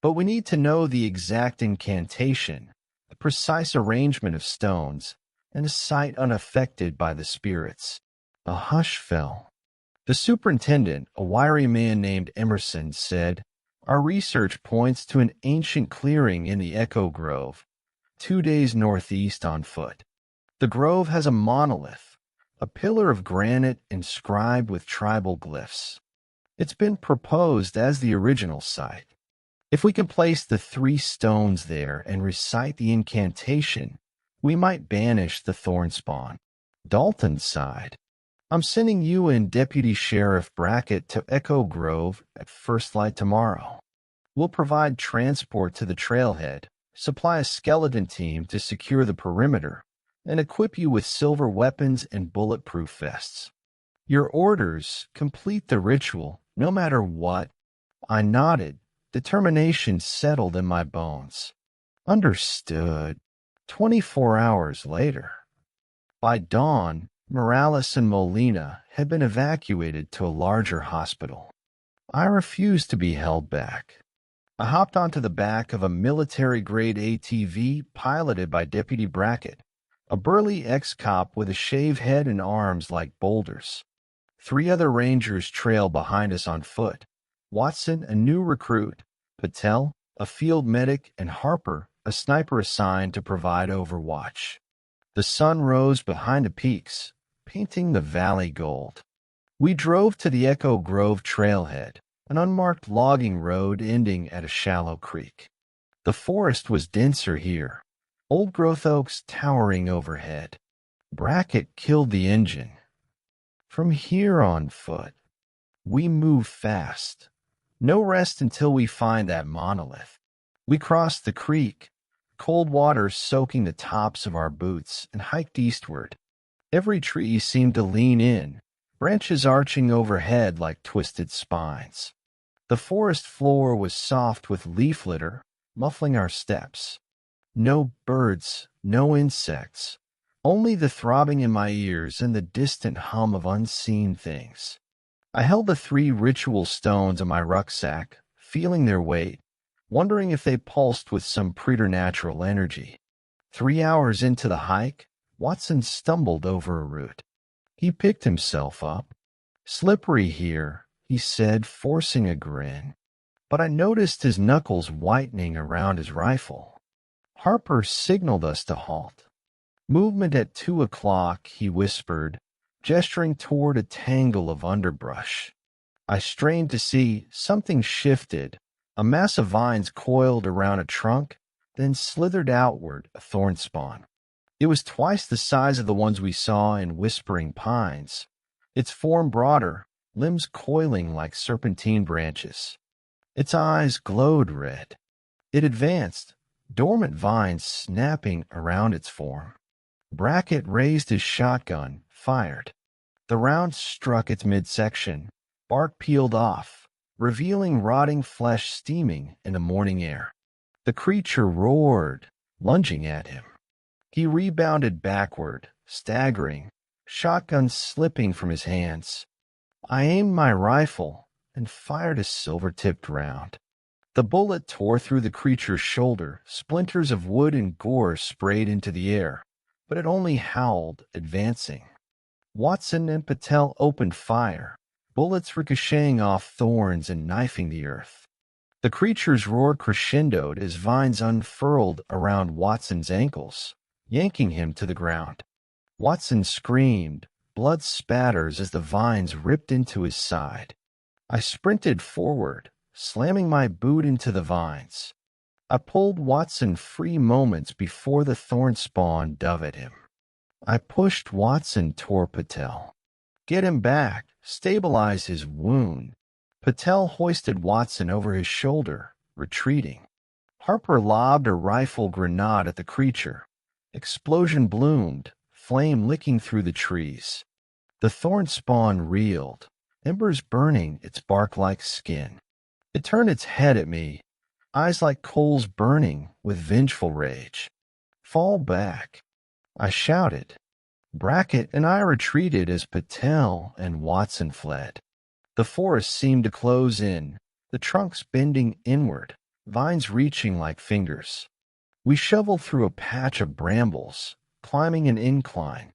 [SPEAKER 1] But we need to know the exact incantation, the precise arrangement of stones, and a site unaffected by the spirits." A hush fell. The superintendent, a wiry man named Emerson, said, "Our research points to an ancient clearing in the Echo Grove, 2 days northeast on foot. The grove has a monolith, a pillar of granite inscribed with tribal glyphs. It's been proposed as the original site. If we can place the 3 stones there and recite the incantation, we might banish the Thornspawn." Dalton sighed. "I'm sending you and Deputy Sheriff Brackett to Echo Grove at first light tomorrow. We'll provide transport to the trailhead, supply a skeleton team to secure the perimeter, and equip you with silver weapons and bulletproof vests. Your orders: complete the ritual, no matter what." I nodded. Determination settled in my bones. "Understood." 24 hours later. By dawn, Morales and Molina had been evacuated to a larger hospital. I refused to be held back. I hopped onto the back of a military-grade ATV piloted by Deputy Brackett, a burly ex-cop with a shaved head and arms like boulders. 3 other Rangers trailed behind us on foot: Watson, a new recruit, Patel, a field medic, and Harper, a sniper assigned to provide overwatch. The sun rose behind the peaks, painting the valley gold. We drove to the Echo Grove trailhead, an unmarked logging road ending at a shallow creek. The forest was denser here, old-growth oaks towering overhead. Brackett killed the engine. From here on foot, we move fast. No rest until we find that monolith. We crossed the creek, cold water soaking the tops of our boots, and hiked eastward. Every tree seemed to lean in, branches arching overhead like twisted spines. The forest floor was soft with leaf litter, muffling our steps. No birds, no insects, only the throbbing in my ears and the distant hum of unseen things. I held the 3 ritual stones in my rucksack, feeling their weight, wondering if they pulsed with some preternatural energy. 3 hours into the hike, Watson stumbled over a root. He picked himself up. "Slippery here," he said, forcing a grin. But I noticed his knuckles whitening around his rifle. Harper signaled us to halt. "Movement at 2 o'clock," he whispered, gesturing toward a tangle of underbrush. I strained to see. Something shifted. A mass of vines coiled around a trunk, then slithered outward, a Thornspawn. It was twice the size of the ones we saw in Whispering Pines, its form broader, limbs coiling like serpentine branches. Its eyes glowed red. It advanced, dormant vines snapping around its form. Brackett raised his shotgun, fired. The round struck its midsection. Bark peeled off, revealing rotting flesh steaming in the morning air. The creature roared, lunging at him. He rebounded backward, staggering, shotgun slipping from his hands. I aimed my rifle and fired a silver-tipped round. The bullet tore through the creature's shoulder. Splinters of wood and gore sprayed into the air, but it only howled, advancing. Watson and Patel opened fire, bullets ricocheting off thorns and knifing the earth. The creature's roar crescendoed as vines unfurled around Watson's ankles, yanking him to the ground. Watson screamed, blood spatters as the vines ripped into his side. I sprinted forward, slamming my boot into the vines. I pulled Watson free moments before the thorn spawn dove at him. I pushed Watson toward Patel. Get him back, stabilize his wound. Patel hoisted Watson over his shoulder, retreating. Harper lobbed a rifle grenade at the creature. Explosion bloomed, flame licking through the trees. The thorn spawn reeled, embers burning its bark-like skin. It turned its head at me, eyes like coals burning with vengeful rage. Fall back, I shouted. Brackett and I retreated as Patel and Watson fled. The forest seemed to close in, the trunks bending inward, vines reaching like fingers. We shoveled through a patch of brambles, climbing an incline.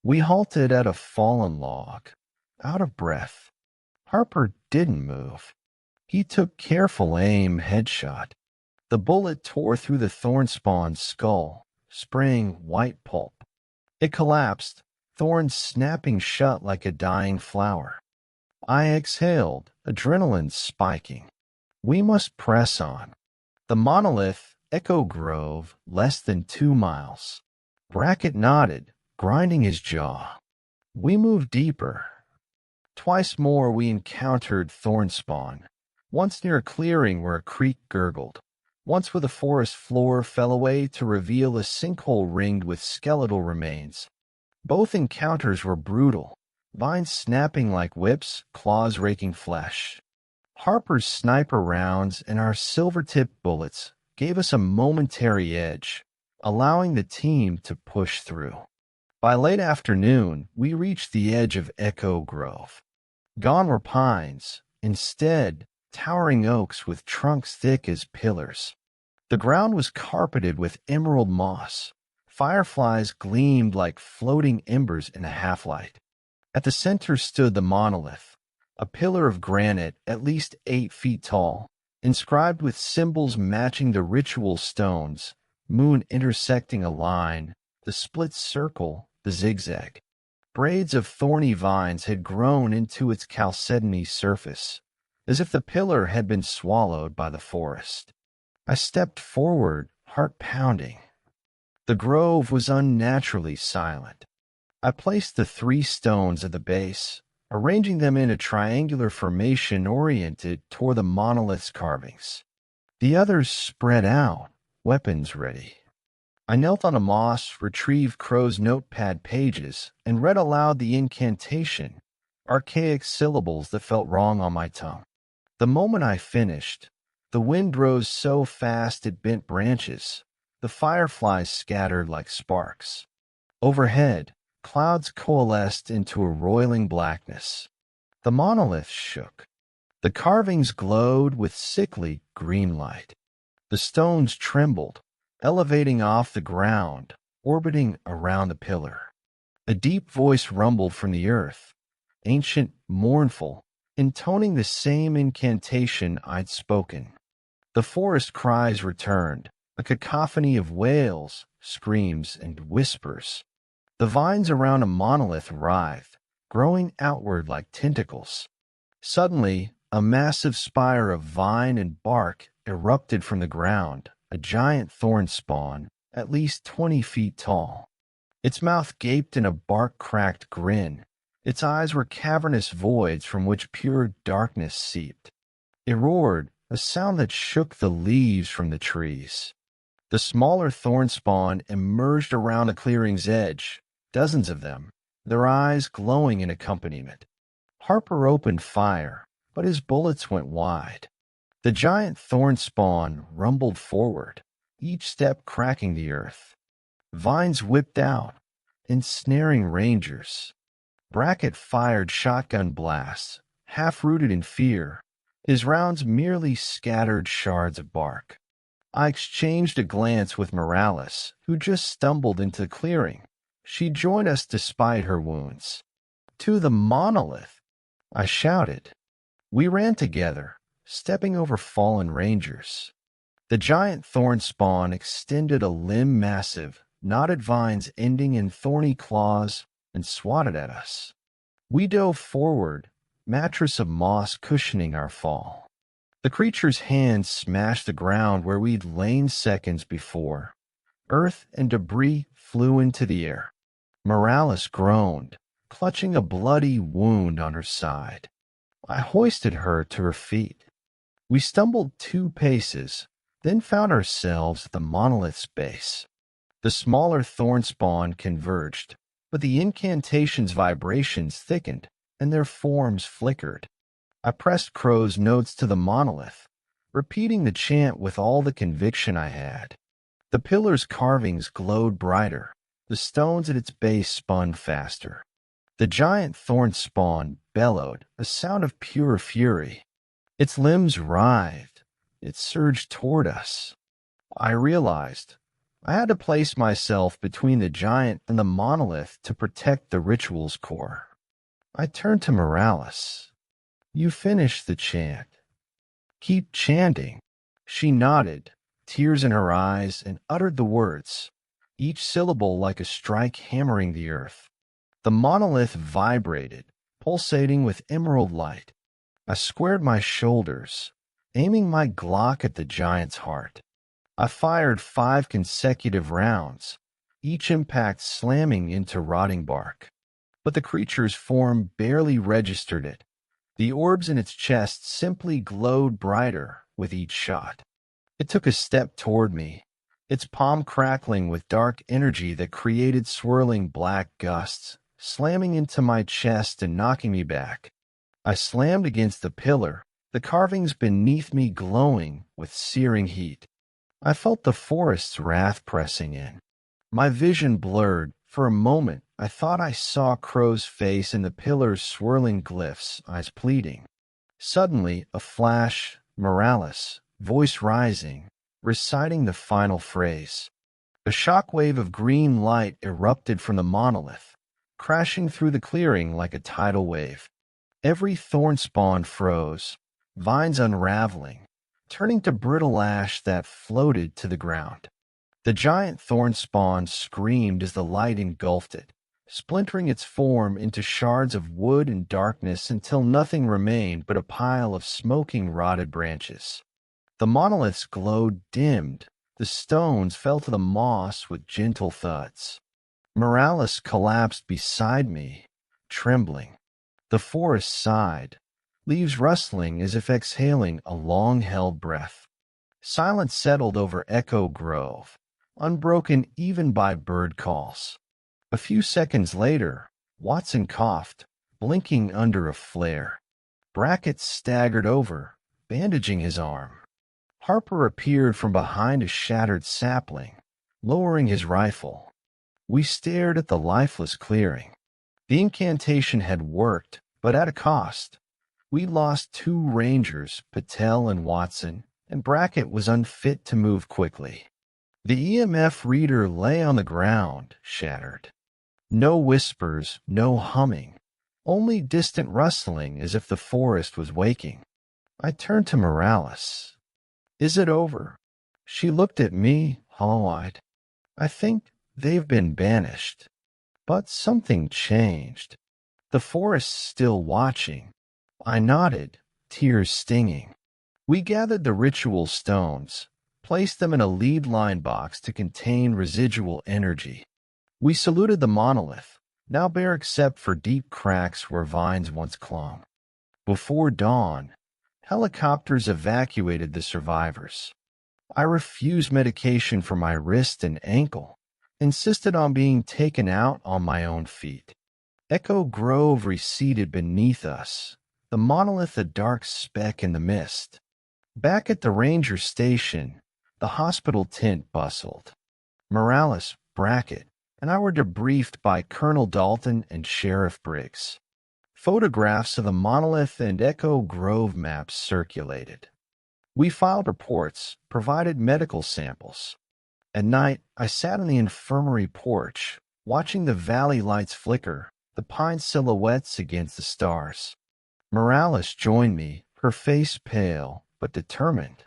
[SPEAKER 1] We halted at a fallen log, out of breath. Harper didn't move. He took careful aim, headshot. The bullet tore through the thorn spawn's skull, spraying white pulp. It collapsed, thorns snapping shut like a dying flower. I exhaled, adrenaline spiking. We must press on. The monolith, Echo Grove, less than 2 miles. Brackett nodded, grinding his jaw. We moved deeper. Twice more we encountered thorn spawn, once near a clearing where a creek gurgled, once where the forest floor fell away to reveal a sinkhole ringed with skeletal remains. Both encounters were brutal, vines snapping like whips, claws raking flesh. Harper's sniper rounds and our silver-tipped bullets gave us a momentary edge, allowing the team to push through. By late afternoon, we reached the edge of Echo Grove. Gone were pines, instead, towering oaks with trunks thick as pillars. The ground was carpeted with emerald moss. Fireflies gleamed like floating embers in a half-light. At the center stood the monolith, a pillar of granite at least 8 feet tall, inscribed with symbols matching the ritual stones, moon intersecting a line, the split circle, the zigzag. Braids of thorny vines had grown into its chalcedony surface, as if the pillar had been swallowed by the forest. I stepped forward, heart pounding. The grove was unnaturally silent. I placed the 3 stones at the base, arranging them in a triangular formation oriented toward the monolith's carvings. The others spread out, weapons ready. I knelt on a moss, retrieved Crow's notepad pages, and read aloud the incantation, archaic syllables that felt wrong on my tongue. The moment I finished, the wind rose so fast it bent branches. The fireflies scattered like sparks. Overhead, clouds coalesced into a roiling blackness. The monolith shook. The carvings glowed with sickly green light. The stones trembled, elevating off the ground, orbiting around the pillar. A deep voice rumbled from the earth, ancient, mournful, intoning the same incantation I'd spoken. The forest cries returned, a cacophony of wails, screams, and whispers. The vines around a monolith writhed, growing outward like tentacles. Suddenly, a massive spire of vine and bark erupted from the ground, a giant thorn spawn, at least 20 feet tall. Its mouth gaped in a bark-cracked grin, Its eyes were cavernous voids from which pure darkness seeped. It roared, a sound that shook the leaves from the trees. The smaller thorn spawn emerged around the clearing's edge, dozens of them, their eyes glowing in accompaniment. Harper opened fire, but his bullets went wide. The giant thorn spawn rumbled forward, each step cracking the earth. Vines whipped out, ensnaring rangers. Brackett fired shotgun blasts, half-rooted in fear, his rounds merely scattered shards of bark. I exchanged a glance with Morales, who just stumbled into the clearing. She joined us despite her wounds. "To the monolith!" I shouted. We ran together, stepping over fallen rangers. The giant thorn spawn extended a limb massive, knotted vines ending in thorny claws, and swatted at us. We dove forward, mattress of moss cushioning our fall. The creature's hands smashed the ground where we'd lain seconds before. Earth and debris flew into the air. Morales groaned, clutching a bloody wound on her side. I hoisted her to her feet. We stumbled 2 paces, then found ourselves at the monolith's base. The smaller thorn spawn converged, but the incantation's vibrations thickened, and their forms flickered. I pressed Crow's notes to the monolith, repeating the chant with all the conviction I had. The pillar's carvings glowed brighter, the stones at its base spun faster. The giant thorn spawn bellowed, a sound of pure fury. Its limbs writhed. It surged toward us. I realized I had to place myself between the giant and the monolith to protect the ritual's core. I turned to Morales. "You finished the chant." "Keep chanting." She nodded, tears in her eyes, and uttered the words, each syllable like a strike hammering the earth. The monolith vibrated, pulsating with emerald light. I squared my shoulders, aiming my Glock at the giant's heart. I fired 5 consecutive rounds, each impact slamming into rotting bark. But the creature's form barely registered it. The orbs in its chest simply glowed brighter with each shot. It took a step toward me, its palm crackling with dark energy that created swirling black gusts, slamming into my chest and knocking me back. I slammed against the pillar, the carvings beneath me glowing with searing heat. I felt the forest's wrath pressing in. My vision blurred. For a moment, I thought I saw Crow's face in the pillar's swirling glyphs, eyes pleading. Suddenly, a flash, Morales, voice rising, reciting the final phrase. A shockwave of green light erupted from the monolith, crashing through the clearing like a tidal wave. Every thorn spawn froze, vines unraveling, turning to brittle ash that floated to the ground. The giant thorn spawn screamed as the light engulfed it, splintering its form into shards of wood and darkness until nothing remained but a pile of smoking rotted branches. The monolith's glow dimmed, the stones fell to the moss with gentle thuds. Morales collapsed beside me, trembling. The forest sighed, leaves rustling as if exhaling a long-held breath. Silence settled over Echo Grove, unbroken even by bird calls. A few seconds later, Watson coughed, blinking under a flare. Brackett staggered over, bandaging his arm. Harper appeared from behind a shattered sapling, lowering his rifle. We stared at the lifeless clearing. The incantation had worked, but at a cost. We lost 2 rangers, Patel and Watson, and Brackett was unfit to move quickly. The EMF reader lay on the ground, shattered. No whispers, no humming, only distant rustling as if the forest was waking. I turned to Morales. "Is it over?" She looked at me, hollow-eyed. "I think they've been banished." But something changed. The forest's still watching. I nodded, tears stinging. We gathered the ritual stones, placed them in a lead line box to contain residual energy. We saluted the monolith, now bare except for deep cracks where vines once clung. Before dawn, helicopters evacuated the survivors. I refused medication for my wrist and ankle, insisted on being taken out on my own feet. Echo Grove receded beneath us, the monolith a dark speck in the mist. Back at the ranger station, the hospital tent bustled. Morales, Brackett, and I were debriefed by Colonel Dalton and Sheriff Briggs. Photographs of the monolith and Echo Grove maps circulated. We filed reports, provided medical samples. At night, I sat on the infirmary porch, watching the valley lights flicker, the pine silhouettes against the stars. Morales joined me, her face pale but determined.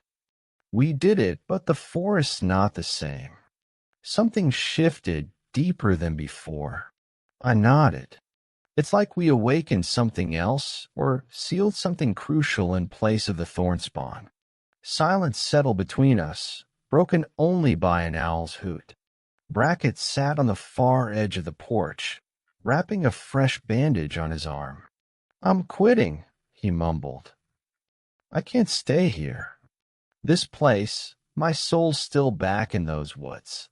[SPEAKER 1] We did it, but the forest's not the same. Something shifted deeper than before. I nodded. It's like we awakened something else, or sealed something crucial in place of the thorn spawn. Silence settled between us, broken only by an owl's hoot. Brackett sat on the far edge of the porch, wrapping a fresh bandage on his arm. "I'm quitting," he mumbled. "I can't stay here. This place, my soul's still back in those woods."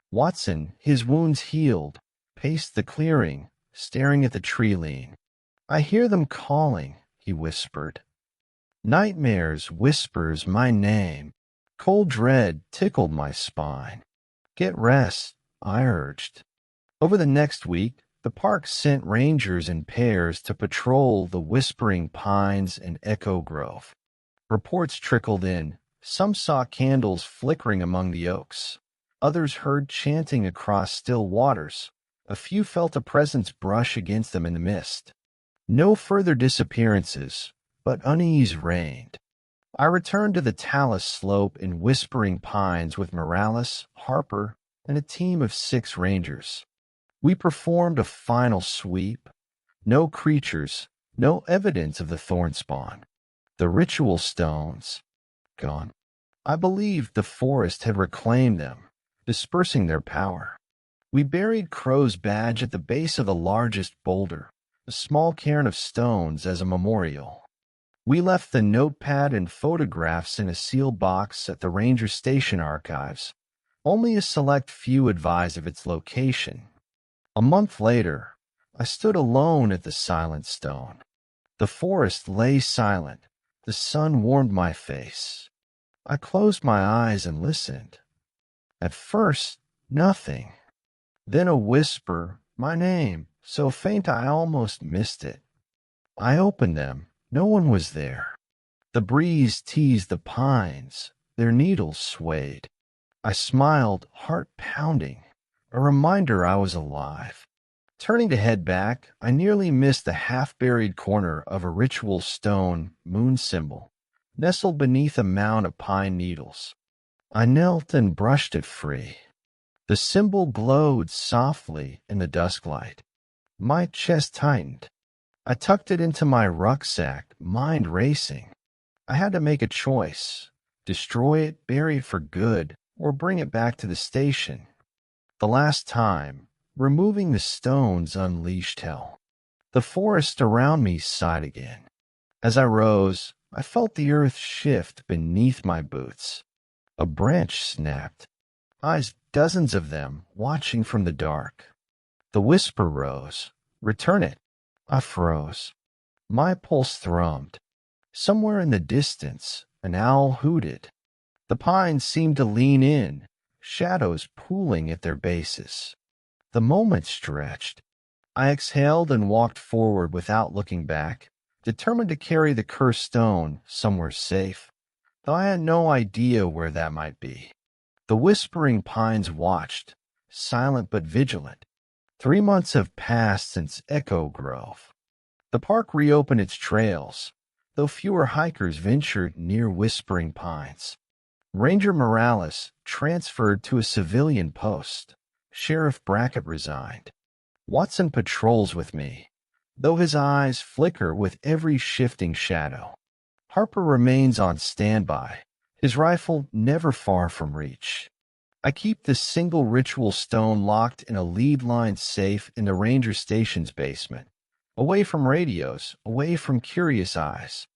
[SPEAKER 1] Watson, his wounds healed, paced the clearing, staring at the tree lean. "I hear them calling," he whispered. Nightmares, whispers, my name. Cold dread tickled my spine. "Get rest," I urged. Over the next week, the park sent rangers in pairs to patrol the Whispering Pines and Echo Grove. Reports trickled in. Some saw candles flickering among the oaks. Others heard chanting across still waters. A few felt a presence brush against them in the mist. No further disappearances, but unease reigned. I returned to the Talus Slope in Whispering Pines with Morales, Harper, and a team of 6 rangers. We performed a final sweep. No creatures, no evidence of the thorn spawn. The ritual stones, gone. I believed the forest had reclaimed them, dispersing their power. We buried Crow's badge at the base of the largest boulder, a small cairn of stones as a memorial. We left the notepad and photographs in a sealed box at the Ranger Station archives. Only a select few advised of its location. A month later, I stood alone at the silent stone. The forest lay silent. The sun warmed my face. I closed my eyes and listened. At first, nothing. Then a whisper, my name, so faint I almost missed it. I opened them. No one was there. The breeze teased the pines. Their needles swayed. I smiled, heart pounding, a reminder I was alive. Turning to head back, I nearly missed the half-buried corner of a ritual stone moon symbol, nestled beneath a mound of pine needles. I knelt and brushed it free. The symbol glowed softly in the dusklight. My chest tightened. I tucked it into my rucksack, mind racing. I had to make a choice: destroy it, bury it for good, or bring it back to the station. The last time, removing the stones unleashed hell. The forest around me sighed again. As I rose, I felt the earth shift beneath my boots. A branch snapped. Eyes, dozens of them, watching from the dark. The whisper rose. "Return it." I froze. My pulse thrummed. Somewhere in the distance, an owl hooted. The pines seemed to lean in, shadows pooling at their bases. The moment stretched. I exhaled and walked forward without looking back, determined to carry the cursed stone somewhere safe, though I had no idea where that might be. The Whispering Pines watched, silent but vigilant. 3 months have passed since Echo Grove. The park reopened its trails, though fewer hikers ventured near Whispering Pines. Ranger Morales transferred to a civilian post. Sheriff Brackett resigned. Watson patrols with me, though his eyes flicker with every shifting shadow. Harper remains on standby, his rifle never far from reach. I keep this single ritual stone locked in a lead-lined safe in the ranger station's basement, away from radios, away from curious eyes.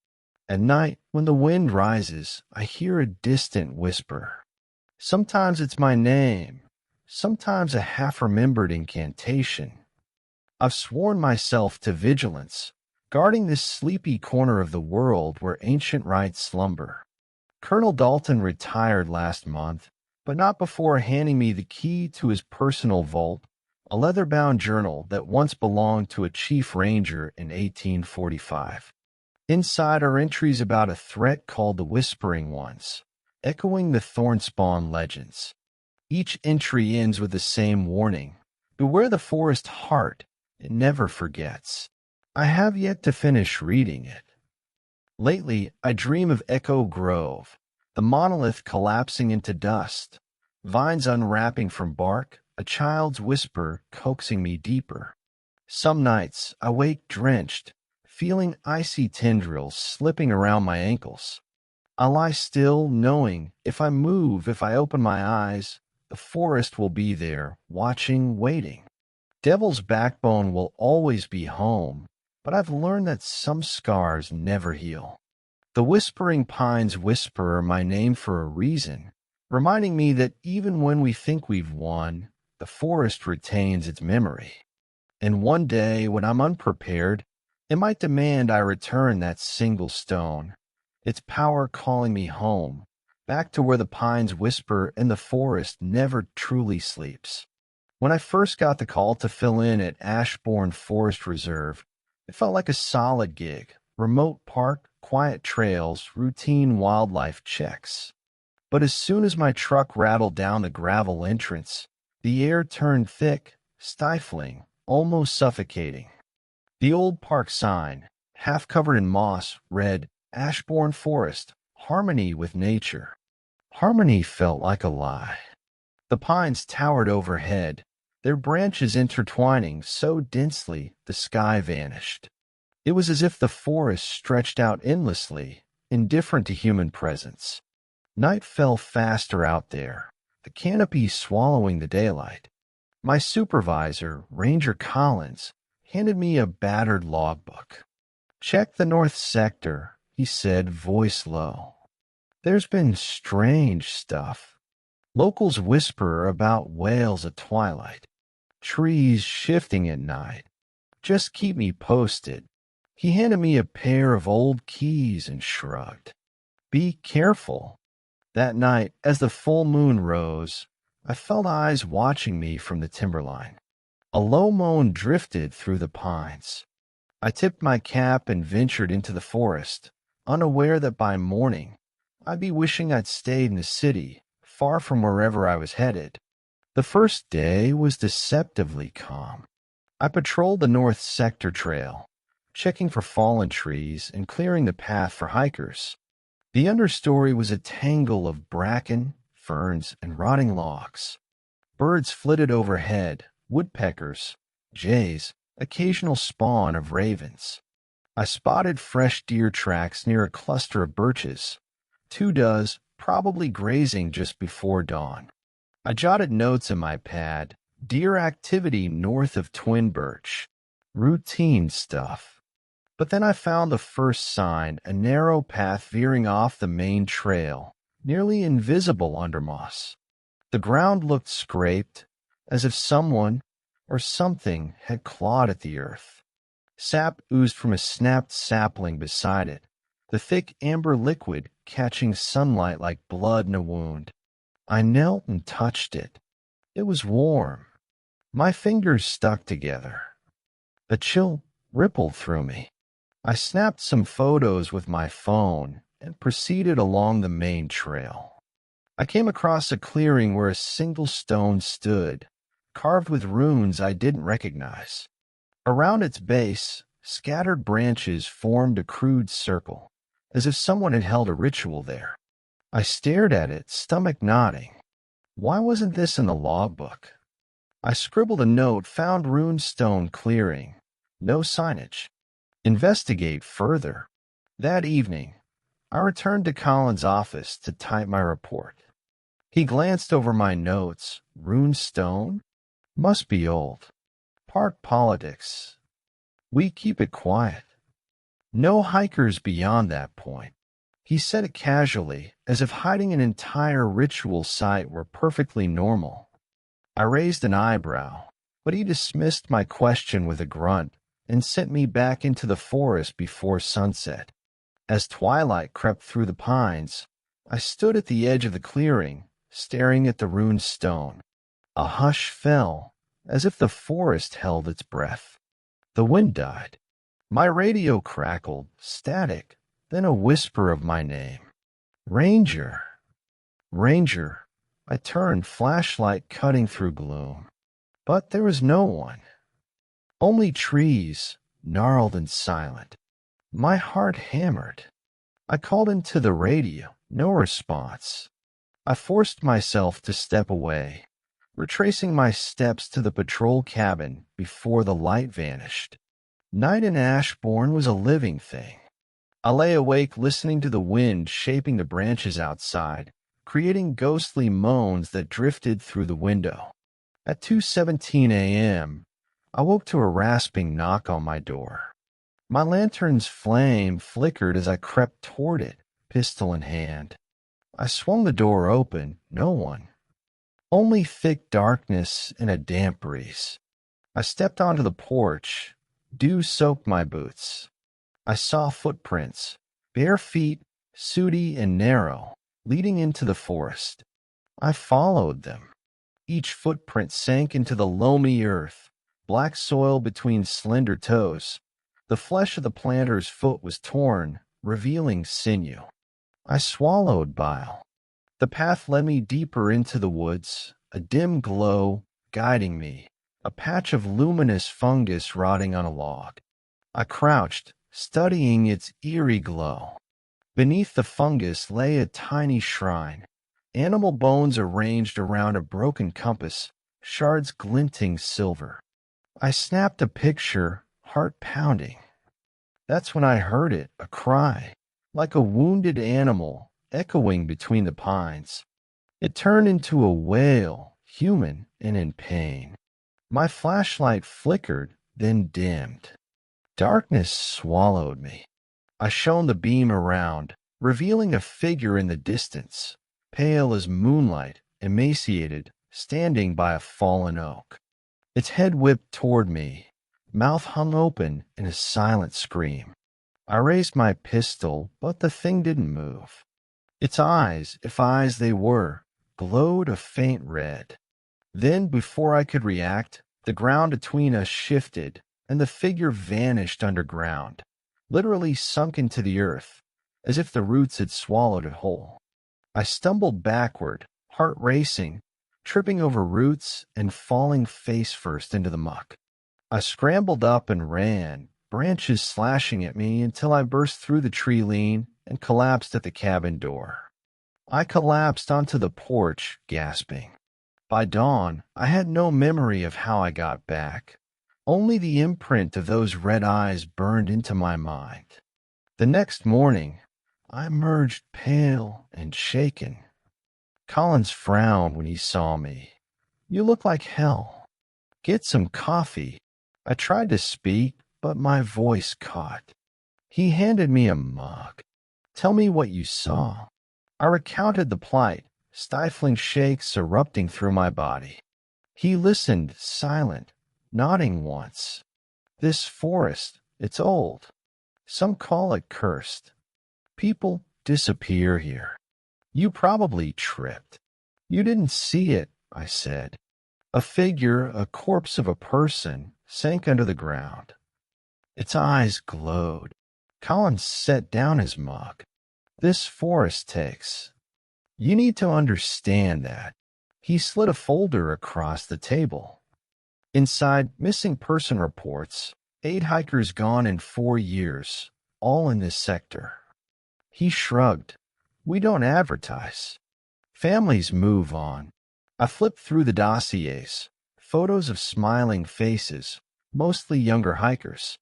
[SPEAKER 1] At night, when the wind rises, I hear a distant whisper. Sometimes it's my name, sometimes a half-remembered incantation. I've sworn myself to vigilance, guarding this sleepy corner of the world where ancient rites slumber. Colonel Dalton retired last month, but not before handing me the key to his personal vault, a leather-bound journal that once belonged to a chief ranger in 1845. Inside are entries about a threat called the Whispering Ones, echoing the Thornspawn legends. Each entry ends with the same warning: beware the forest heart, it never forgets. I have yet to finish reading it. Lately, I dream of Echo Grove, the monolith collapsing into dust, vines unwrapping from bark, a child's whisper coaxing me deeper. Some nights, I wake drenched, feeling icy tendrils slipping around my ankles. I lie still, knowing if I move, if I open my eyes, the forest will be there, watching, waiting. Devil's Backbone will always be home, but I've learned that some scars never heal. The whispering pines whisper my name for a reason, reminding me that even when we think we've won, the forest retains its memory. And one day, when I'm unprepared, it might demand I return that single stone, its power calling me home, back to where the pines whisper and the forest never truly sleeps. When I first got the call to fill in at Ashbourne Forest Reserve, it felt like a solid gig: remote park, quiet trails, routine wildlife checks. But as soon as my truck rattled down the gravel entrance, the air turned thick, stifling, almost suffocating. The old park sign, half covered in moss, read, "Ashbourne Forest, harmony with nature." Harmony felt like a lie. The pines towered overhead, their branches intertwining so densely the sky vanished. It was as if the forest stretched out endlessly, indifferent to human presence. Night fell faster out there, the canopy swallowing the daylight. My supervisor, Ranger Collins, handed me a battered logbook. "Check the north sector," he said, voice low. "There's been strange stuff. Locals whisper about whales at twilight, trees shifting at night. Just keep me posted." He handed me a pair of old keys and shrugged. "Be careful." That night, as the full moon rose, I felt eyes watching me from the timberline. A low moan drifted through the pines. I tipped my cap and ventured into the forest, unaware that by morning I'd be wishing I'd stayed in the city, far from wherever I was headed. The first day was deceptively calm. I patrolled the North Sector Trail, checking for fallen trees and clearing the path for hikers. The understory was a tangle of bracken, ferns, and rotting logs. Birds flitted overhead, woodpeckers, jays, occasional spawn of ravens. I spotted fresh deer tracks near a cluster of birches, 2 does probably grazing just before dawn. I jotted notes in my pad: deer activity north of Twin Birch. Routine stuff. But then I found the first sign, a narrow path veering off the main trail, nearly invisible under moss. The ground looked scraped, as if someone or something had clawed at the earth. Sap oozed from a snapped sapling beside it, the thick amber liquid catching sunlight like blood in a wound. I knelt and touched it. It was warm. My fingers stuck together. A chill rippled through me. I snapped some photos with my phone and proceeded along the main trail. I came across a clearing where a single stone stood, carved with runes I didn't recognize. Around its base, scattered branches formed a crude circle, as if someone had held a ritual there. I stared at it, stomach nodding. Why wasn't this in the logbook? I scribbled a note: found rune stone clearing. No signage. Investigate further. That evening, I returned to Colin's office to type my report. He glanced over my notes. Rune stone? Must be old. Park politics. We keep it quiet. No hikers beyond that point. He said it casually, as if hiding an entire ritual site were perfectly normal. I raised an eyebrow, but he dismissed my question with a grunt and sent me back into the forest before sunset. As twilight crept through the pines, I stood at the edge of the clearing, staring at the ruined stone. A hush fell, as if the forest held its breath. The wind died. My radio crackled, static, then a whisper of my name. Ranger. Ranger. I turned, flashlight cutting through gloom. But there was no one. Only trees, gnarled and silent. My heart hammered. I called into the radio. No response. I forced myself to step away, retracing my steps to the patrol cabin before the light vanished. Night in Ashbourne was a living thing. I lay awake listening to the wind shaping the branches outside, creating ghostly moans that drifted through the window. At 2:17 a.m., I woke to a rasping knock on my door. My lantern's flame flickered as I crept toward it, pistol in hand. I swung the door open. No one. Only thick darkness and a damp breeze. I stepped onto the porch. Dew soaked my boots. I saw footprints, bare feet, sooty and narrow, leading into the forest. I followed them. Each footprint sank into the loamy earth, black soil between slender toes. The flesh of the planter's foot was torn, revealing sinew. I swallowed bile. The path led me deeper into the woods, a dim glow guiding me, a patch of luminous fungus rotting on a log. I crouched, studying its eerie glow. Beneath the fungus lay a tiny shrine, animal bones arranged around a broken compass, shards glinting silver. I snapped a picture, heart pounding. That's when I heard it, a cry, like a wounded animal, echoing between the pines. It turned into a wail, human and in pain. My flashlight flickered, then dimmed. Darkness swallowed me. I shone the beam around, revealing a figure in the distance, pale as moonlight, emaciated, standing by a fallen oak. Its head whipped toward me, mouth hung open in a silent scream. I raised my pistol, but the thing didn't move. Its eyes, if eyes they were, glowed a faint red. Then, before I could react, the ground between us shifted, and the figure vanished underground, literally sunk into the earth, as if the roots had swallowed it whole. I stumbled backward, heart racing, tripping over roots and falling face first into the muck. I scrambled up and ran, branches slashing at me until I burst through the tree lean and collapsed at the cabin door. I collapsed onto the porch, gasping. By dawn, I had no memory of how I got back. Only the imprint of those red eyes burned into my mind. The next morning, I emerged pale and shaken. Collins frowned when he saw me. You look like hell. Get some coffee. I tried to speak, but my voice caught. He handed me a mug. Tell me what you saw. I recounted the plight, stifling shakes erupting through my body. He listened, silent, nodding once. This forest, it's old. Some call it cursed. People disappear here. You probably tripped. You didn't see it, I said. A figure, a corpse of a person, sank under the ground. Its eyes glowed. Collins set down his mug. This forest takes. You need to understand that. He slid a folder across the table. Inside, missing person reports, 8 hikers gone in 4 years, all in this sector. He shrugged. We don't advertise. Families move on. I flipped through the dossiers, photos of smiling faces, mostly younger hikers.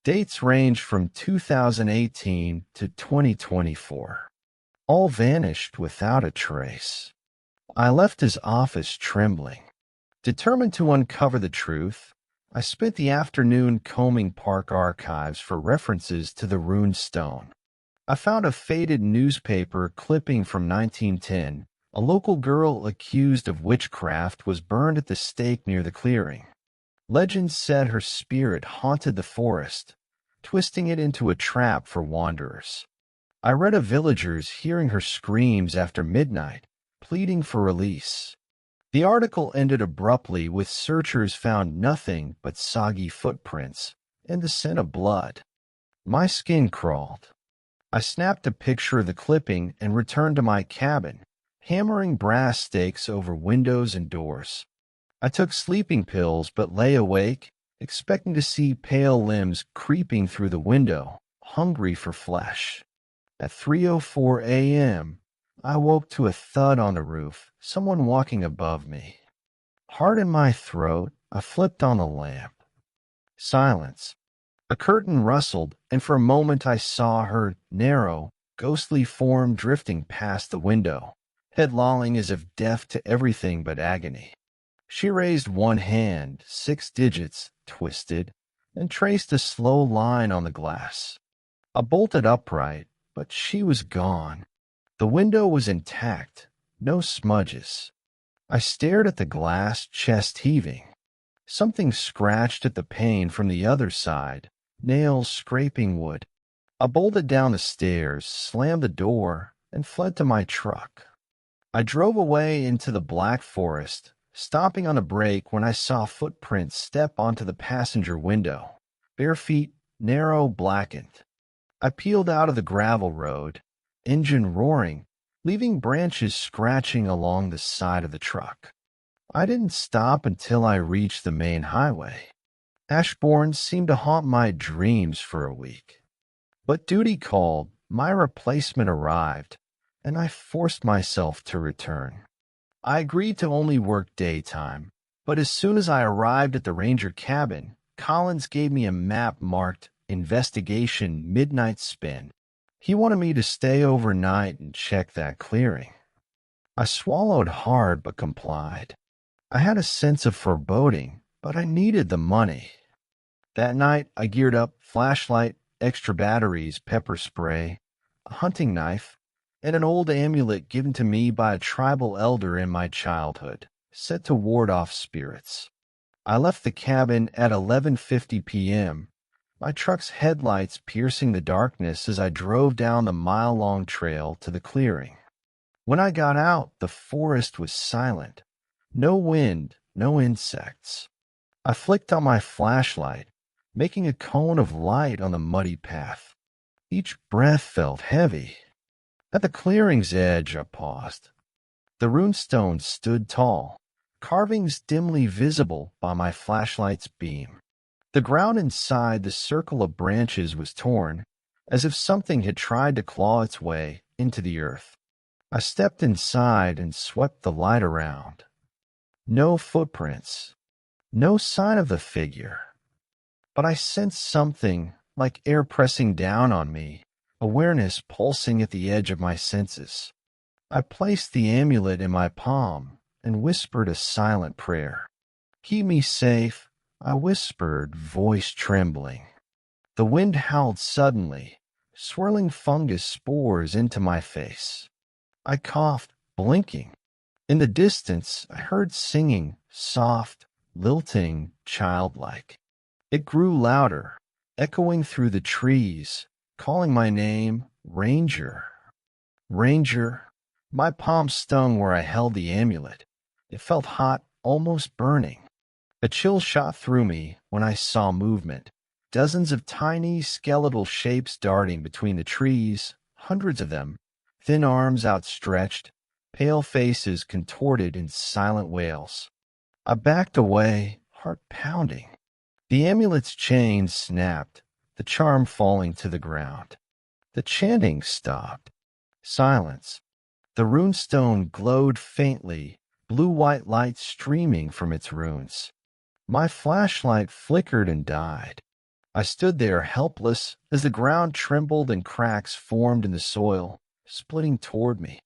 [SPEAKER 1] Dates range from 2018 to 2024. All vanished without a trace. I left his office trembling. Determined to uncover the truth, I spent the afternoon combing park archives for references to the runed stone. I found a faded newspaper clipping from 1910. A local girl accused of witchcraft was burned at the stake near the clearing. Legend said her spirit haunted the forest, twisting it into a trap for wanderers. I read of villagers hearing her screams after midnight, pleading for release. The article ended abruptly with searchers found nothing but soggy footprints and the scent of blood. My skin crawled. I snapped a picture of the clipping and returned to my cabin, hammering brass stakes over windows and doors. I took sleeping pills but lay awake, expecting to see pale limbs creeping through the window, hungry for flesh. At 3:04 a.m., I woke to a thud on the roof, someone walking above me. Heart in my throat, I flipped on the lamp. Silence. A curtain rustled, and for a moment I saw her narrow, ghostly form drifting past the window, head lolling as if deaf to everything but agony. She raised one hand, 6 digits, twisted, and traced a slow line on the glass. I bolted upright, but she was gone. The window was intact, no smudges. I stared at the glass, chest heaving. Something scratched at the pane from the other side, nails scraping wood. I bolted down the stairs, slammed the door, and fled to my truck. I drove away into the black forest, stopping on a brake when I saw footprints step onto the passenger window, bare feet, narrow, blackened. I peeled out of the gravel road, engine roaring, leaving branches scratching along the side of the truck. I didn't stop until I reached the main highway. Ashbourne seemed to haunt my dreams for a week. But duty called, my replacement arrived, and I forced myself to return. I agreed to only work daytime, but as soon as I arrived at the ranger cabin, Collins gave me a map marked Investigation Midnight Spin. He wanted me to stay overnight and check that clearing. I swallowed hard but complied. I had a sense of foreboding, but I needed the money. That night, I geared up, flashlight, extra batteries, pepper spray, a hunting knife, and an old amulet given to me by a tribal elder in my childhood, set to ward off spirits. I left the cabin at 11:50 p.m., my truck's headlights piercing the darkness as I drove down the mile-long trail to the clearing. When I got out, the forest was silent. No wind, no insects. I flicked on my flashlight, making a cone of light on the muddy path. Each breath felt heavy. At the clearing's edge, I paused. The runestone stood tall, carvings dimly visible by my flashlight's beam. The ground inside the circle of branches was torn, as if something had tried to claw its way into the earth. I stepped inside and swept the light around. No footprints, no sign of the figure. But I sensed something like air pressing down on me, awareness pulsing at the edge of my senses. I placed the amulet in my palm and whispered a silent prayer. Keep me safe, I whispered, voice trembling. The wind howled suddenly, swirling fungus spores into my face. I coughed, blinking. In the distance, I heard singing, soft, lilting, childlike. It grew louder, echoing through the trees, calling my name, Ranger. Ranger. My palm stung where I held the amulet. It felt hot, almost burning. A chill shot through me when I saw movement. Dozens of tiny, skeletal shapes darting between the trees, hundreds of them, thin arms outstretched, pale faces contorted in silent wails. I backed away, heart pounding. The amulet's chain snapped, the charm falling to the ground. The chanting stopped. Silence. The runestone glowed faintly, blue-white light streaming from its runes. My flashlight flickered and died. I stood there helpless as the ground trembled and cracks formed in the soil, splitting toward me.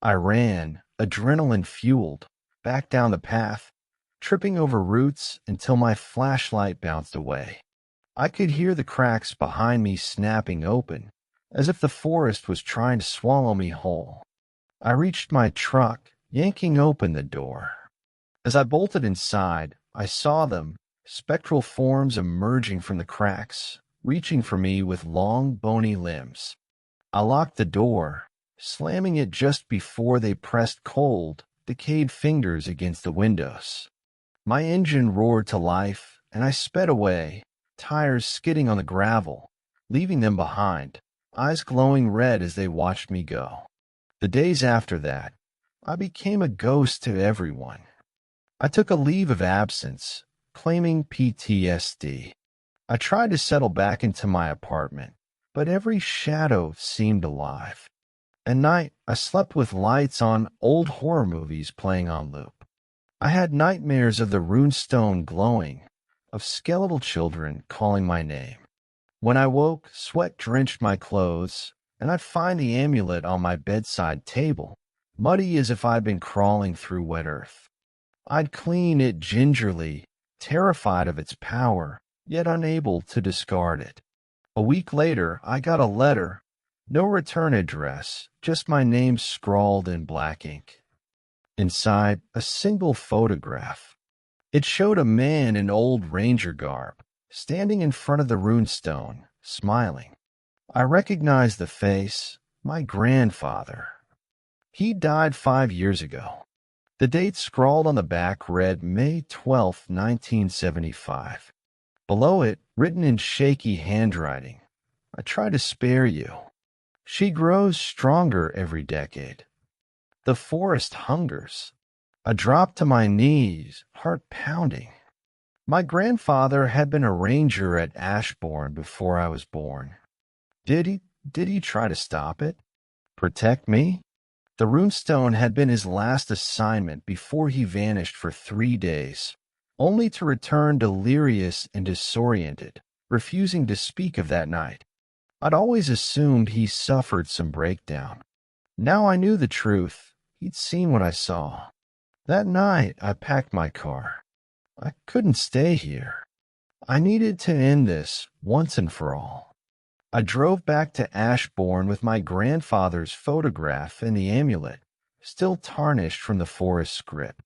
[SPEAKER 1] I ran, adrenaline fueled, back down the path, tripping over roots until my flashlight bounced away. I could hear the cracks behind me snapping open, as if the forest was trying to swallow me whole. I reached my truck, yanking open the door. As I bolted inside, I saw them, spectral forms emerging from the cracks, reaching for me with long, bony limbs. I locked the door, slamming it just before they pressed cold, decayed fingers against the windows. My engine roared to life, and I sped away, tires skidding on the gravel, leaving them behind, eyes glowing red as they watched me go. The days after that, I became a ghost to everyone. I took a leave of absence, claiming PTSD. I tried to settle back into my apartment, but every shadow seemed alive. At night, I slept with lights on, old horror movies playing on loop. I had nightmares of the runestone glowing, of skeletal children calling my name. When I woke, sweat drenched my clothes, and I'd find the amulet on my bedside table, muddy as if I'd been crawling through wet earth. I'd clean it gingerly, terrified of its power, yet unable to discard it. A week later, I got a letter. No return address, just my name scrawled in black ink. Inside, a single photograph. It showed a man in old ranger garb, standing in front of the runestone, smiling. I recognized the face, my grandfather. He died 5 years ago. The date scrawled on the back read May 12, 1975. Below it, written in shaky handwriting, I try to spare you. She grows stronger every decade. The forest hungers. I dropped to my knees, heart pounding. My grandfather had been a ranger at Ashbourne before I was born. Did he try to stop it? Protect me? The runestone had been his last assignment before he vanished for 3 days, only to return delirious and disoriented, refusing to speak of that night. I'd always assumed he suffered some breakdown. Now I knew the truth. He'd seen what I saw. That night, I packed my car. I couldn't stay here. I needed to end this once and for all. I drove back to Ashbourne with my grandfather's photograph and the amulet, still tarnished from the forest script.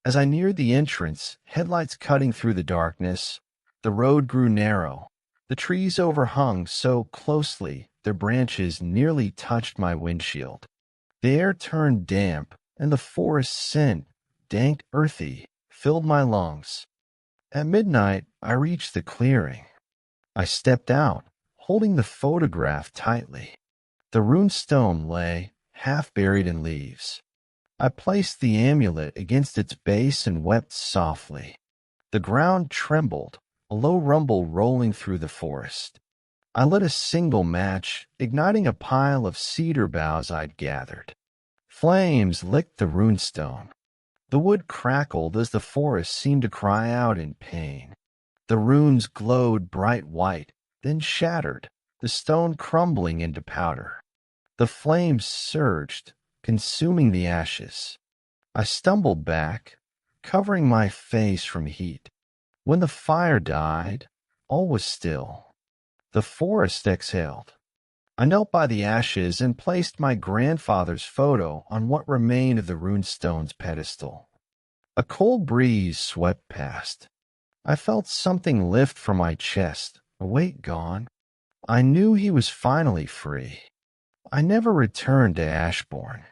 [SPEAKER 1] As I neared the entrance, headlights cutting through the darkness, the road grew narrow. The trees overhung so closely their branches nearly touched my windshield. The air turned damp, and the forest scent, dank, earthy, filled my lungs. At midnight, I reached the clearing. I stepped out, holding the photograph tightly. The runestone lay, half buried in leaves. I placed the amulet against its base and wept softly. The ground trembled, a low rumble rolling through the forest. I lit a single match, igniting a pile of cedar boughs I'd gathered. Flames licked the runestone. The wood crackled as the forest seemed to cry out in pain. The runes glowed bright white, then shattered, the stone crumbling into powder. The flames surged, consuming the ashes. I stumbled back, covering my face from heat. When the fire died, all was still. The forest exhaled. I knelt by the ashes and placed my grandfather's photo on what remained of the runestone's pedestal. A cold breeze swept past. I felt something lift from my chest, a weight gone. I knew he was finally free. I never returned to Ashbourne.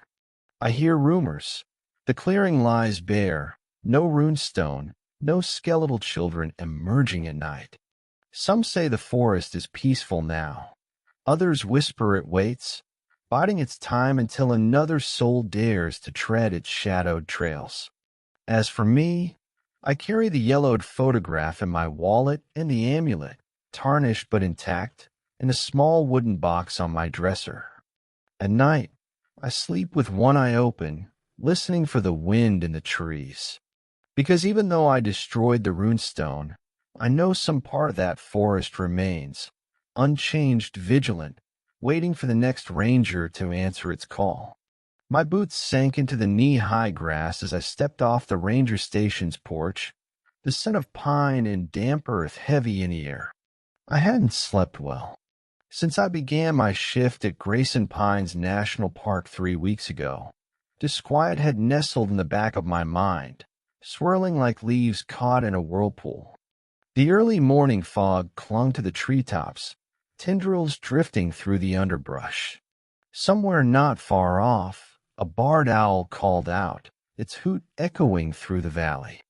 [SPEAKER 1] I hear rumors. The clearing lies bare, no runestone, no skeletal children emerging at night. Some say the forest is peaceful now. Others whisper it waits, biding its time until another soul dares to tread its shadowed trails. As for me, I carry the yellowed photograph in my wallet and the amulet, tarnished but intact, in a small wooden box on my dresser. At night, I sleep with one eye open, listening for the wind in the trees. Because even though I destroyed the runestone, I know some part of that forest remains, unchanged, vigilant, waiting for the next ranger to answer its call. My boots sank into the knee-high grass as I stepped off the ranger station's porch, the scent of pine and damp earth heavy in the air. I hadn't slept well. Since I began my shift at Grayson Pines National Park 3 weeks ago, disquiet had nestled in the back of my mind, swirling like leaves caught in a whirlpool. The early morning fog clung to the treetops, tendrils drifting through the underbrush. Somewhere not far off, a barred owl called out, its hoot echoing through the valley.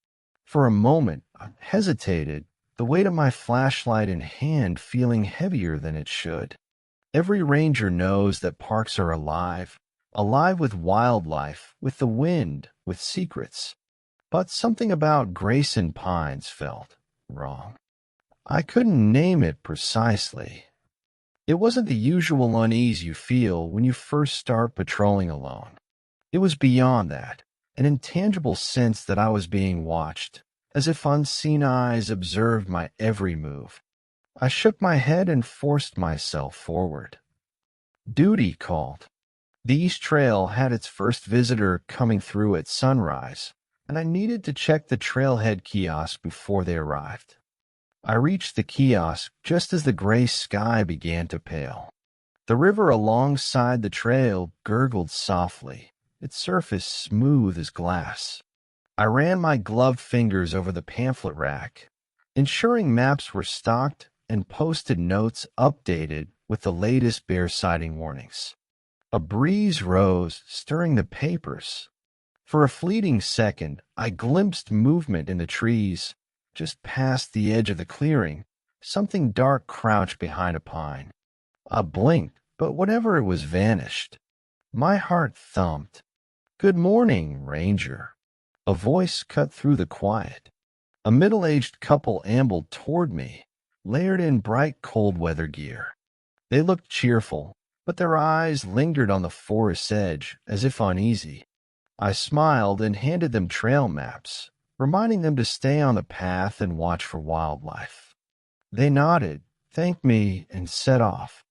[SPEAKER 1] For a moment, I hesitated, the weight of my flashlight in hand feeling heavier than it should. Every ranger knows that parks are alive, alive with wildlife, with the wind, with secrets. But something about Grayson Pines felt wrong. I couldn't name it precisely. It wasn't the usual unease you feel when you first start patrolling alone. It was beyond that, an intangible sense that I was being watched, as if unseen eyes observed my every move. I shook my head and forced myself forward. Duty called. The East Trail had its first visitor coming through at sunrise, and I needed to check the trailhead kiosk before they arrived. I reached the kiosk just as the gray sky began to pale. The river alongside the trail gurgled softly, its surface smooth as glass. I ran my gloved fingers over the pamphlet rack, ensuring maps were stocked and posted notes updated with the latest bear sighting warnings. A breeze rose, stirring the papers. For a fleeting second, I glimpsed movement in the trees. Just past the edge of the clearing, something dark crouched behind a pine. I blinked, but whatever it was vanished. My heart thumped. "Good morning, Ranger." A voice cut through the quiet. A middle-aged couple ambled toward me, layered in bright cold weather gear. They looked cheerful, but their eyes lingered on the forest's edge as if uneasy. I smiled and handed them trail maps, reminding them to stay on the path and watch for wildlife. They nodded, thanked me, and set off.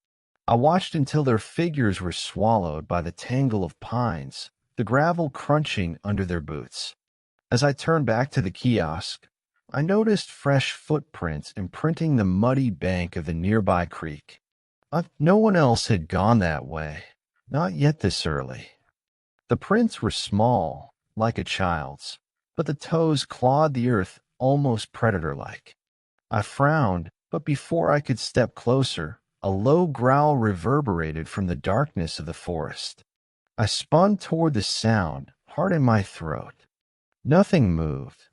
[SPEAKER 1] I watched until their figures were swallowed by the tangle of pines, the gravel crunching under their boots. As I turned back to the kiosk, I noticed fresh footprints imprinting the muddy bank of the nearby creek. No one else had gone that way, not yet this early. The prints were small, like a child's, but the toes clawed the earth almost predator-like. I frowned, but before I could step closer, a low growl reverberated from the darkness of the forest. I spun toward the sound, heart in my throat. Nothing moved.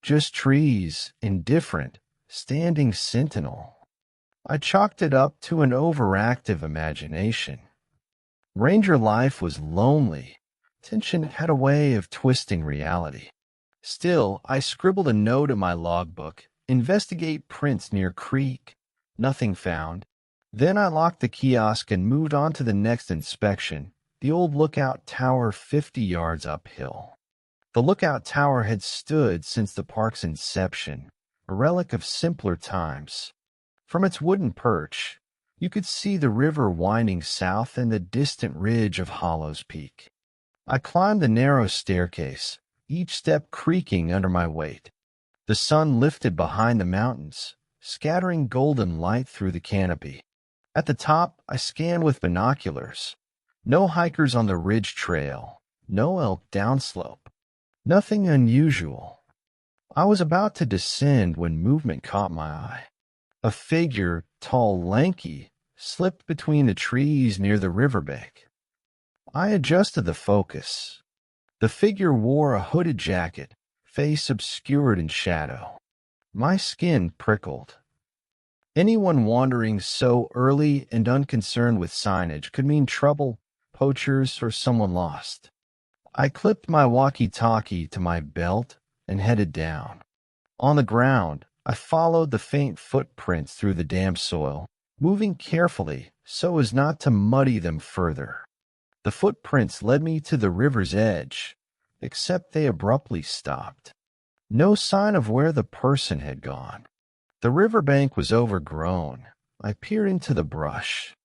[SPEAKER 1] Just trees, indifferent, standing sentinel. I chalked it up to an overactive imagination. Ranger life was lonely. Tension had a way of twisting reality. Still, I scribbled a note in my logbook, investigate prints near creek. Nothing found. Then I locked the kiosk and moved on to the next inspection, the old lookout tower 50 yards uphill. The lookout tower had stood since the park's inception, a relic of simpler times. From its wooden perch, you could see the river winding south and the distant ridge of Hollows Peak. I climbed the narrow staircase, each step creaking under my weight. The sun lifted behind the mountains, scattering golden light through the canopy. At the top, I scanned with binoculars. No hikers on the ridge trail, no elk downslope. Nothing unusual. I was about to descend when movement caught my eye. A figure, tall, lanky, slipped between the trees near the riverbank. I adjusted the focus. The figure wore a hooded jacket, face obscured in shadow. My skin prickled. Anyone wandering so early and unconcerned with signage could mean trouble, poachers, or someone lost. I clipped my walkie-talkie to my belt and headed down. On the ground, I followed the faint footprints through the damp soil, moving carefully so as not to muddy them further. The footprints led me to the river's edge, except they abruptly stopped. No sign of where the person had gone. The riverbank was overgrown. I peered into the brush.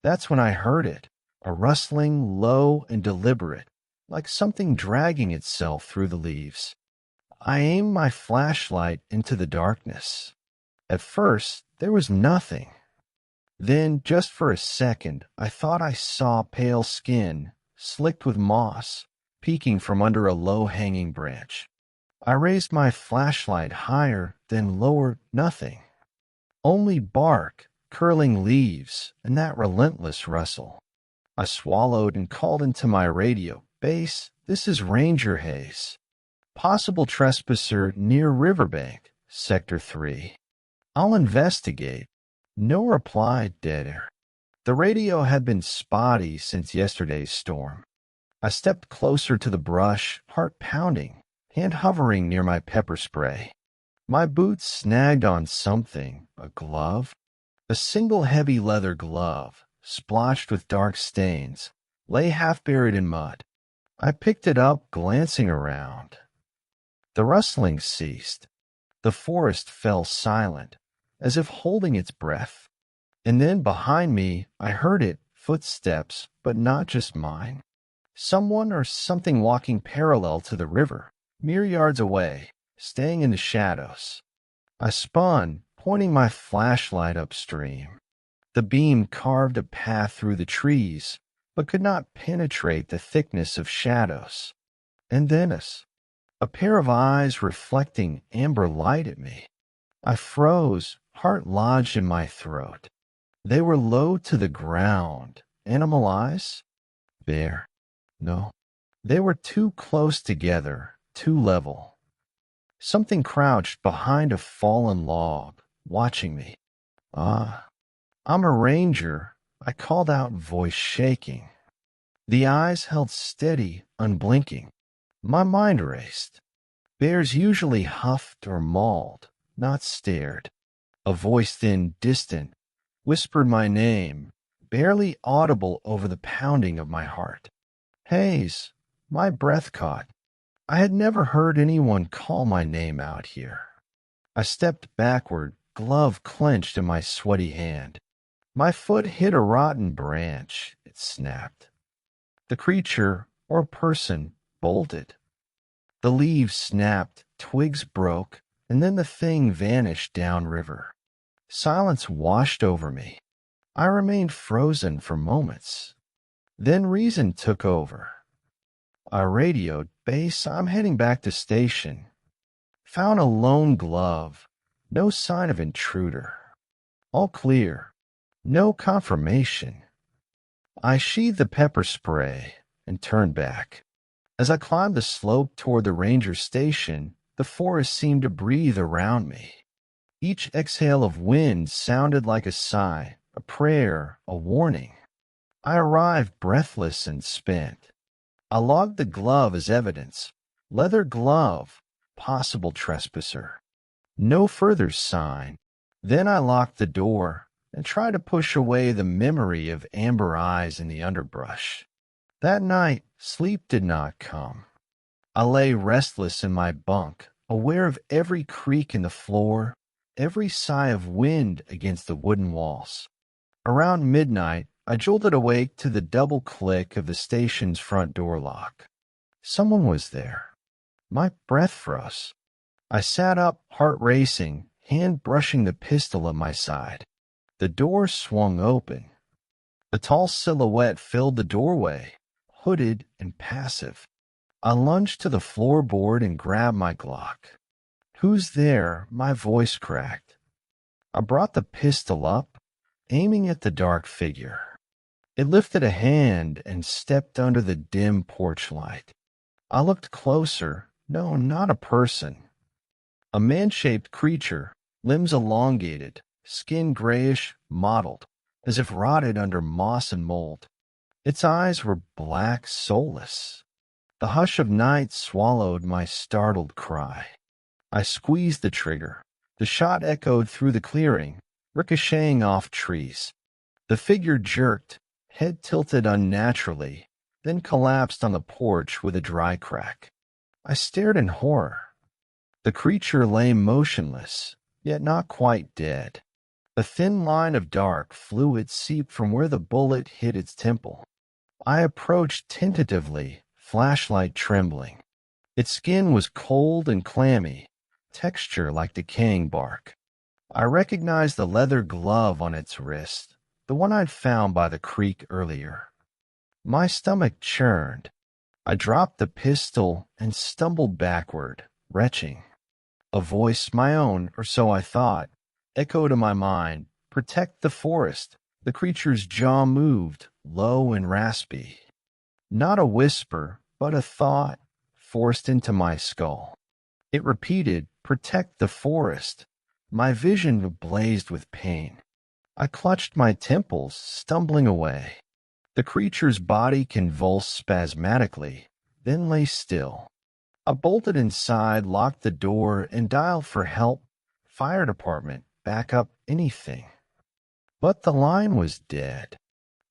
[SPEAKER 1] That's when I heard it, a rustling low and deliberate, like something dragging itself through the leaves. I aimed my flashlight into the darkness. At first, there was nothing. Then, just for a second, I thought I saw pale skin, slicked with moss, peeking from under a low-hanging branch. I raised my flashlight higher, then lower, nothing. Only bark, curling leaves, and that relentless rustle. I swallowed and called into my radio. Base, this is Ranger Hayes. Possible trespasser near Riverbank, Sector 3. I'll investigate. No reply, dead air. The radio had been spotty since yesterday's storm. I stepped closer to the brush, heart pounding, hand hovering near my pepper spray. My boots snagged on something, a glove? A single heavy leather glove, splotched with dark stains, lay half buried in mud. I picked it up, glancing around. The rustling ceased. The forest fell silent, as if holding its breath. And then behind me, I heard it, footsteps, but not just mine. Someone or something walking parallel to the river, mere yards away, staying in the shadows. I spun, pointing my flashlight upstream. The beam carved a path through the trees, but could not penetrate the thickness of shadows. And then a pair of eyes reflecting amber light at me. I froze, heart lodged in my throat. They were low to the ground. Animal eyes? Bear? No. They were too close together, too level. Something crouched behind a fallen log, watching me. Ah, I'm a ranger, I called out, voice shaking. The eyes held steady, unblinking. My mind raced. Bears usually huffed or mauled, not stared. A voice thin, distant, whispered my name, barely audible over the pounding of my heart. Hayes, my breath caught. I had never heard anyone call my name out here. I stepped backward, glove clenched in my sweaty hand. My foot hit a rotten branch. It snapped. The creature, or person, bolted. The leaves snapped, twigs broke, and then the thing vanished downriver. Silence washed over me. I remained frozen for moments. Then reason took over. I radioed, Base, I'm heading back to station. Found a lone glove. No sign of intruder. All clear. No confirmation. I sheathed the pepper spray and turned back. As I climbed the slope toward the ranger station, the forest seemed to breathe around me. Each exhale of wind sounded like a sigh, a prayer, a warning. I arrived breathless and spent. I logged the glove as evidence. Leather glove, possible trespasser. No further sign. Then I locked the door and tried to push away the memory of amber eyes in the underbrush. That night, sleep did not come. I lay restless in my bunk, aware of every creak in the floor, every sigh of wind against the wooden walls. Around midnight, I jolted awake to the double click of the station's front door lock. Someone was there. My breath froze. I sat up, heart racing, hand brushing the pistol at my side. The door swung open. A tall silhouette filled the doorway, hooded and passive. I lunged to the floorboard and grabbed my Glock. Who's there? My voice cracked. I brought the pistol up, aiming at the dark figure. It lifted a hand and stepped under the dim porch light. I looked closer. No, not a person. A man-shaped creature, limbs elongated, skin grayish, mottled, as if rotted under moss and mold. Its eyes were black, soulless. The hush of night swallowed my startled cry. I squeezed the trigger. The shot echoed through the clearing, ricocheting off trees. The figure jerked, head tilted unnaturally, then collapsed on the porch with a dry crack. I stared in horror. The creature lay motionless, yet not quite dead. A thin line of dark fluid seeped from where the bullet hit its temple. I approached tentatively, flashlight trembling. Its skin was cold and clammy, texture like decaying bark. I recognized the leather glove on its wrist, the one I'd found by the creek earlier. My stomach churned. I dropped the pistol and stumbled backward, retching. A voice, my own, or so I thought, echoed in my mind, "Protect the forest." The creature's jaw moved, low and raspy. Not a whisper, but a thought forced into my skull. It repeated, "Protect the forest." My vision blazed with pain. I clutched my temples, stumbling away. The creature's body convulsed spasmodically, then lay still. I bolted inside, locked the door, and dialed for help, fire department, backup, anything. But the line was dead.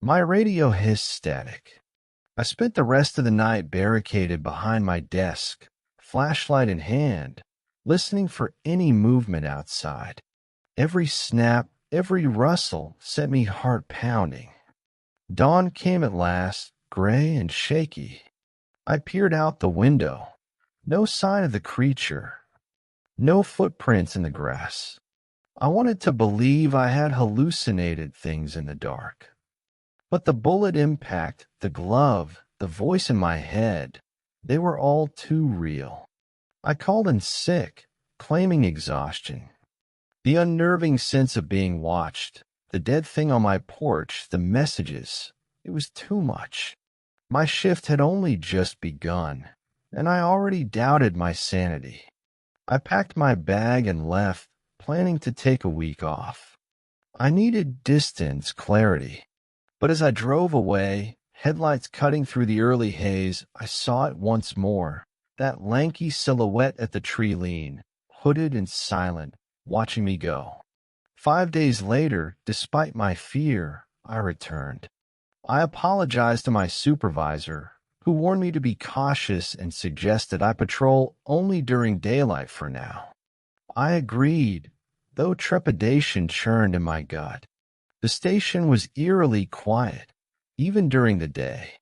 [SPEAKER 1] My radio hissed static. I spent the rest of the night barricaded behind my desk, flashlight in hand, listening for any movement outside. Every snap, every rustle set me heart pounding. Dawn came at last, gray and shaky. I peered out the window. No sign of the creature. No footprints in the grass. I wanted to believe I had hallucinated things in the dark. But the bullet impact, the glove, the voice in my head, they were all too real. I called in sick, claiming exhaustion. The unnerving sense of being watched, the dead thing on my porch, the messages, it was too much. My shift had only just begun, and I already doubted my sanity. I packed my bag and left, planning to take a week off. I needed distance, clarity. But as I drove away, headlights cutting through the early haze, I saw it once more, that lanky silhouette at the tree lean, hooded and silent, watching me go. 5 days later, despite my fear, I returned. I apologized to my supervisor, who warned me to be cautious and suggested I patrol only during daylight for now. I agreed, though trepidation churned in my gut. The station was eerily quiet, even during the day.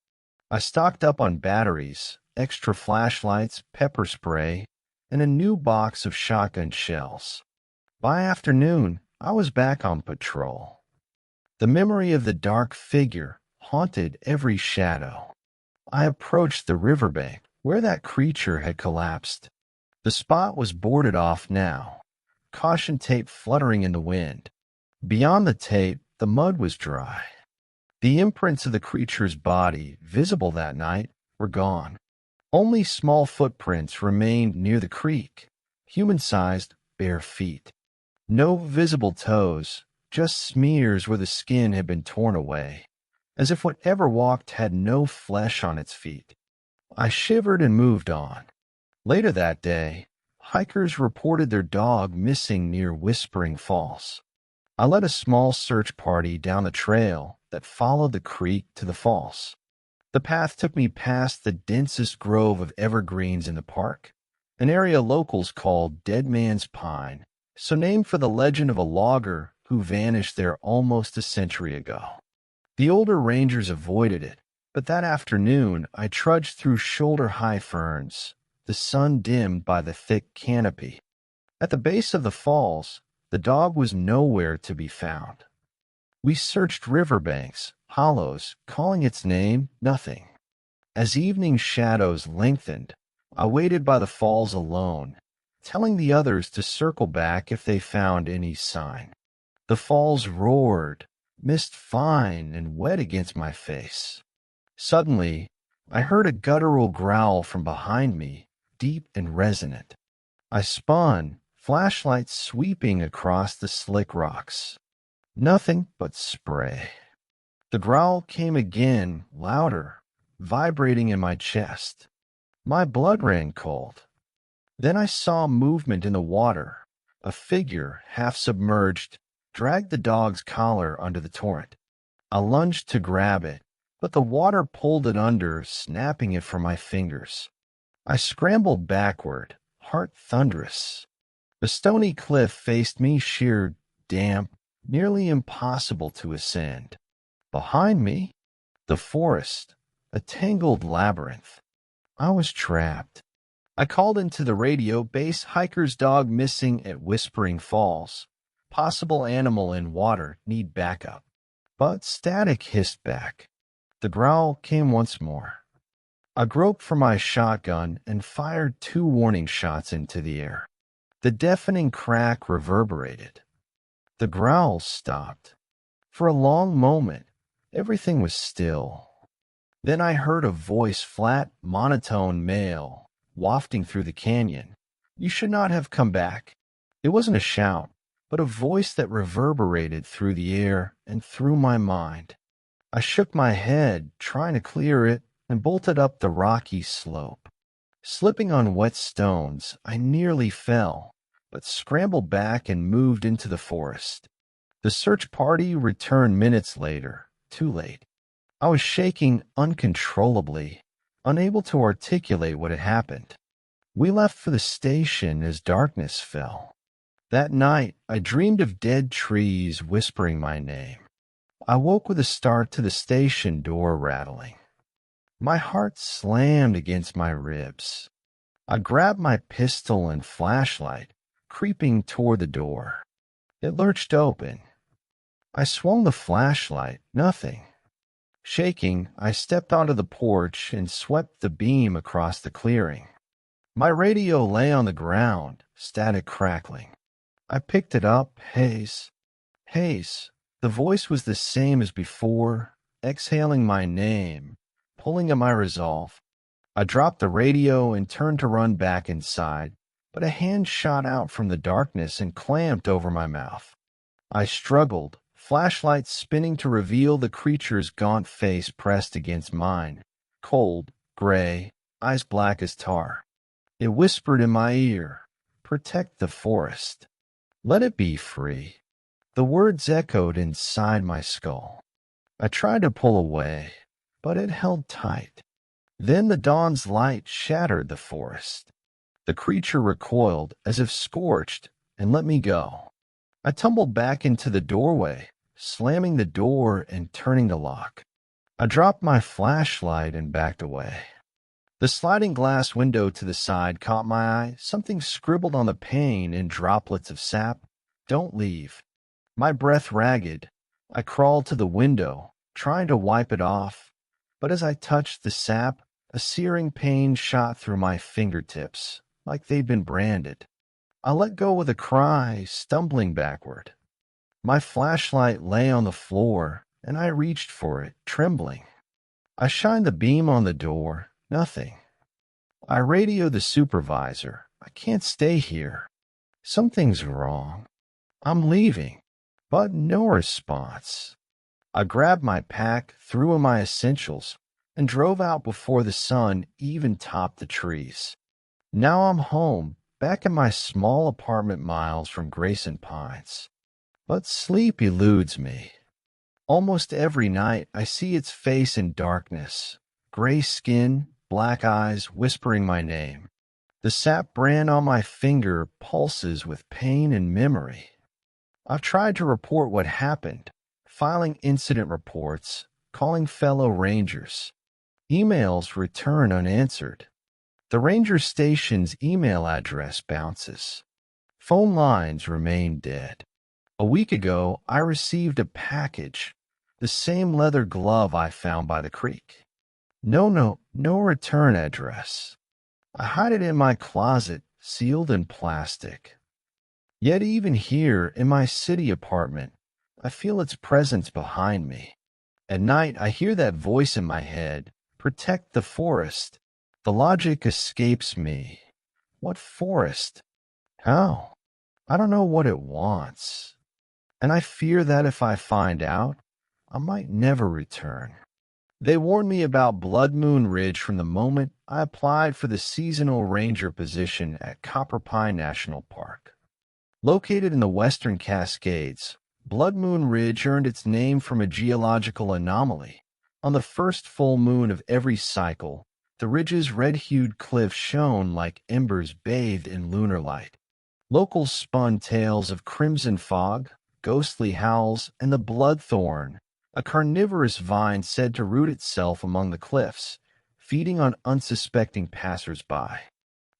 [SPEAKER 1] I stocked up on batteries, extra flashlights, pepper spray, and a new box of shotgun shells. By afternoon, I was back on patrol. The memory of the dark figure haunted every shadow. I approached the riverbank where that creature had collapsed. The spot was boarded off now, caution tape fluttering in the wind. Beyond the tape, the mud was dry. The imprints of the creature's body, visible that night, were gone. Only small footprints remained near the creek, human-sized, bare feet. No visible toes, just smears where the skin had been torn away, as if whatever walked had no flesh on its feet. I shivered and moved on. Later that day, hikers reported their dog missing near Whispering Falls. I led a small search party down the trail that followed the creek to the falls. The path took me past the densest grove of evergreens in the park, an area locals called Dead Man's Pine, so named for the legend of a logger who vanished there almost a century ago. The older rangers avoided it, but that afternoon I trudged through shoulder-high ferns, the sun dimmed by the thick canopy. At the base of the falls, the dog was nowhere to be found. We searched riverbanks, hollows, calling its name, nothing. As evening shadows lengthened, I waited by the falls alone, telling the others to circle back if they found any sign. The falls roared, mist fine and wet against my face. Suddenly, I heard a guttural growl from behind me, deep and resonant. I spun, flashlight sweeping across the slick rocks. Nothing but spray. The growl came again, louder, vibrating in my chest. My blood ran cold. Then I saw movement in the water. A figure, half submerged, dragged the dog's collar under the torrent. I lunged to grab it, but the water pulled it under, snapping it from my fingers. I scrambled backward, heart thunderous. The stony cliff faced me, sheer, damp, nearly impossible to ascend. Behind me, the forest, a tangled labyrinth. I was trapped. I called into the radio base, hiker's dog missing at Whispering Falls. Possible animal in water, need backup. But static hissed back. The growl came once more. I groped for my shotgun and fired 2 warning shots into the air. The deafening crack reverberated. The growls stopped. For a long moment, everything was still. Then I heard a voice, flat, monotone male, wafting through the canyon. "You should not have come back." It wasn't a shout, but a voice that reverberated through the air and through my mind. I shook my head, trying to clear it, and bolted up the rocky slope. Slipping on wet stones, I nearly fell, but scrambled back and moved into the forest. The search party returned minutes later, too late. I was shaking uncontrollably, unable to articulate what had happened. We left for the station as darkness fell. That night, I dreamed of dead trees whispering my name. I woke with a start to the station door rattling. My heart slammed against my ribs. I grabbed my pistol and flashlight, creeping toward the door. It lurched open. I swung the flashlight, nothing. Shaking, I stepped onto the porch and swept the beam across the clearing. My radio lay on the ground, static crackling. I picked it up, Hayes. Hayes. The voice was the same as before, exhaling my name, pulling at my resolve. I dropped the radio and turned to run back inside, but a hand shot out from the darkness and clamped over my mouth. I struggled, flashlight spinning to reveal the creature's gaunt face pressed against mine, cold, gray, eyes black as tar. It whispered in my ear, "Protect the forest. Let it be free." The words echoed inside my skull. I tried to pull away, but it held tight. Then the dawn's light shattered the forest. The creature recoiled as if scorched and let me go. I tumbled back into the doorway, slamming the door and turning the lock. I dropped my flashlight and backed away. The sliding glass window to the side caught my eye, something scribbled on the pane in droplets of sap. "Don't leave." My breath ragged, I crawled to the window, trying to wipe it off, but as I touched the sap, a searing pain shot through my fingertips, like they'd been branded. I let go with a cry, stumbling backward. My flashlight lay on the floor, and I reached for it, trembling. I shined the beam on the door, nothing. I radioed the supervisor. "I can't stay here. Something's wrong. I'm leaving." But no response. I grabbed my pack, threw in my essentials, and drove out before the sun even topped the trees. Now I'm home, back in my small apartment miles from Grayson Pines. But sleep eludes me. Almost every night I see its face in darkness, gray skin, black eyes whispering my name. The sap brand on my finger pulses with pain and memory. I've tried to report what happened, filing incident reports, calling fellow rangers. Emails return unanswered. The ranger station's email address bounces. Phone lines remain dead. A week ago, I received a package, the same leather glove I found by the creek. No return address. I hide it in my closet, sealed in plastic. Yet even here, in my city apartment, I feel its presence behind me. At night, I hear that voice in my head, "Protect the forest." The logic escapes me. What forest? How? I don't know what it wants. And I fear that if I find out, I might never return. They warned me about Blood Moon Ridge from the moment I applied for the seasonal ranger position at Copper Pine National Park. Located in the western Cascades, Blood Moon Ridge earned its name from a geological anomaly. On the first full moon of every cycle, the ridge's red-hued cliffs shone like embers bathed in lunar light. Locals spun tales of crimson fog, ghostly howls, and the bloodthorn, A carnivorous vine said to root itself among the cliffs, feeding on unsuspecting passers-by.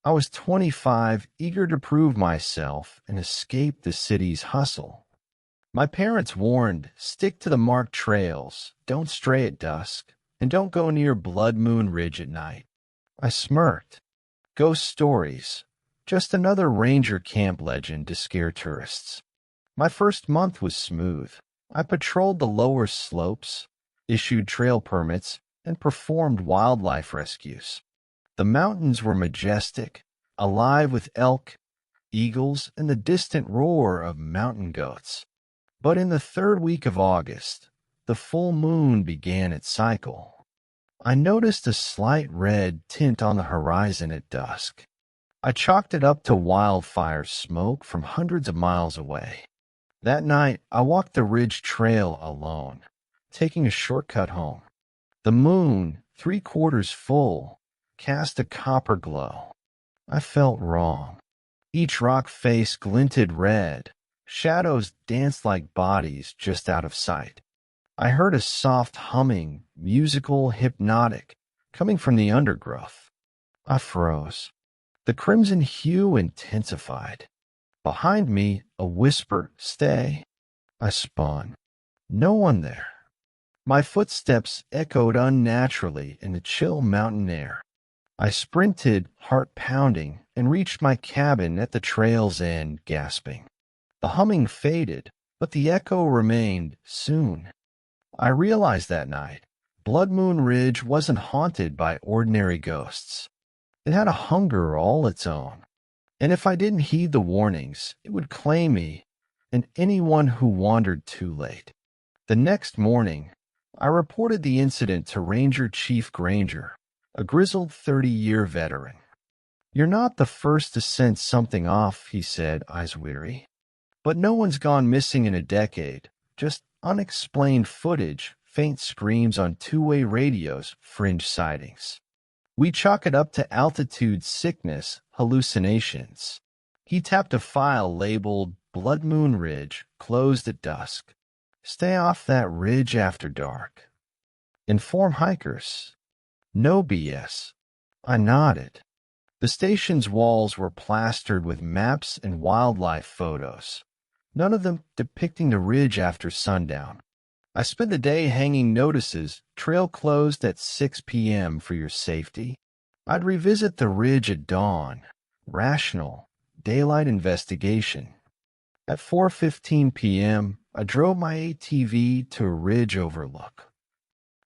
[SPEAKER 1] I was 25, eager to prove myself and escape the city's hustle. My parents warned, stick to the marked trails, don't stray at dusk, and don't go near Blood Moon Ridge at night. I smirked. Ghost stories. Just another ranger camp legend to scare tourists. My first month was smooth. I patrolled the lower slopes, issued trail permits, and performed wildlife rescues. The mountains were majestic, alive with elk, eagles, and the distant roar of mountain goats. But in the third week of August, the full moon began its cycle. I noticed a slight red tint on the horizon at dusk. I chalked it up to wildfire smoke from hundreds of miles away. That night, I walked the ridge trail alone, taking a shortcut home. The moon, 3/4 full, cast a copper glow. I felt wrong. Each rock face glinted red. Shadows danced like bodies just out of sight. I heard a soft humming, musical, hypnotic, coming from the undergrowth. I froze. The crimson hue intensified. Behind me, a whisper, "Stay." I spun. No one there. My footsteps echoed unnaturally in the chill mountain air. I sprinted, heart pounding, and reached my cabin at the trail's end, gasping. The humming faded, but the echo remained soon. I realized that night, Blood Moon Ridge wasn't haunted by ordinary ghosts. It had a hunger all its own. And if I didn't heed the warnings, it would claim me and anyone who wandered too late. The next morning, I reported the incident to Ranger Chief Granger, a grizzled 30-year veteran. "You're not the first to sense something off," he said, eyes weary. "But no one's gone missing in a decade. Just unexplained footage, faint screams on two-way radios, fringe sightings. We chalk it up to altitude sickness, hallucinations." He tapped a file labeled Blood Moon Ridge, closed at dusk. "Stay off that ridge after dark. Inform hikers." No BS. I nodded. The station's walls were plastered with maps and wildlife photos, none of them depicting the ridge after sundown. I spent the day hanging notices, "Trail closed at 6 p.m. for your safety." I'd revisit the ridge at dawn. Rational, daylight investigation. At 4:15 p.m., I drove my ATV to a ridge overlook.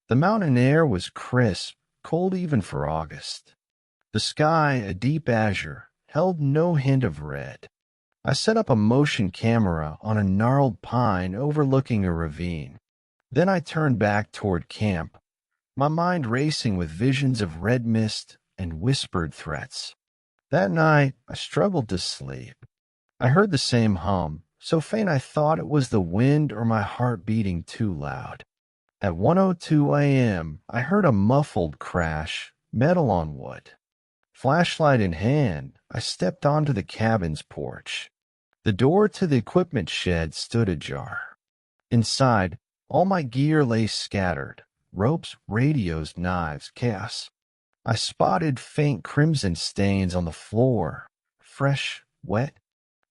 [SPEAKER 1] The mountain air was crisp, cold even for August. The sky, a deep azure, held no hint of red. I set up a motion camera on a gnarled pine overlooking a ravine. Then I turned back toward camp, my mind racing with visions of red mist and whispered threats. That night, I struggled to sleep. I heard the same hum, so faint I thought it was the wind or my heart beating too loud. At 1:02 a.m., I heard a muffled crash, metal on wood. Flashlight in hand, I stepped onto the cabin's porch. The door to the equipment shed stood ajar. Inside, all my gear lay scattered, ropes, radios, knives, chaos. I spotted faint crimson stains on the floor, fresh, wet.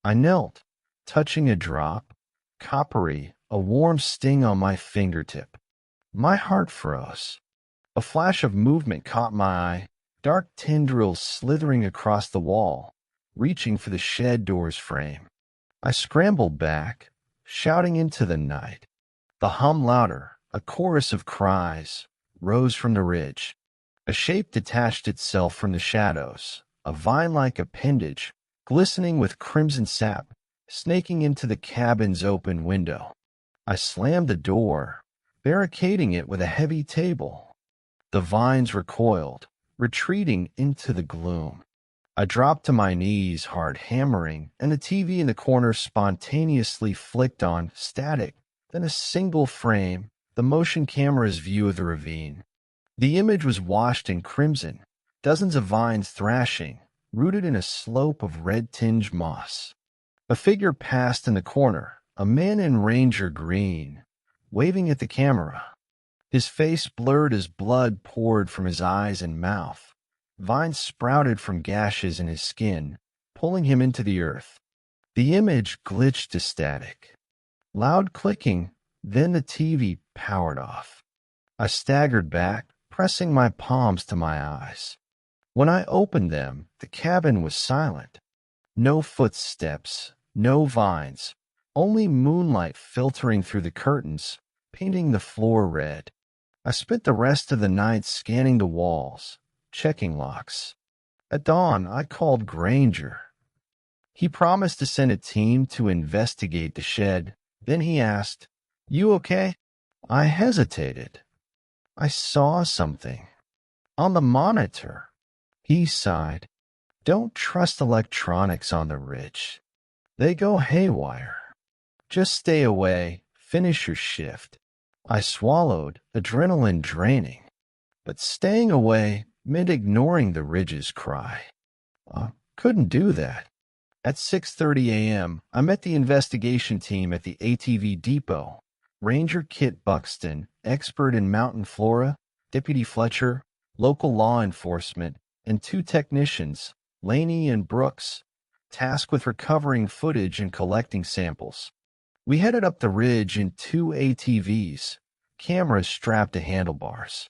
[SPEAKER 1] I knelt, touching a drop, coppery, a warm sting on my fingertip. My heart froze. A flash of movement caught my eye, dark tendrils slithering across the wall, reaching for the shed door's frame. I scrambled back, shouting into the night. The hum louder, a chorus of cries, rose from the ridge. A shape detached itself from the shadows, a vine-like appendage, glistening with crimson sap, snaking into the cabin's open window. I slammed the door, barricading it with a heavy table. The vines recoiled, retreating into the gloom. I dropped to my knees, hard hammering, and the TV in the corner spontaneously flicked on, static, then a single frame, the motion camera's view of the ravine. The image was washed in crimson, dozens of vines thrashing, rooted in a slope of red-tinged moss. A figure passed in the corner, a man in ranger green, waving at the camera. His face blurred as blood poured from his eyes and mouth. Vines sprouted from gashes in his skin, pulling him into the earth. The image glitched to static. Loud clicking, then the TV powered off. I staggered back, pressing my palms to my eyes. When I opened them, the cabin was silent. No footsteps, no vines, only moonlight filtering through the curtains, painting the floor red. I spent the rest of the night scanning the walls, checking locks. At dawn, I called Granger. He promised to send a team to investigate the shed. Then he asked, "You okay?" I hesitated. "I saw something. On the monitor." He sighed. "Don't trust electronics on the ridge. They go haywire. Just stay away, finish your shift." I swallowed, adrenaline draining. But staying away meant ignoring the ridge's cry. I couldn't do that. At 6:30 a.m., I met the investigation team at the ATV depot. Ranger Kit Buxton, expert in mountain flora, Deputy Fletcher, local law enforcement, and 2 technicians, Laney and Brooks, tasked with recovering footage and collecting samples. We headed up the ridge in 2 ATVs, cameras strapped to handlebars.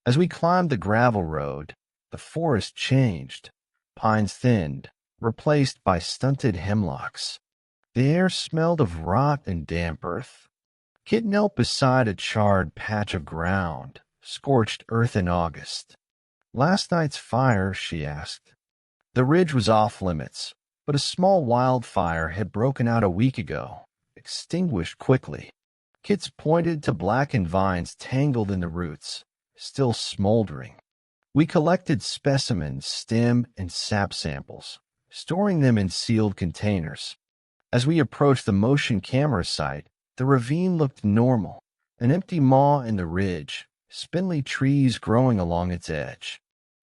[SPEAKER 1] As we climbed the gravel road, the forest changed. Pines thinned, replaced by stunted hemlocks. The air smelled of rot and damp earth. Kit knelt beside a charred patch of ground, scorched earth in August. "Last night's fire?" she asked. The ridge was off limits, but a small wildfire had broken out a week ago, extinguished quickly. Kit's pointed to blackened vines tangled in the roots, still smoldering. We collected specimens, stem and sap samples, storing them in sealed containers. As we approached the motion camera site, the ravine looked normal, an empty maw in the ridge, spindly trees growing along its edge.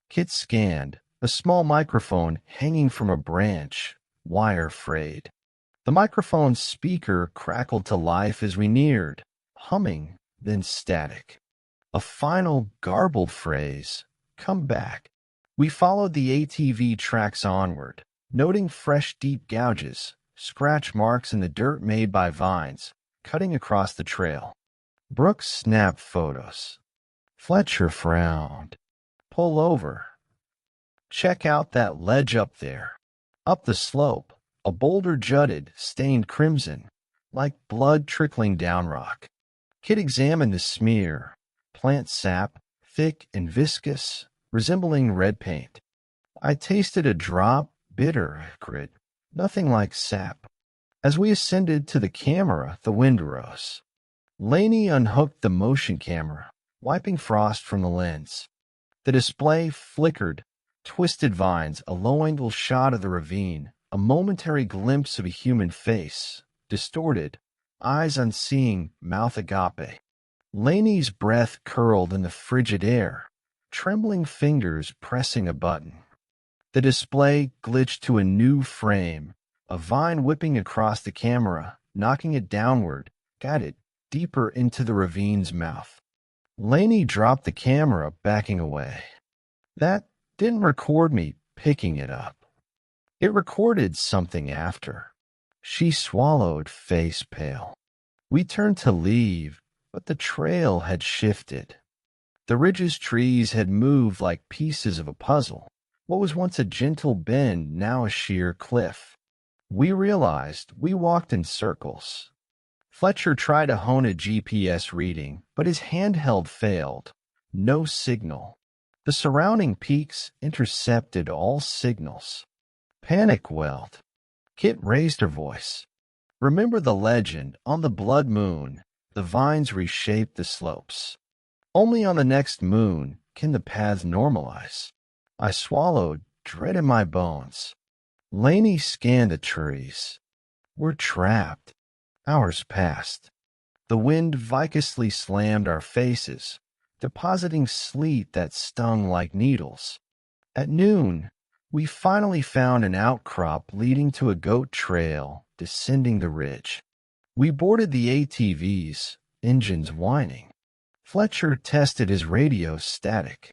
[SPEAKER 1] Kit scanned, a small microphone hanging from a branch, wire frayed. The microphone's speaker crackled to life as we neared, humming, then static. A final, garbled phrase, "Come back." We followed the ATV tracks onward, noting fresh deep gouges, scratch marks in the dirt made by vines, cutting across the trail. Brooks snapped photos. Fletcher frowned. "Pull over. Check out that ledge up there." Up the slope, a boulder jutted, stained crimson, like blood trickling down rock. Kit examined the smear, plant sap, thick and viscous, resembling red paint. I tasted a drop, bitter, acrid, nothing like sap. As we ascended to the camera, the wind rose. Laney unhooked the motion camera, wiping frost from the lens. The display flickered, twisted vines, a low-angle shot of the ravine, a momentary glimpse of a human face, distorted, eyes unseeing, mouth agape. Laney's breath curled in the frigid air, trembling fingers pressing a button. The display glitched to a new frame, a vine whipping across the camera, knocking it downward, guided deeper into the ravine's mouth. Laney dropped the camera, backing away. That didn't record me picking it up. It recorded something after. She swallowed, face pale. We turned to leave, but the trail had shifted. The ridge's trees had moved like pieces of a puzzle. What was once a gentle bend, now a sheer cliff. We realized we walked in circles. Fletcher tried to hone a GPS reading, but his handheld failed. No signal. The surrounding peaks intercepted all signals. Panic welled. Kit raised her voice. "Remember the legend, on the blood moon, the vines reshape the slopes. Only on the next moon can the paths normalize." I swallowed, dread in my bones. Laney scanned the trees. "We're trapped." Hours passed. The wind viciously slammed our faces, depositing sleet that stung like needles. At noon, we finally found an outcrop leading to a goat trail descending the ridge. We boarded the ATVs, engines whining. Fletcher tested his radio static.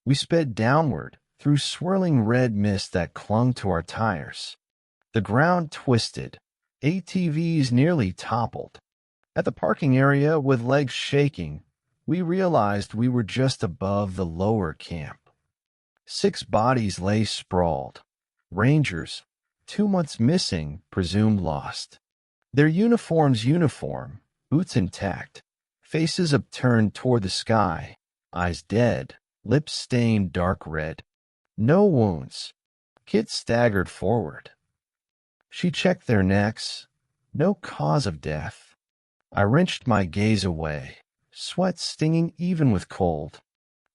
[SPEAKER 1] We sped downward through swirling red mist that clung to our tires. The ground twisted. ATVs nearly toppled. At the parking area, with legs shaking, we realized we were just above the lower camp. 6 bodies lay sprawled. Rangers, 2 months missing, presumed lost. Their uniforms uniform, boots intact, faces upturned toward the sky, eyes dead, lips stained dark red. No wounds. Kit staggered forward. She checked their necks. No cause of death. I wrenched my gaze away, sweat stinging even with cold.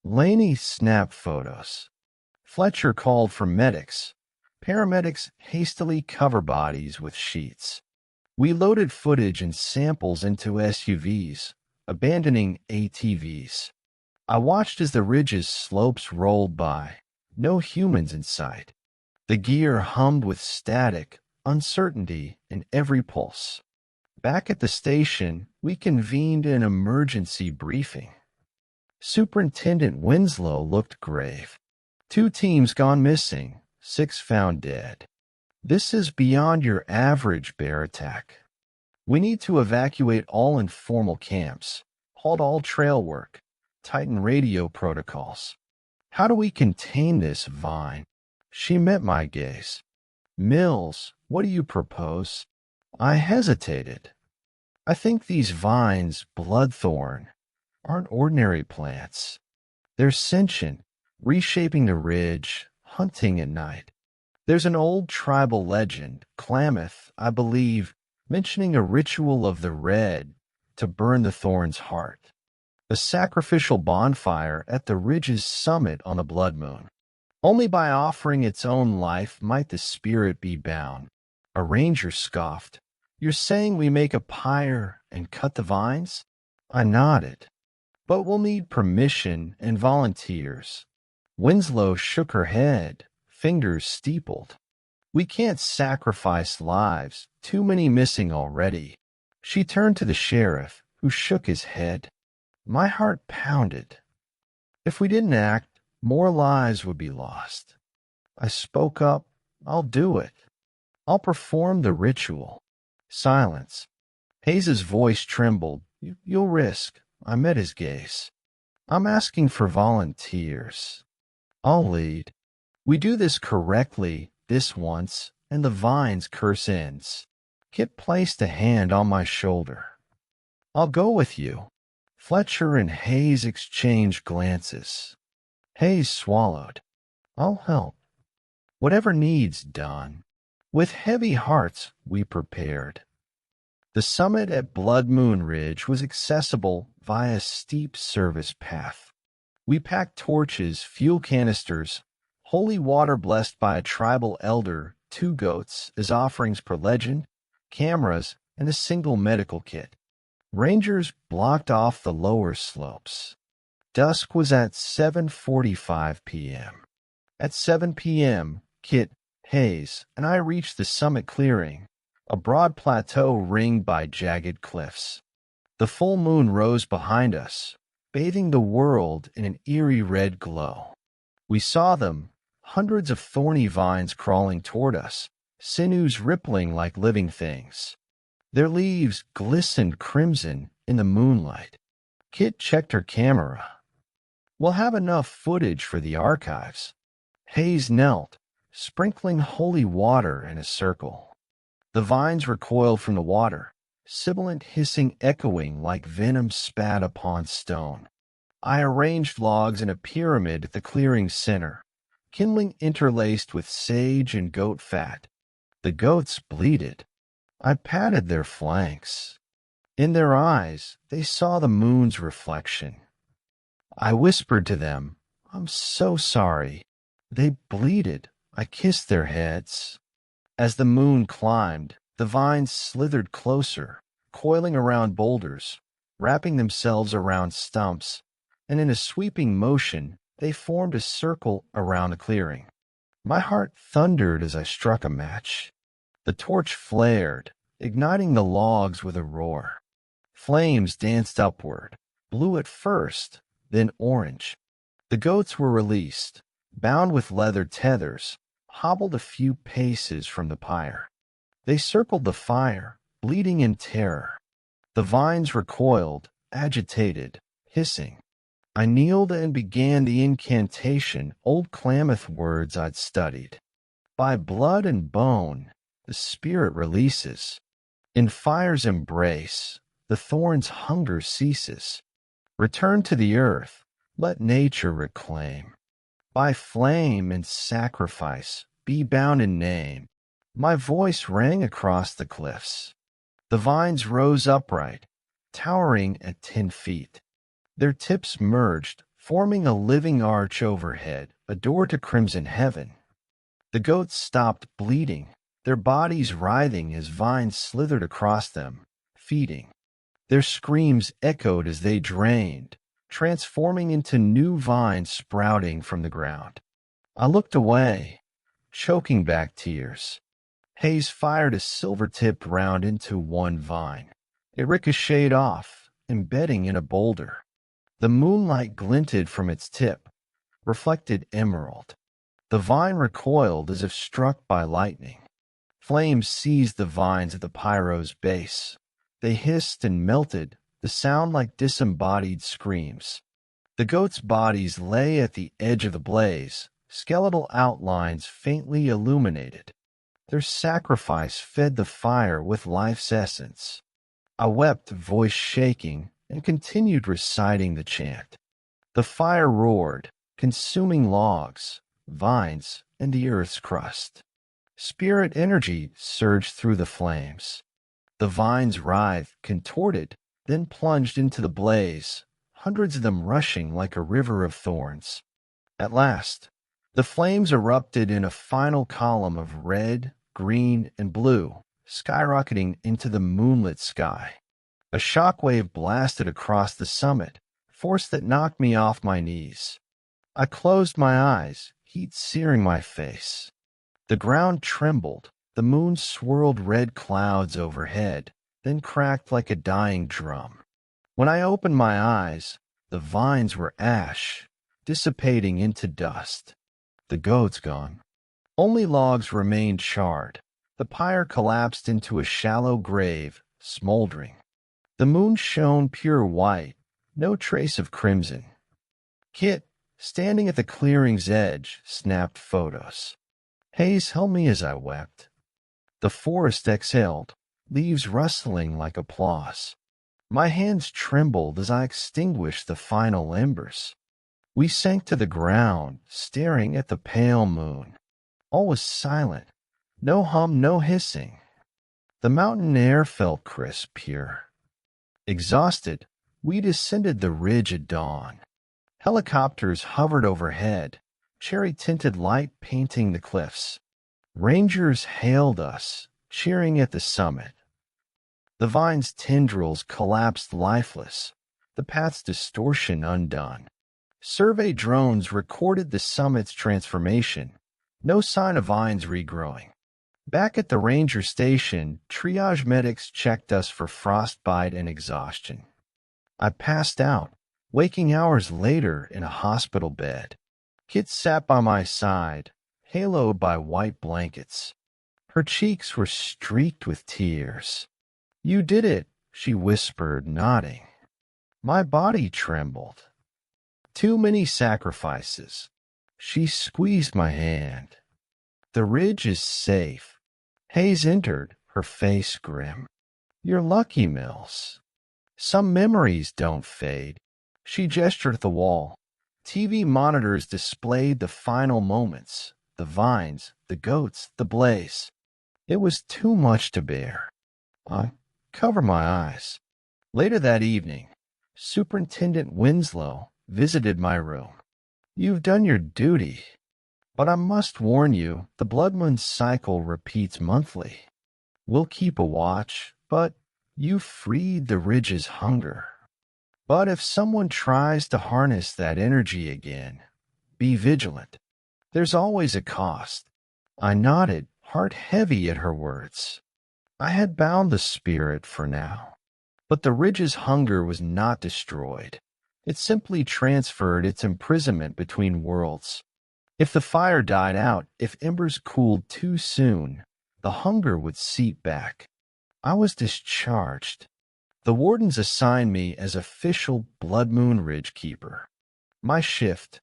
[SPEAKER 1] Laney snapped photos. Fletcher called for medics. Paramedics hastily cover bodies with sheets. We loaded footage and samples into SUVs, abandoning ATVs. I watched as the ridge's slopes rolled by, no humans in sight. The gear hummed with static, uncertainty in every pulse. Back at the station, we convened an emergency briefing. Superintendent Winslow looked grave. 2 teams gone missing, 6 found dead. This is beyond your average bear attack. We need to evacuate all informal camps, halt all trail work, tighten radio protocols. How do we contain this vine? She met my gaze. Mills, what do you propose? I hesitated. I think these vines, bloodthorn, aren't ordinary plants. They're sentient, reshaping the ridge, hunting at night. There's an old tribal legend, Klamath, I believe, mentioning a ritual of the red to burn the thorn's heart. A sacrificial bonfire at the ridge's summit on a blood moon. Only by offering its own life might the spirit be bound. A ranger scoffed. You're saying we make a pyre and cut the vines? I nodded. But we'll need permission and volunteers. Winslow shook her head, fingers steepled. We can't sacrifice lives, too many missing already. She turned to the sheriff, who shook his head. My heart pounded. If we didn't act, more lives would be lost. I spoke up. I'll do it. I'll perform the ritual. Silence. Hayes's voice trembled. You'll risk. I met his gaze. I'm asking for volunteers. I'll lead. We do this correctly, this once, and the vine's curse ends. Kit placed a hand on my shoulder. I'll go with you. Fletcher and Hayes exchanged glances. Hayes swallowed. I'll help. Whatever needs done. With heavy hearts, we prepared. The summit at Blood Moon Ridge was accessible via a steep service path. We packed torches, fuel canisters, holy water blessed by a tribal elder, 2 goats as offerings per legend, cameras, and a single medical kit. Rangers blocked off the lower slopes. Dusk was at 7:45 p.m. At 7 p.m., Kit, Hayes, and I reached the summit clearing, a broad plateau ringed by jagged cliffs. The full moon rose behind us, bathing the world in an eerie red glow. We saw them, hundreds of thorny vines crawling toward us, sinews rippling like living things. Their leaves glistened crimson in the moonlight. Kit checked her camera. We'll have enough footage for the archives. Hayes knelt, sprinkling holy water in a circle. The vines recoiled from the water, sibilant hissing echoing like venom spat upon stone. I arranged logs in a pyramid at the clearing's center, kindling interlaced with sage and goat fat. The goats bleated. I patted their flanks. In their eyes, they saw the moon's reflection. I whispered to them, I'm so sorry. They bleated. I kissed their heads. As the moon climbed, the vines slithered closer, coiling around boulders, wrapping themselves around stumps, and in a sweeping motion, they formed a circle around the clearing. My heart thundered as I struck a match. The torch flared, igniting the logs with a roar. Flames danced upward, blue at first, then orange. The goats were released, bound with leather tethers, hobbled a few paces from the pyre. They circled the fire, bleeding in terror. The vines recoiled, agitated, hissing. I kneeled and began the incantation, old Klamath words I'd studied. By blood and bone, the spirit releases. In fire's embrace, the thorn's hunger ceases. Return to the earth, let nature reclaim. By flame and sacrifice, be bound in name. My voice rang across the cliffs. The vines rose upright, towering at 10 feet. Their tips merged, forming a living arch overhead, a door to crimson heaven. The goats stopped bleeding, their bodies writhing as vines slithered across them, feeding. Their screams echoed as they drained, transforming into new vines sprouting from the ground. I looked away, choking back tears. Hayes fired a silver-tipped round into one vine. It ricocheted off, embedding in a boulder. The moonlight glinted from its tip, reflected emerald. The vine recoiled as if struck by lightning. Flames seized the vines at the pyro's base. They hissed and melted, the sound like disembodied screams. The goats' bodies lay at the edge of the blaze, skeletal outlines faintly illuminated. Their sacrifice fed the fire with life's essence. I wept, voice shaking, and continued reciting the chant. The fire roared, consuming logs, vines, and the earth's crust. Spirit energy surged through the flames. The vines writhed, contorted, then plunged into the blaze, hundreds of them rushing like a river of thorns. At last, the flames erupted in a final column of red, green, and blue, skyrocketing into the moonlit sky. A shockwave blasted across the summit, force that knocked me off my knees. I closed my eyes, heat searing my face. The ground trembled, the moon swirled red clouds overhead, then cracked like a dying drum. When I opened my eyes, the vines were ash, dissipating into dust. The goats gone. Only logs remained charred. The pyre collapsed into a shallow grave, smoldering. The moon shone pure white, no trace of crimson. Kit, standing at the clearing's edge, snapped photos. Hayes held me as I wept. The forest exhaled, leaves rustling like applause. My hands trembled as I extinguished the final embers. We sank to the ground, staring at the pale moon. All was silent. No hum, no hissing. The mountain air felt crisp, pure. Exhausted, we descended the ridge at dawn. Helicopters hovered overhead, cherry-tinted light painting the cliffs. Rangers hailed us, cheering at the summit. The vine's tendrils collapsed lifeless, the path's distortion undone. Survey drones recorded the summit's transformation, no sign of vines regrowing. Back at the ranger station, triage medics checked us for frostbite and exhaustion. I passed out, waking hours later in a hospital bed. Kit sat by my side, haloed by white blankets. Her cheeks were streaked with tears. "You did it," she whispered, nodding. My body trembled. Too many sacrifices. She squeezed my hand. "The ridge is safe." Hayes entered, her face grim. "You're lucky, Mills. Some memories don't fade." She gestured at the wall. TV monitors displayed the final moments, the vines, the goats, the blaze. It was too much to bear. I covered my eyes. Later that evening, Superintendent Winslow visited my room. "You've done your duty, but I must warn you, the blood moon cycle repeats monthly. We'll keep a watch, but you freed the ridge's hunger. But if someone tries to harness that energy again, be vigilant. There's always a cost." I nodded, heart heavy at her words. I had bound the spirit for now. But the ridge's hunger was not destroyed. It simply transferred its imprisonment between worlds. If the fire died out, if embers cooled too soon, the hunger would seep back. I was discharged. The wardens assigned me as official Blood Moon Ridge keeper. My shift,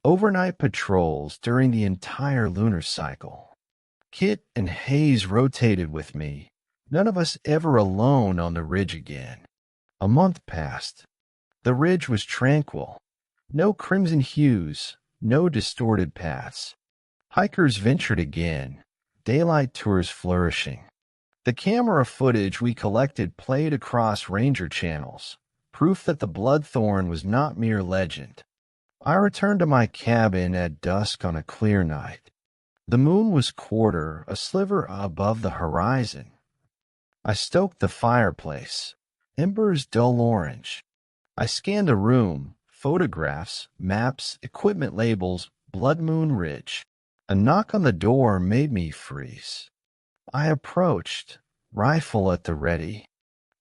[SPEAKER 1] overnight patrols during the entire lunar cycle. Kit and Hayes rotated with me, none of us ever alone on the ridge again. A month passed. The ridge was tranquil. No crimson hues, no distorted paths. Hikers ventured again, daylight tours flourishing. The camera footage we collected played across ranger channels, proof that the Bloodthorn was not mere legend. I returned to my cabin at dusk on a clear night. The moon was quarter, a sliver above the horizon. I stoked the fireplace, embers dull orange. I scanned the room, photographs, maps, equipment labels, Blood Moon Ridge. A knock on the door made me freeze. I approached, rifle at the ready.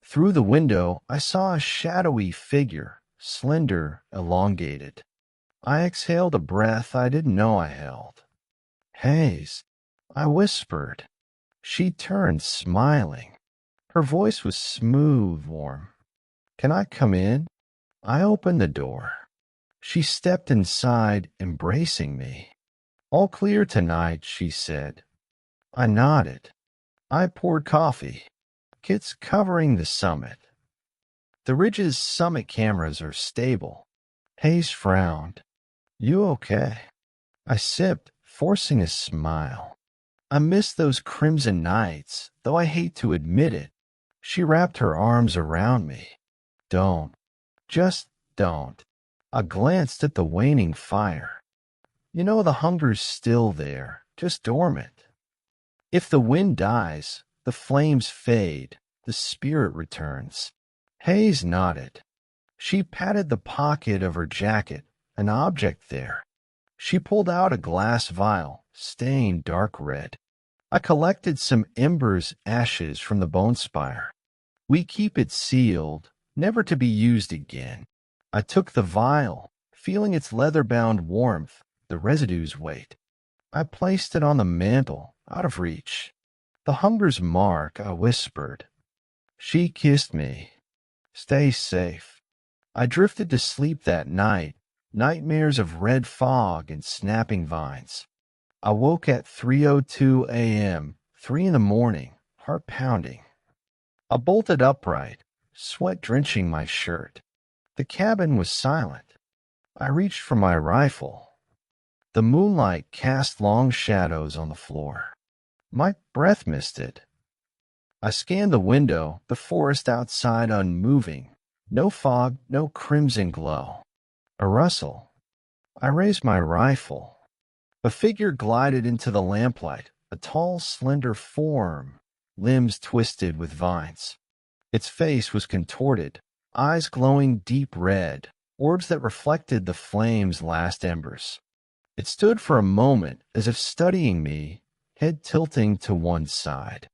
[SPEAKER 1] Through the window, I saw a shadowy figure, slender, elongated. I exhaled a breath I didn't know I held. Hayes, I whispered. She turned, smiling. Her voice was smooth, warm. Can I come in? I opened the door. She stepped inside, embracing me. All clear tonight, she said. I nodded. I poured coffee. Kit's covering the summit. The ridge's summit cameras are stable. Hayes frowned. You okay? I sipped, forcing a smile. I miss those crimson nights, though I hate to admit it. She wrapped her arms around me. Don't. Just don't. I glanced at the waning fire. You know, the hunger's still there, just dormant. If the wind dies, the flames fade, the spirit returns. Hayes nodded. She patted the pocket of her jacket, an object there. She pulled out a glass vial, stained dark red. I collected some embers, ashes from the bone spire. We keep it sealed, never to be used again. I took the vial, feeling its leather-bound warmth, the residue's weight. I placed it on the mantel, out of reach. The hunger's mark, I whispered. She kissed me. Stay safe. I drifted to sleep that night, nightmares of red fog and snapping vines. I woke at 3:02 a.m., 3 in the morning, heart pounding. I bolted upright, sweat drenching my shirt. The cabin was silent. I reached for my rifle. The moonlight cast long shadows on the floor. My breath missed it. I scanned the window, the forest outside unmoving. No fog, no crimson glow. A rustle. I raised my rifle. A figure glided into the lamplight, a tall, slender form, limbs twisted with vines. Its face was contorted, eyes glowing deep red, orbs that reflected the flame's last embers. It stood for a moment as if studying me, head tilting to one side.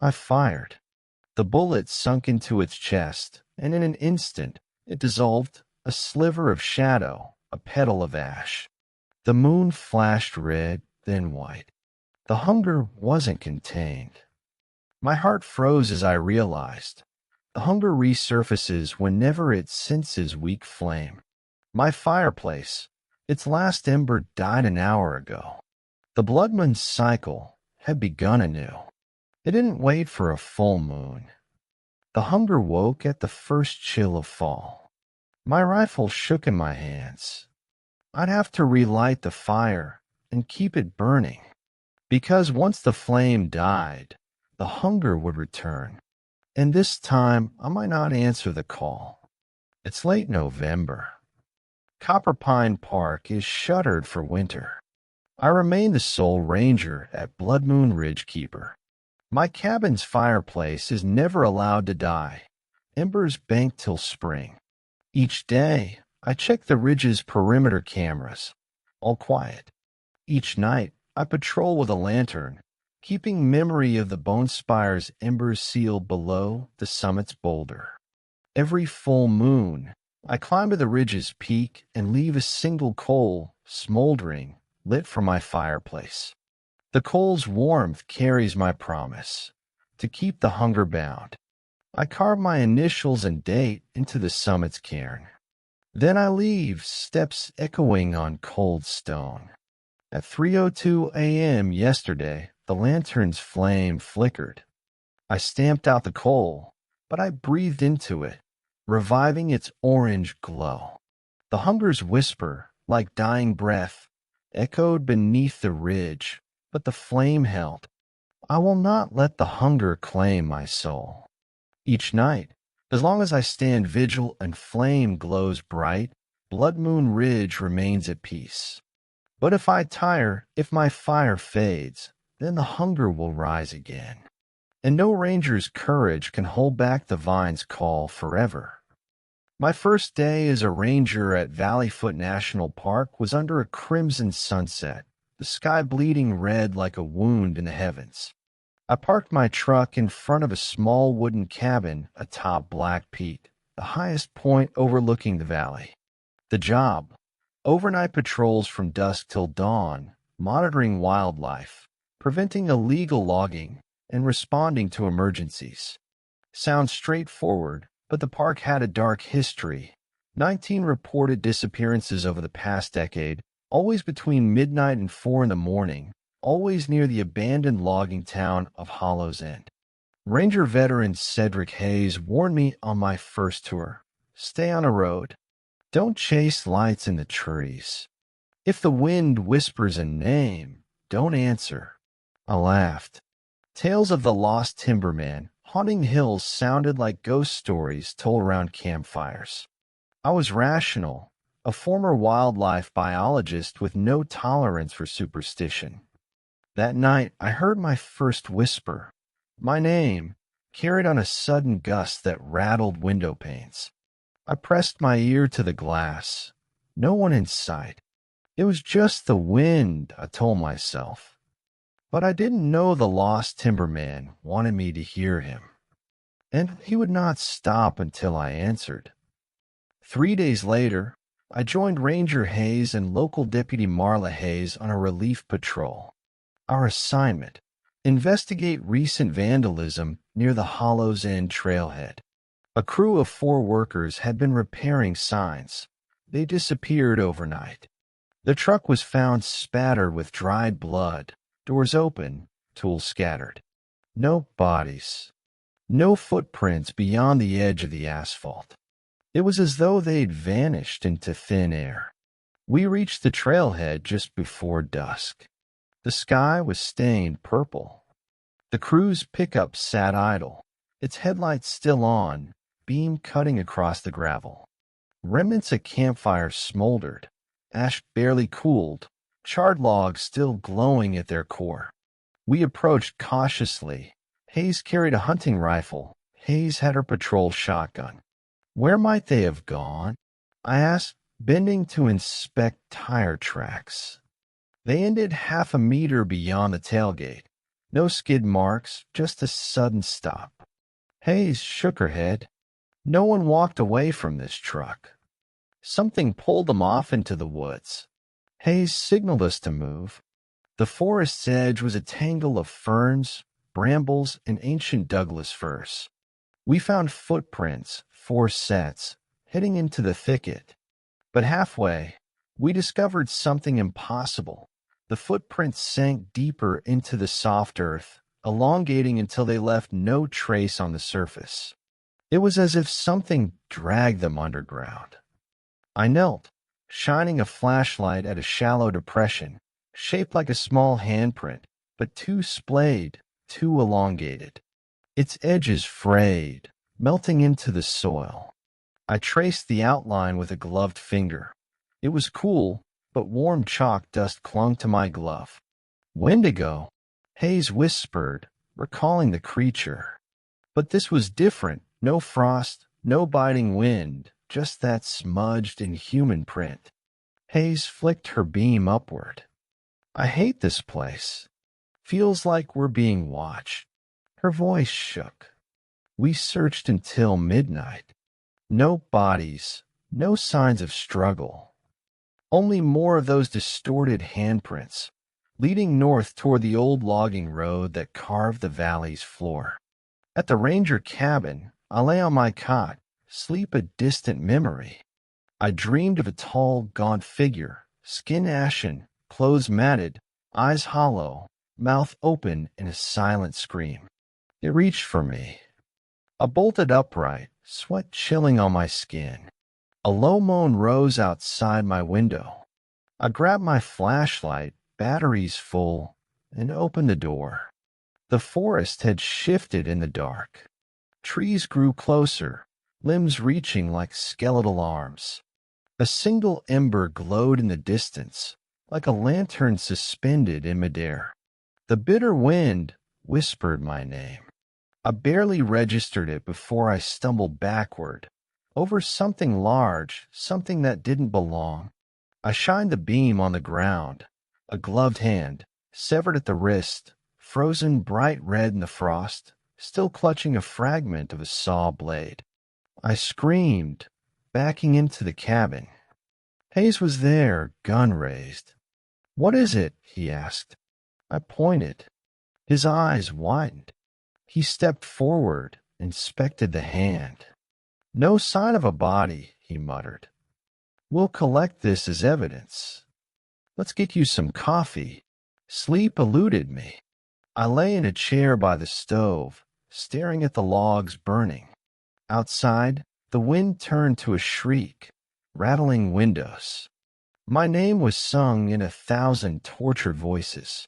[SPEAKER 1] I fired. The bullet sunk into its chest, and in an instant it dissolved, a sliver of shadow, a petal of ash. The moon flashed red, then white. The hunger wasn't contained. My heart froze as I realized. The hunger resurfaces whenever it senses weak flame. My fireplace, its last ember died an hour ago. The Blood Moon cycle had begun anew. It didn't wait for a full moon. The hunger woke at the first chill of fall. My rifle shook in my hands. I'd have to relight the fire and keep it burning, because once the flame died, the hunger would return. And this time, I might not answer the call. It's late November. Copper Pine Park is shuttered for winter. I remain the sole ranger at Blood Moon Ridge Keeper. My cabin's fireplace is never allowed to die. Embers banked till spring. Each day, I check the ridge's perimeter cameras. All quiet. Each night, I patrol with a lantern, keeping memory of the Bone Spire's embers sealed below the summit's boulder. Every full moon, I climb to the ridge's peak and leave a single coal, smoldering, lit from my fireplace. The coal's warmth carries my promise to keep the hunger bound. I carve my initials and date into the summit's cairn. Then I leave, steps echoing on cold stone. At 3:02 a.m. yesterday, the lantern's flame flickered. I stamped out the coal, but I breathed into it, reviving its orange glow. The hunger's whisper, like dying breath, echoed beneath the ridge, but the flame held. I will not let the hunger claim my soul. Each night, as long as I stand vigil and flame glows bright, Blood Moon Ridge remains at peace. But if I tire, if my fire fades, then the hunger will rise again. And no ranger's courage can hold back the vine's call forever. My first day as a ranger at Valleyfoot National Park was under a crimson sunset, the sky bleeding red like a wound in the heavens. I parked my truck in front of a small wooden cabin atop Black Peak, the highest point overlooking the valley. The job: overnight patrols from dusk till dawn, monitoring wildlife, preventing illegal logging, and responding to emergencies. Sounds straightforward, but the park had a dark history. 19 reported disappearances over the past decade, always between midnight and 4 in the morning, always near the abandoned logging town of Hollows End. Ranger veteran Cedric Hayes warned me on my first tour: stay on a road. Don't chase lights in the trees. If the wind whispers a name, don't answer. I laughed. Tales of the lost timberman haunting hills sounded like ghost stories told around campfires. I was rational, a former wildlife biologist with no tolerance for superstition. That night, I heard my first whisper, my name, carried on a sudden gust that rattled window panes. I pressed my ear to the glass. No one in sight. It was just the wind, I told myself. But I didn't know the lost timberman wanted me to hear him. And he would not stop until I answered. 3 days later, I joined Ranger Hayes and local Deputy Marla Hayes on a relief patrol. Our assignment: investigate recent vandalism near the Hollows End trailhead. A crew of 4 workers had been repairing signs. They disappeared overnight. The truck was found spattered with dried blood, doors open, tools scattered. No bodies. No footprints beyond the edge of the asphalt. It was as though they'd vanished into thin air. We reached the trailhead just before dusk. The sky was stained purple. The crew's pickup sat idle, its headlights still on, beam cutting across the gravel. Remnants of campfire smoldered, ash barely cooled, charred logs still glowing at their core. We approached cautiously. Hayes carried a hunting rifle. Hayes had her patrol shotgun. Where might they have gone? I asked, bending to inspect tire tracks. They ended half a meter beyond the tailgate. No skid marks, just a sudden stop. Hayes shook her head. No one walked away from this truck. Something pulled them off into the woods. Hayes signaled us to move. The forest's edge was a tangle of ferns, brambles, and ancient Douglas firs. We found footprints, 4 sets, heading into the thicket. But halfway, we discovered something impossible. The footprints sank deeper into the soft earth, elongating until they left no trace on the surface. It was as if something dragged them underground. I knelt, shining a flashlight at a shallow depression, shaped like a small handprint, but too splayed, too elongated. Its edges frayed, melting into the soil. I traced the outline with a gloved finger. It was cool, but warm chalk dust clung to my glove. Wendigo, Hayes whispered, recalling the creature. But this was different. No frost, no biting wind, just that smudged, inhuman print. Hayes flicked her beam upward. I hate this place. Feels like we're being watched. Her voice shook. We searched until midnight. No bodies, no signs of struggle. Only more of those distorted handprints, leading north toward the old logging road that carved the valley's floor. At the ranger cabin, I lay on my cot, sleep a distant memory. I dreamed of a tall, gaunt figure, skin ashen, clothes matted, eyes hollow, mouth open in a silent scream. It reached for me. I bolted upright, sweat chilling on my skin. A low moan rose outside my window. I grabbed my flashlight, batteries full, and opened the door. The forest had shifted in the dark. Trees grew closer, limbs reaching like skeletal arms. A single ember glowed in the distance, like a lantern suspended in midair. The bitter wind whispered my name. I barely registered it before I stumbled backward, over something large, something that didn't belong. I shined the beam on the ground, a gloved hand, severed at the wrist, frozen bright red in the frost, still clutching a fragment of a saw blade. I screamed, backing into the cabin. Hayes was there, gun raised. "What is it?" he asked. I pointed. His eyes widened. He stepped forward, inspected the hand. "No sign of a body," he muttered. "We'll collect this as evidence. Let's get you some coffee." Sleep eluded me. I lay in a chair by the stove, staring at the logs burning. Outside, the wind turned to a shriek, rattling windows. My name was sung in 1,000 tortured voices.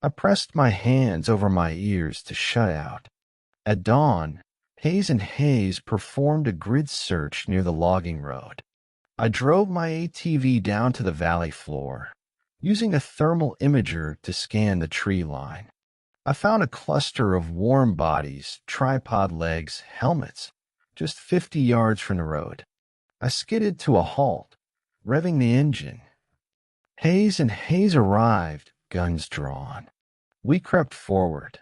[SPEAKER 1] I pressed my hands over my ears to shut out. At dawn, Hayes and Hayes performed a grid search near the logging road. I drove my ATV down to the valley floor, using a thermal imager to scan the tree line. I found a cluster of warm bodies, tripod legs, helmets, just 50 yards from the road. I skidded to a halt, revving the engine. Hayes and Hayes arrived, guns drawn. We crept forward.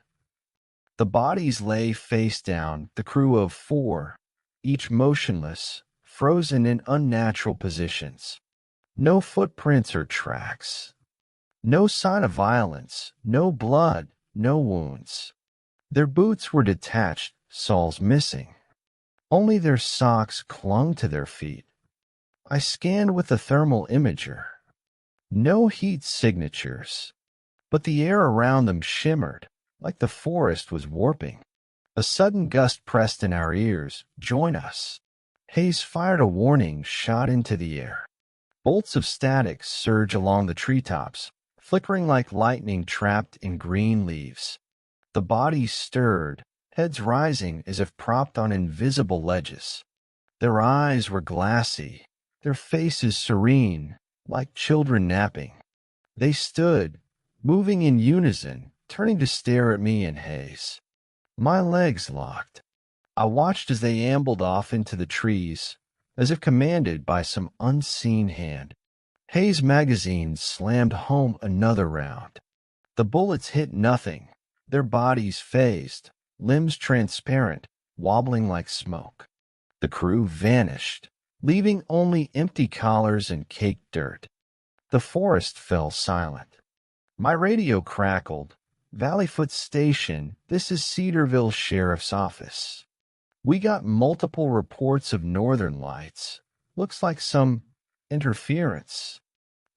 [SPEAKER 1] The bodies lay face down, the crew of 4, each motionless, frozen in unnatural positions. No footprints or tracks. No sign of violence, no blood, no wounds. Their boots were detached, soles missing. Only their socks clung to their feet. I scanned with the thermal imager. No heat signatures, but the air around them shimmered, like the forest was warping. A sudden gust pressed in our ears. "Join us." Hayes fired a warning shot into the air. Bolts of static surge along the treetops, flickering like lightning trapped in green leaves. The bodies stirred, heads rising as if propped on invisible ledges. Their eyes were glassy, their faces serene, like children napping. They stood, moving in unison, turning to stare at me and Hayes. My legs locked. I watched as they ambled off into the trees, as if commanded by some unseen hand. Hayes' magazine slammed home another round. The bullets hit nothing, their bodies phased, limbs transparent, wobbling like smoke. The crew vanished, leaving only empty collars and caked dirt. The forest fell silent. My radio crackled. "Valleyfoot Station, this is Cedarville Sheriff's Office. We got multiple reports of northern lights. Looks like some interference.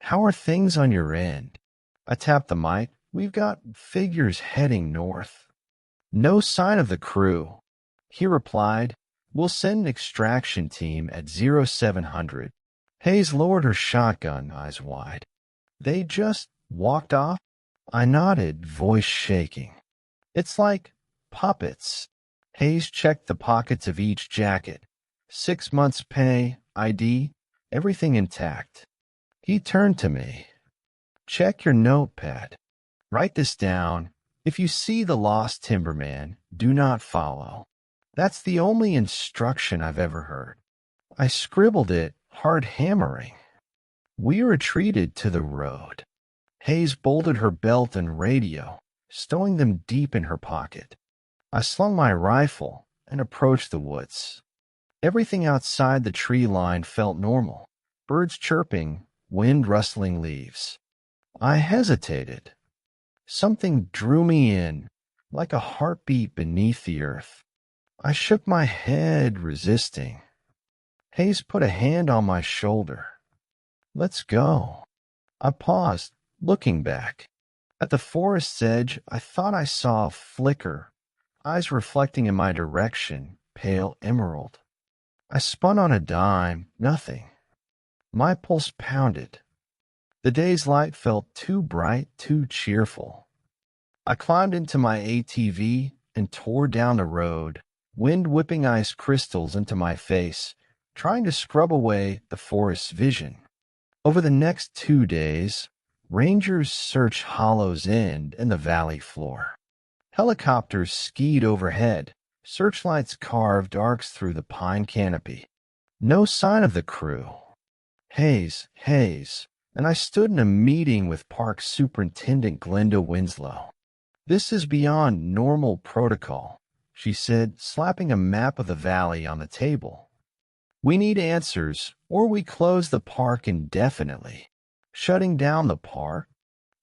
[SPEAKER 1] How are things on your end?" I tapped the mic. "We've got figures heading north." "No sign of the crew." He replied, "We'll send an extraction team at 0700. Hayes lowered her shotgun, eyes wide. "They just walked off?" I nodded, voice shaking. "It's like puppets." Hayes checked the pockets of each jacket. 6 months' pay, ID, everything intact. He turned to me. "Check your notepad. Write this down. If you see the lost timberman, do not follow." That's the only instruction I've ever heard. I scribbled it, hard hammering. We retreated to the road. Hayes bolted her belt and radio, stowing them deep in her pocket. I slung my rifle and approached the woods. Everything outside the tree line felt normal. Birds chirping, wind rustling leaves. I hesitated. Something drew me in, like a heartbeat beneath the earth. I shook my head, resisting. Hayes put a hand on my shoulder. Let's go. I paused, looking back. At the forest's edge, I thought I saw a flicker, eyes reflecting in my direction, pale emerald. I spun on a dime, nothing. My pulse pounded. The day's light felt too bright, too cheerful. I climbed into my ATV and tore down the road, wind whipping ice crystals into my face, trying to scrub away the forest's vision. Over the next 2 days, rangers searched Hollow's End and the valley floor. Helicopters skied overhead, searchlights carved arcs through the pine canopy. No sign of the crew. Hayes, and I stood in a meeting with Park Superintendent Glenda Winslow. This is beyond normal protocol, she said, slapping a map of the valley on the table. We need answers, or we close the park indefinitely. Shutting down the park?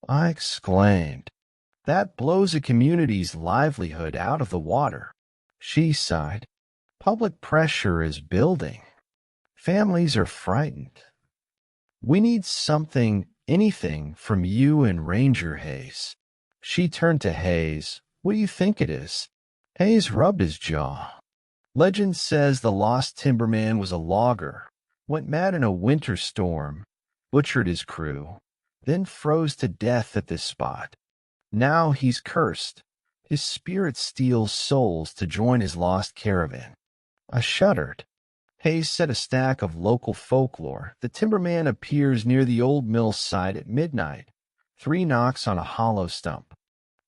[SPEAKER 1] I exclaimed. That blows a community's livelihood out of the water. She sighed. Public pressure is building. Families are frightened. We need something, anything, from you and Ranger Hayes. She turned to Hayes. What do you think it is? Hayes rubbed his jaw. Legend says the lost timberman was a logger, went mad in a winter storm, butchered his crew, then froze to death at this spot. Now he's cursed. His spirit steals souls to join his lost caravan. I shuddered. Hayes set a stack of local folklore. The timberman appears near the old mill site at midnight. 3 knocks on a hollow stump.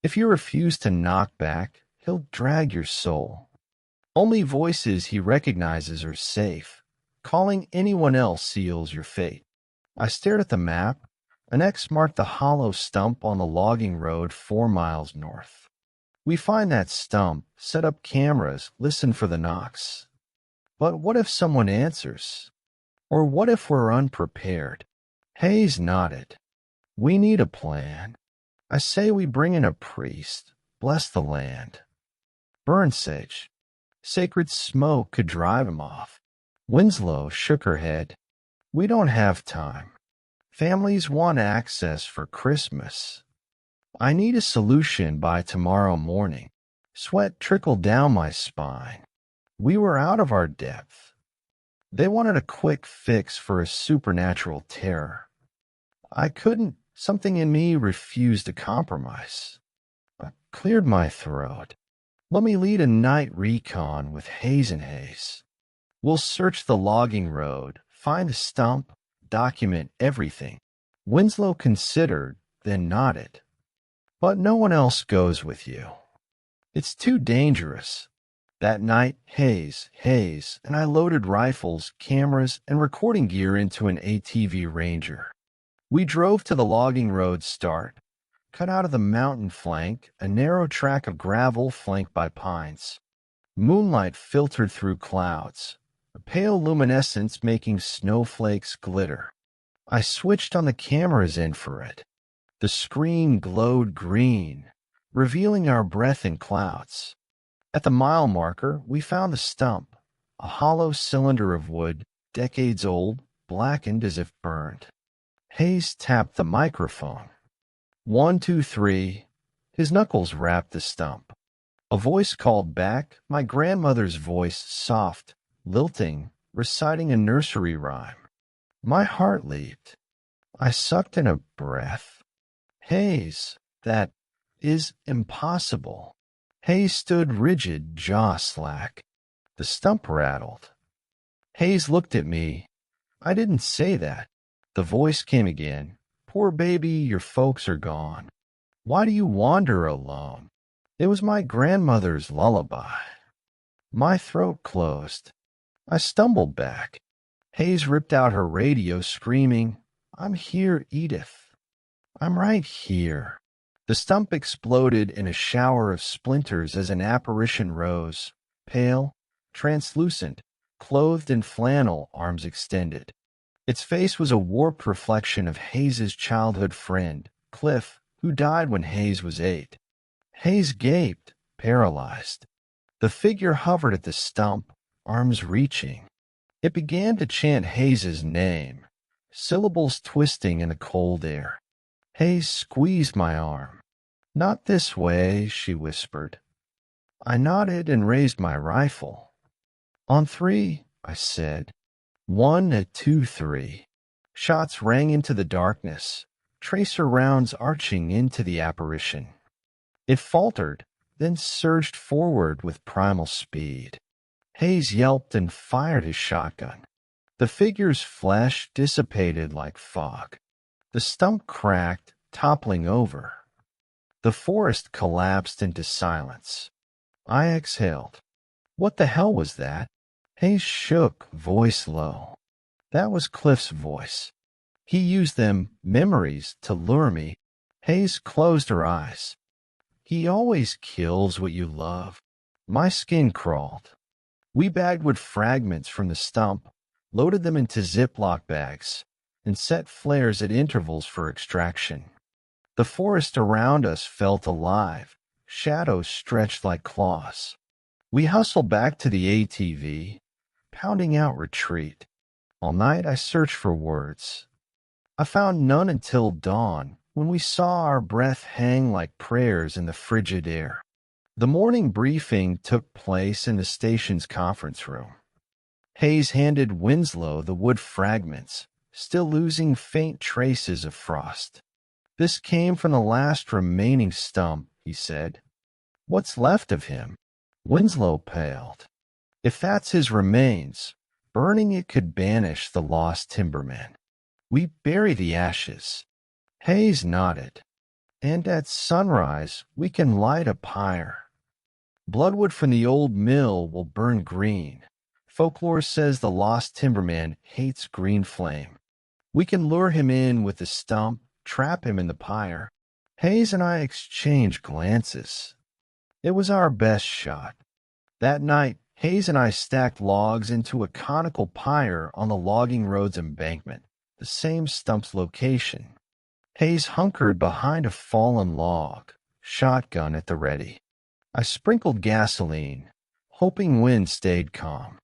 [SPEAKER 1] If you refuse to knock back, he'll drag your soul. Only voices he recognizes are safe. Calling anyone else seals your fate. I stared at the map. An X marked the hollow stump on the logging road 4 miles north. We find that stump, set up cameras, listen for the knocks. But what if someone answers? Or what if we're unprepared? Hayes nodded. We need a plan. I say we bring in a priest, bless the land. Burn sage. Sacred smoke could drive him off. Winslow shook her head. We don't have time. Families want access for Christmas. I need a solution by tomorrow morning. Sweat trickled down my spine. We were out of our depth. They wanted a quick fix for a supernatural terror. I couldn't. Something in me refused to compromise. I cleared my throat. Let me lead a night recon with Hayes and Hayes. We'll search the logging road, find the stump, document everything. Winslow considered, then nodded. But no one else goes with you. It's too dangerous. That night, Hayes, and I loaded rifles, cameras, and recording gear into an ATV Ranger. We drove to the logging road start, cut out of the mountain flank, a narrow track of gravel flanked by pines. Moonlight filtered through clouds, a pale luminescence making snowflakes glitter. I switched on the camera's infrared. The screen glowed green, revealing our breath in clouds. At the mile marker, we found the stump, a hollow cylinder of wood, decades old, blackened as if burned. Hayes tapped the microphone. 1, 2, 3. His knuckles rapped the stump. A voice called back, my grandmother's voice, soft, lilting, reciting a nursery rhyme. My heart leaped. I sucked in a breath. Hayes, that is impossible. Hayes stood rigid, jaw slack. The stump rattled. Hayes looked at me. I didn't say that. The voice came again. Poor baby, your folks are gone. Why do you wander alone? It was my grandmother's lullaby. My throat closed. I stumbled back. Hayes ripped out her radio, screaming, I'm here, Edith. I'm right here. The stump exploded in a shower of splinters as an apparition rose, pale, translucent, clothed in flannel, arms extended. Its face was a warped reflection of Hayes's childhood friend, Cliff, who died when Hayes was 8. Hayes gaped, paralyzed. The figure hovered at the stump, arms reaching. It began to chant Hayes's name, syllables twisting in the cold air. Hayes squeezed my arm. "Not this way," she whispered. I nodded and raised my rifle. "On 3, I said. 1, 2, 3. Shots rang into the darkness, tracer rounds arching into the apparition. It faltered, then surged forward with primal speed. Hayes yelped and fired his shotgun. The figure's flesh dissipated like fog. The stump cracked, toppling over. The forest collapsed into silence. I exhaled. What the hell was that? Hayes shook, voice low. That was Cliff's voice. He used them, memories, to lure me. Hayes closed her eyes. He always kills what you love. My skin crawled. We bagged wood fragments from the stump, loaded them into Ziploc bags, and set flares at intervals for extraction. The forest around us felt alive. Shadows stretched like claws. We hustled back to the ATV, pounding out retreat. All night I searched for words. I found none until dawn, when we saw our breath hang like prayers in the frigid air. The morning briefing took place in the station's conference room. Hayes handed Winslow the wood fragments, still losing faint traces of frost. "This came from the last remaining stump," he said. "What's left of him?" Winslow paled. "If that's his remains, burning it could banish the lost timberman. We bury the ashes." Hayes nodded. "And at sunrise, we can light a pyre. Bloodwood from the old mill will burn green. Folklore says the lost timberman hates green flame. We can lure him in with the stump, trap him in the pyre." Hayes and I exchanged glances. It was our best shot. That night, Hayes and I stacked logs into a conical pyre on the logging road's embankment, the same stump's location. Hayes hunkered behind a fallen log, shotgun at the ready. I sprinkled gasoline, hoping wind stayed calm.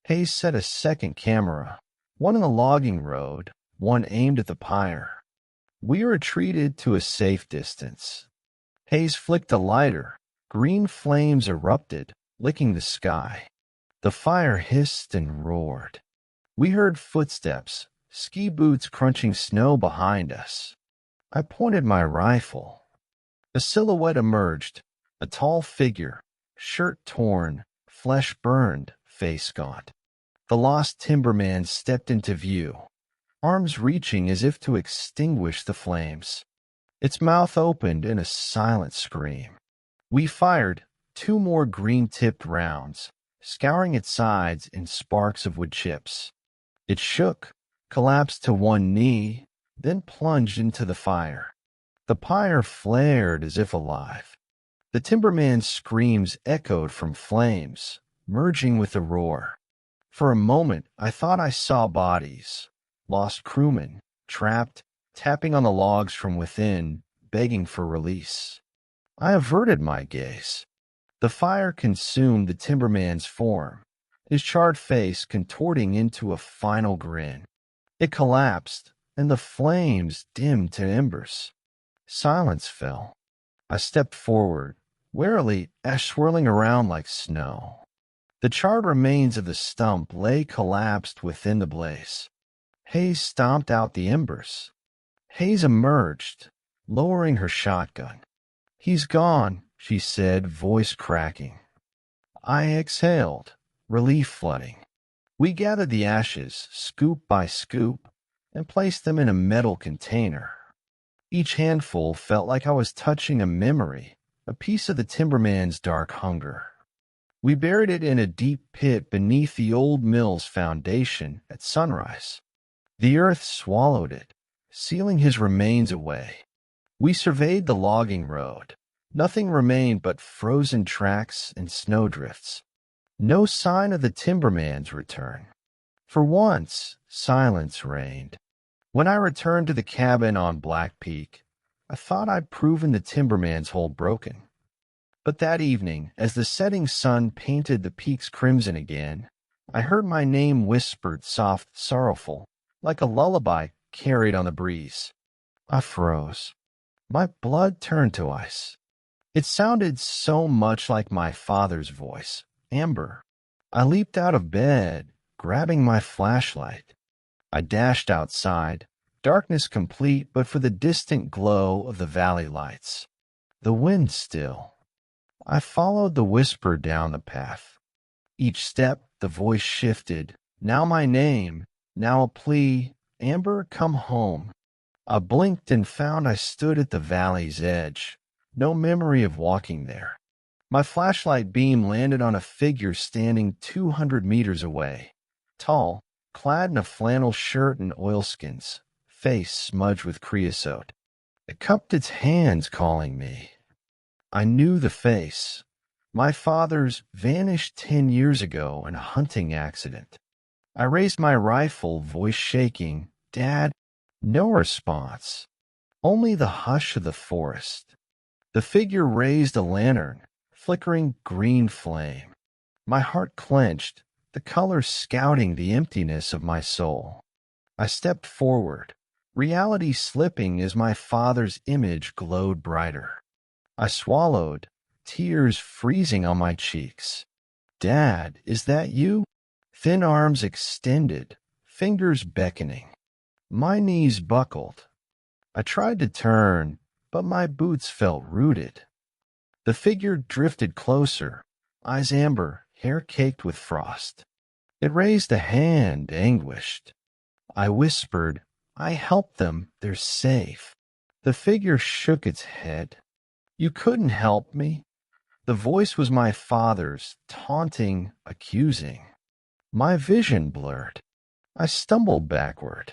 [SPEAKER 1] Hayes set a second camera, one in the logging road, one aimed at the pyre. We retreated to a safe distance. Hayes flicked a lighter. Green flames erupted, licking the sky. The fire hissed and roared. We heard footsteps, ski boots crunching snow behind us. I pointed my rifle. A silhouette emerged, a tall figure, shirt torn, flesh burned, face gaunt. The lost timberman stepped into view, arms reaching as if to extinguish the flames. Its mouth opened in a silent scream. We fired 2 more green-tipped rounds, scouring its sides in sparks of wood chips. It shook, collapsed to one knee, then plunged into the fire. The pyre flared as if alive. The timberman's screams echoed from flames, merging with the roar. For a moment, I thought I saw bodies, lost crewmen, trapped, tapping on the logs from within, begging for release. I averted my gaze. The fire consumed the timberman's form, his charred face contorting into a final grin. It collapsed, and the flames dimmed to embers. Silence fell. I stepped forward, warily, ash swirling around like snow. The charred remains of the stump lay collapsed within the blaze. Hayes stomped out the embers. Hayes emerged, lowering her shotgun. "He's gone," she said, voice cracking. I exhaled, relief flooding. We gathered the ashes, scoop by scoop, and placed them in a metal container. Each handful felt like I was touching a memory, a piece of the timberman's dark hunger. We buried it in a deep pit beneath the old mill's foundation at sunrise. The earth swallowed it, sealing his remains away. We surveyed the logging road. Nothing remained but frozen tracks and snowdrifts. No sign of the timberman's return. For once, silence reigned. When I returned to the cabin on Black Peak, I thought I'd proven the timberman's hold broken. But that evening, as the setting sun painted the peaks crimson again, I heard my name whispered soft, sorrowful, like a lullaby carried on the breeze. I froze. My blood turned to ice. It sounded so much like my father's voice, Amber. I leaped out of bed, grabbing my flashlight. I dashed outside, darkness complete but for the distant glow of the valley lights. The wind still. I followed the whisper down the path. Each step, the voice shifted. Now my name, now a plea, Amber, come home. I blinked and found I stood at the valley's edge. No memory of walking there. My flashlight beam landed on a figure standing 200 meters away. Tall, clad in a flannel shirt and oilskins, face smudged with creosote. It cupped its hands, calling me. I knew the face. My father's vanished 10 years ago in a hunting accident. I raised my rifle, voice shaking. Dad, no response. Only the hush of the forest. The figure raised a lantern, flickering green flame. My heart clenched, the color scouting the emptiness of my soul. I stepped forward, reality slipping as my father's image glowed brighter. I swallowed, tears freezing on my cheeks. Dad, is that you? Thin arms extended, fingers beckoning. My knees buckled. I tried to turn, but my boots felt rooted. The figure drifted closer, eyes amber, hair caked with frost. It raised a hand, anguished. I whispered, I helped them, they're safe. The figure shook its head. You couldn't help me. The voice was my father's, taunting, accusing. My vision blurred. I stumbled backward.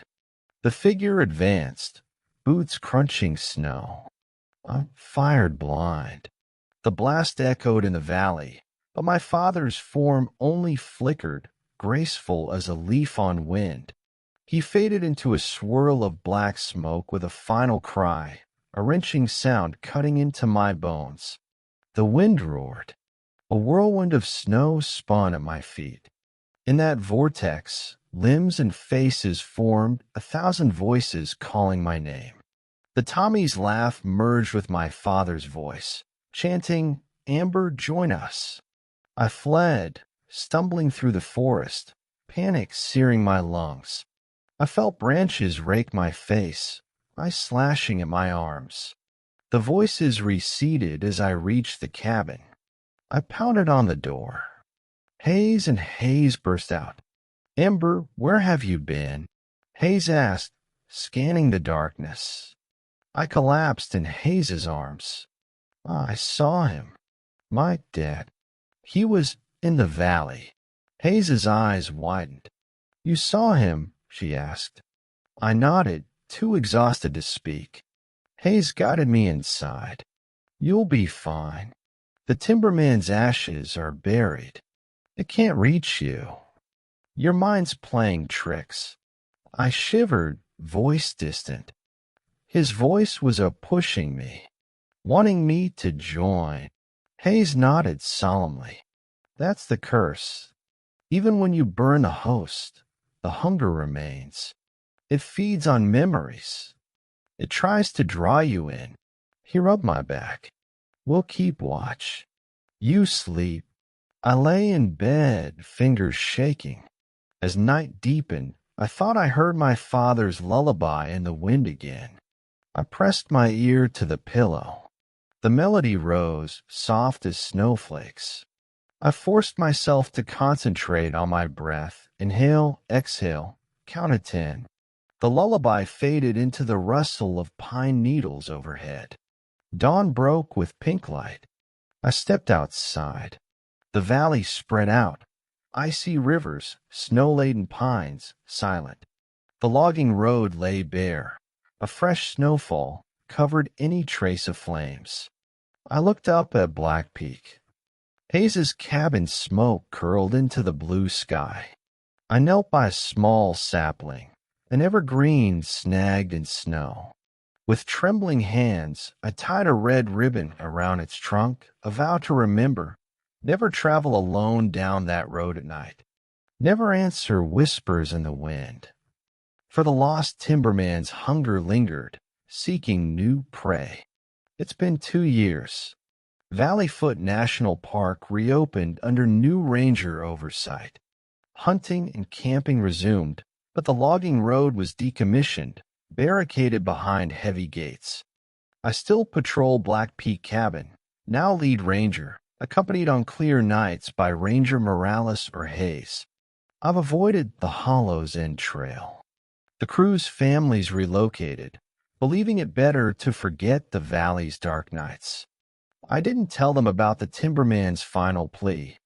[SPEAKER 1] The figure advanced, boots crunching snow. I fired blind. The blast echoed in the valley, but my father's form only flickered, graceful as a leaf on wind. He faded into a swirl of black smoke with a final cry, a wrenching sound cutting into my bones. The wind roared. A whirlwind of snow spun at my feet. In that vortex, limbs and faces formed, 1,000 voices calling my name. The Tommy's laugh merged with my father's voice, chanting, Amber, join us. I fled, stumbling through the forest, panic searing my lungs. I felt branches rake my face, ice slashing at my arms. The voices receded as I reached the cabin. I pounded on the door. Hayes and Hayes burst out. Amber, where have you been? Hayes asked, scanning the darkness. I collapsed in Hayes's arms. I saw him. My dad. He was in the valley. Hayes's eyes widened. You saw him? She asked. I nodded, too exhausted to speak. Hayes guided me inside. You'll be fine. The timberman's ashes are buried. It can't reach you. Your mind's playing tricks. I shivered, voice distant. His voice was pushing me, wanting me to join. Hayes nodded solemnly. That's the curse. Even when you burn the host, the hunger remains. It feeds on memories. It tries to draw you in. He rubbed my back. We'll keep watch. You sleep. I lay in bed, fingers shaking. As night deepened, I thought I heard my father's lullaby in the wind again. I pressed my ear to the pillow. The melody rose, soft as snowflakes. I forced myself to concentrate on my breath. Inhale, exhale, count to 10. The lullaby faded into the rustle of pine needles overhead. Dawn broke with pink light. I stepped outside. The valley spread out. Icy rivers, snow-laden pines, silent. The logging road lay bare. A fresh snowfall covered any trace of flames. I looked up at Black Peak. Hayes's cabin smoke curled into the blue sky. I knelt by a small sapling, an evergreen snagged in snow. With trembling hands, I tied a red ribbon around its trunk, a vow to remember, never travel alone down that road at night. Never answer whispers in the wind. For the lost timberman's hunger lingered, seeking new prey. It's been 2 years. Valleyfoot National Park reopened under new ranger oversight. Hunting and camping resumed, but the logging road was decommissioned, barricaded behind heavy gates. I still patrol Black Peak Cabin, now lead ranger, accompanied on clear nights by Ranger Morales or Hayes. I've avoided the Hollows End Trail. The crew's families relocated, believing it better to forget the valley's dark nights. I didn't tell them about the timberman's final plea,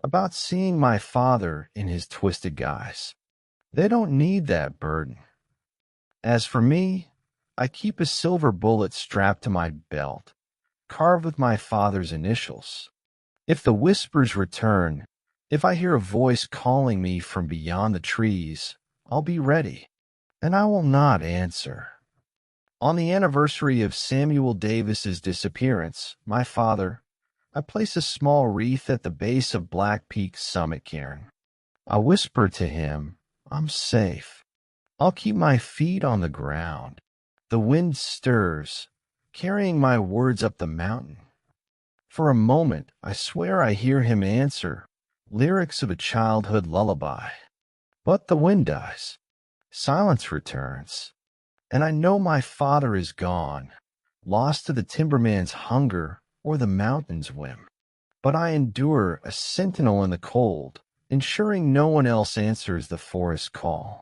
[SPEAKER 1] about seeing my father in his twisted guise. They don't need that burden. As for me, I keep a silver bullet strapped to my belt, carved with my father's initials. If the whispers return, if I hear a voice calling me from beyond the trees, I'll be ready, and I will not answer. On the anniversary of Samuel Davis's disappearance, my father, I place a small wreath at the base of Black Peak's summit cairn. I whisper to him, I'm safe. I'll keep my feet on the ground. The wind stirs, carrying my words up the mountain. For a moment, I swear I hear him answer, lyrics of a childhood lullaby. But the wind dies. Silence returns. And I know my father is gone, lost to the timberman's hunger or the mountain's whim. But I endure a sentinel in the cold, ensuring no one else answers the forest call.